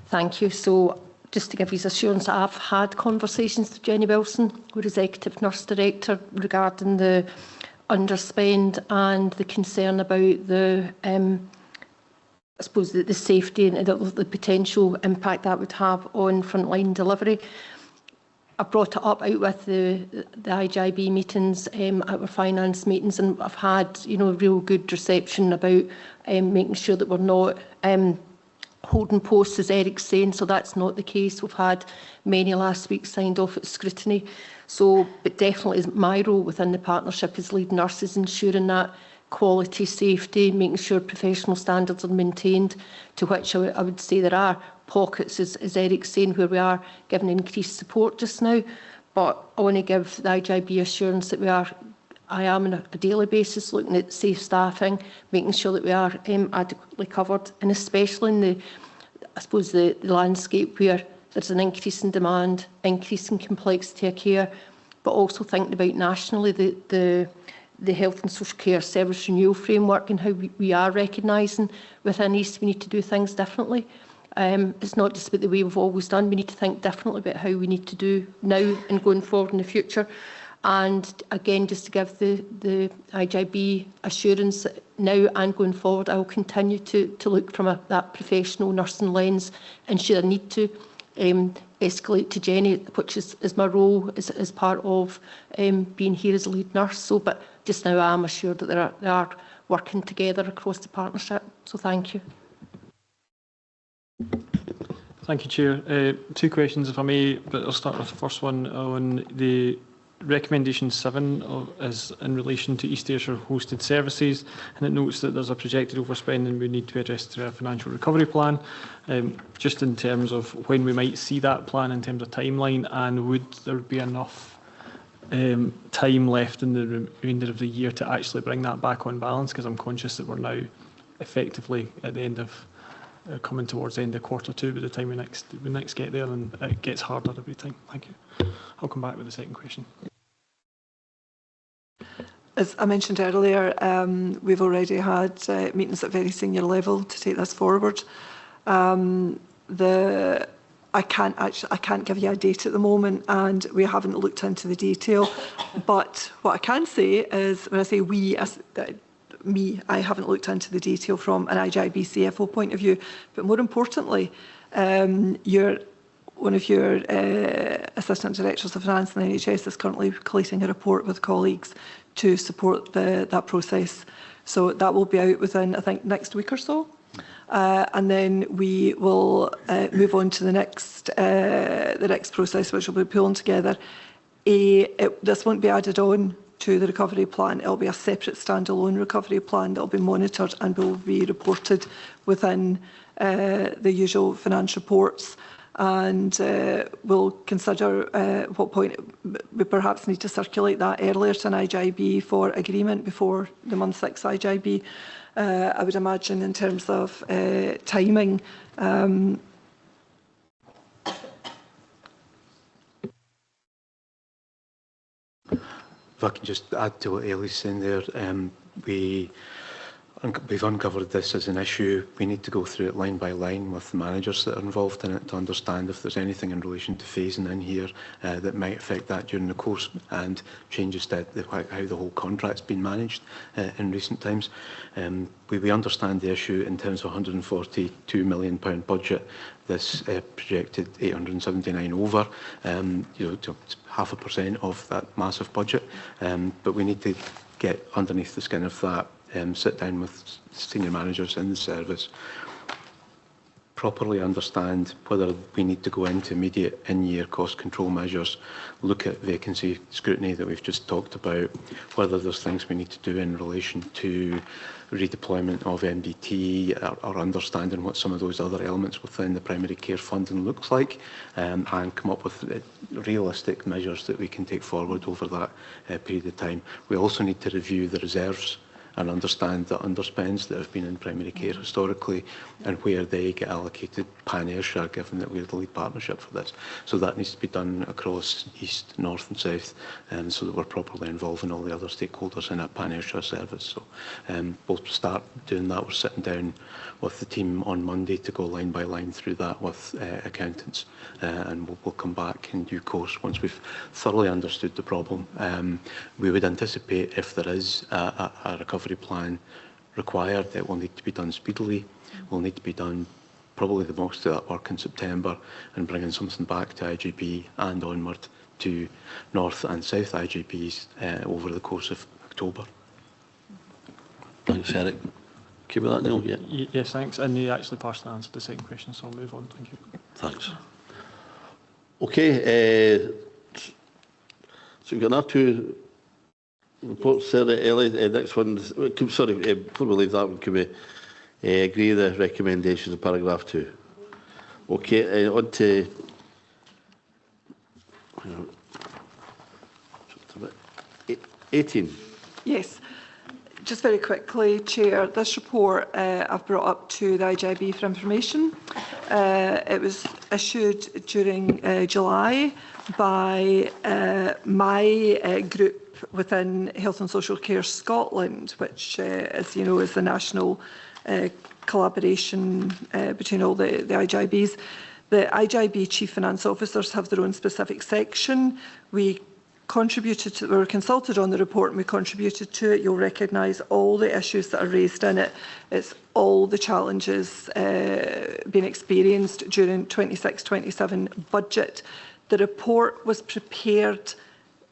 Thank you. So just to give you assurance, I've had conversations with Jenny Wilson, our Executive Nurse Director, regarding the underspend and the concern about the I suppose the safety and the potential impact that would have on frontline delivery. I brought it up out with the IGIB meetings, at our finance meetings, and I've had real good reception about making sure that we're not holding posts, as Eric's saying, so that's not the case. We've had many last week signed off at scrutiny. So, but definitely is my role within the partnership as lead nurses, ensuring that quality, safety, making sure professional standards are maintained, to which I would say there are pockets, as Eric's saying, where we are giving increased support just now. But I want to give the IGIB assurance that I am on a daily basis looking at safe staffing, making sure that we are adequately covered, and especially in the landscape where there's an increase in demand, increase in complexity of care, but also thinking about nationally the Health and Social Care Service Renewal Framework and how we are recognising within East we need to do things differently. It's not just about the way we've always done. We need to think differently about how we need to do now and going forward in the future. And again, just to give the IGIB assurance that now and going forward, I will continue to look from that professional nursing lens, and should I need to escalate to Jenny, which is my role as part of being here as a lead nurse. So, but just now I am assured that they are working together across the partnership. So thank you. Thank you, Chair. Two questions, if I may, but I'll start with the first one on the recommendation 7 is in relation to East Ayrshire hosted services, and it notes that there's a projected overspend and we need to address through a financial recovery plan. Just in terms of when we might see that plan in terms of timeline, and would there be enough time left in the remainder of the year to actually bring that back on balance? Because I'm conscious that we're now effectively at the end of coming towards the end of Q2 by the time we next get there, and it gets harder every time. Thank you. I'll come back with the second question. As I mentioned earlier, we've already had meetings at very senior level to take this forward. I can't give you a date at the moment, and we haven't looked into the detail. But what I can say is, when I say we, I haven't looked into the detail from an IGIB CFO point of view. But more importantly, one of your Assistant Directors of Finance in the NHS is currently collating a report with colleagues to support that process. So that will be out within, I think, next week or so. And then we will move on to the next process, which will be pulling together. This won't be added on to the recovery plan. It will be a separate standalone recovery plan that will be monitored and will be reported within the usual finance reports. And we'll consider what point we perhaps need to circulate that earlier to an IGIB for agreement before the month 6 IGIB. I would imagine in terms of timing. If I can just add to what Ellie's saying there, we've uncovered this as an issue. We need to go through it line by line with the managers that are involved in it to understand if there's anything in relation to phasing in here that might affect that during the course, and changes to how the whole contract's been managed in recent times. We understand the issue in terms of £142 million budget. This projected 879 over, to 0.5% of that massive budget. But we need to get underneath the skin of that sit down with senior managers in the service, properly understand whether we need to go into immediate in-year cost control measures, look at vacancy scrutiny that we've just talked about, whether there's things we need to do in relation to redeployment of MDT, or understanding what some of those other elements within the primary care funding looks like, and come up with realistic measures that we can take forward over that period of time. We also need to review the reserves and understand the underspends that have been in primary care historically and where they get allocated pan-Ayrshire, given that we're the lead partnership for this. So that needs to be done across East, North and South, so that we're properly involving all the other stakeholders in a pan-Ayrshire service. So we'll start doing that. We're sitting down with the team on Monday to go line by line through that with accountants, and we'll come back in due course once we've thoroughly understood the problem. We would anticipate if there is a recovery plan required, it will need to be done speedily. Will need to be done probably the most of that work in September, and bringing something back to IGB and onward to North and South IGBs over the course of October. Thanks, Eric. Okay with that, Neil? Yeah. Yes, thanks. And you actually partially answered the second question, so I'll move on. Thank you. Thanks. Okay, so we've got our two reports there, Ellie. Next one, sorry, before we leave that one, can we agree the recommendations of paragraph 2? Okay, on to 18. Yes. Just very quickly, Chair, this report I've brought up to the IGB for information. It was issued during July by my group within Health and Social Care Scotland, which, as you know, is the national collaboration between all the IGBs. The IGB Chief Finance Officers have their own specific section. We were consulted on the report and we contributed to it. You'll recognise all the issues that are raised in it. It's all the challenges being experienced during 26-27 budget. The report was prepared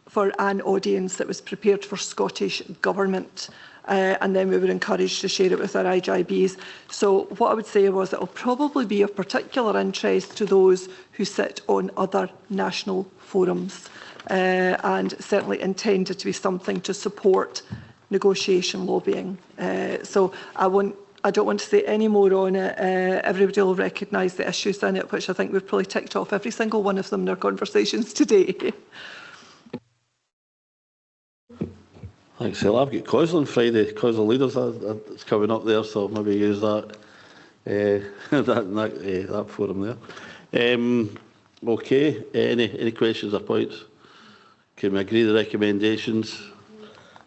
for an audience that was prepared for Scottish Government. And then we were encouraged to share it with our IGBs. So what I would say was it will probably be of particular interest to those who sit on other national forums, and certainly intended to be something to support negotiation lobbying. So I don't want to say any more on it. Everybody will recognise the issues in it, which I think we've probably ticked off every single one of them in our conversations today. Thanks, Phil. I've got COSL on Friday. COSL leaders it's coming up there, so maybe use that that forum there. Okay. Any questions or points? Can we agree the recommendations?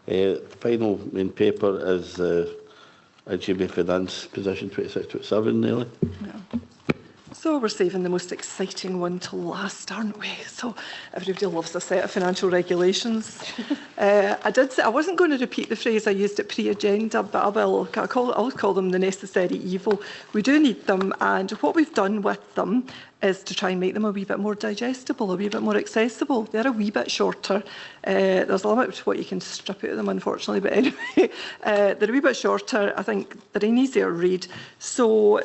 Final main paper is IGB Finance Position 26-27, Nelly. Yeah. So we're saving the most exciting one to last, aren't we? So everybody loves a set of financial regulations. I did say I wasn't going to repeat the phrase I used at pre-agenda, but I will. I'll call them the necessary evil. We do need them, and what we've done with them is to try and make them a wee bit more digestible, a wee bit more accessible. They're a wee bit shorter. There's a limit to what you can strip out of them, unfortunately, but anyway, they're a wee bit shorter. I think they're an easier read. So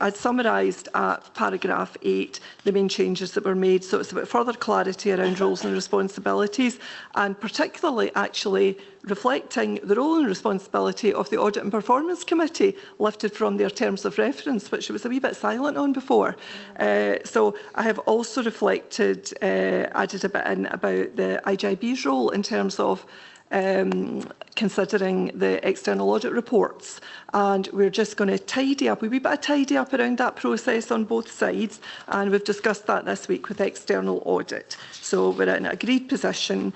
I'd summarised at paragraph 8 the main changes that were made. So it's about further clarity around roles and responsibilities, and particularly actually reflecting the role and responsibility of the Audit and Performance Committee lifted from their terms of reference, which it was a wee bit silent on before. So I have also reflected, added a bit in about the IGB's role in terms of considering the external audit reports, and we're just going to tidy up, a wee bit of tidy up around that process on both sides, and we've discussed that this week with external audit. So we're in an agreed position,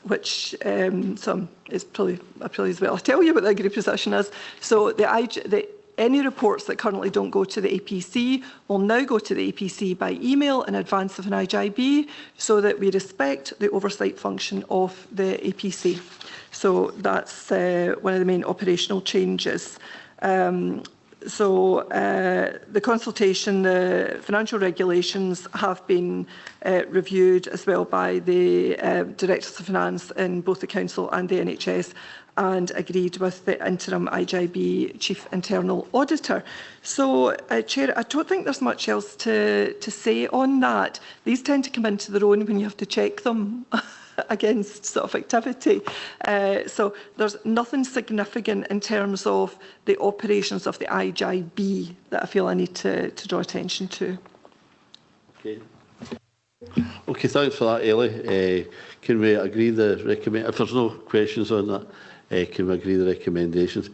which is probably as well. I'll tell you what the agreed position is. So any reports that currently don't go to the APC will now go to the APC by email in advance of an IGB, so that we respect the oversight function of the APC. So that's one of the main operational changes. So the consultation, the financial regulations have been reviewed as well by the Directors of Finance in both the Council and the NHS, and agreed with the interim IJB Chief Internal Auditor. So, Chair, I don't think there's much else to say on that. These tend to come into their own when you have to check them against sort of activity. So there's nothing significant in terms of the operations of the IJB that I feel I need to draw attention to. Okay. Okay, thanks for that, Ellie. Can we agree the recommend? If there's no questions on that, can we agree the recommendations?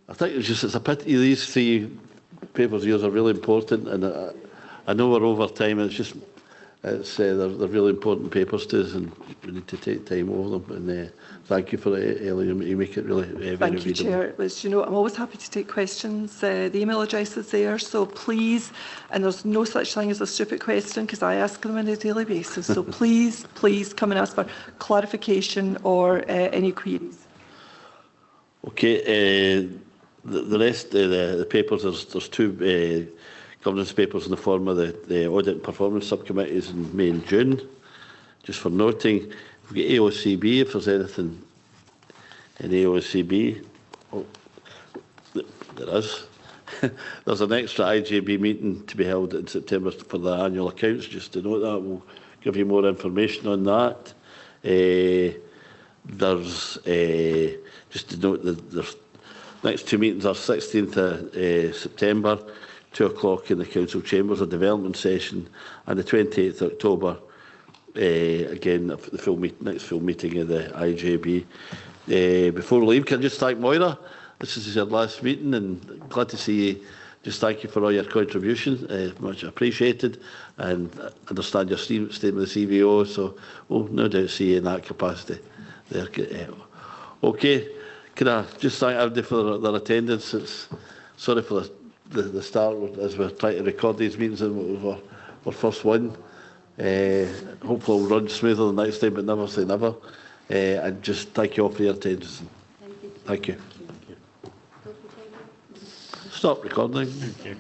I think it's a pity these three papers here are really important, and I know we're over time. They're really important papers to us, and we need to take time over them. And thank you for it, Ellie. You make it really very Thank you, readable. Chair. It was, I'm always happy to take questions. The email address is there, so please, and there's no such thing as a stupid question because I ask them on a daily basis. So please come and ask for clarification or any queries. Okay, the rest of the papers, there's two governance papers in the form of the Audit and Performance Subcommittees in May and June. Just for noting, we've got AOCB, if there's anything in AOCB. Oh, there is. There's an extra IJB meeting to be held in September for the annual accounts, just to note that. We'll give you more information on that. There's, just to note that the next two meetings are 16th of September, 2 o'clock in the Council Chambers, a development session, and the 28th of October, again, the next full meeting of the IJB. Before we leave, can I just thank Moira? This is your last meeting, and glad to see you. Just thank you for all your contributions, much appreciated, and understand your statement of the CVO, so we'll no doubt see you in that capacity there. Okay, can I just thank everybody for their attendance? Sorry for the start as we're trying to record these meetings, and our first one. Hopefully we'll run smoother the next time, but never say never. And just thank you all for your attendance. Thank you. Stop recording. Thank you.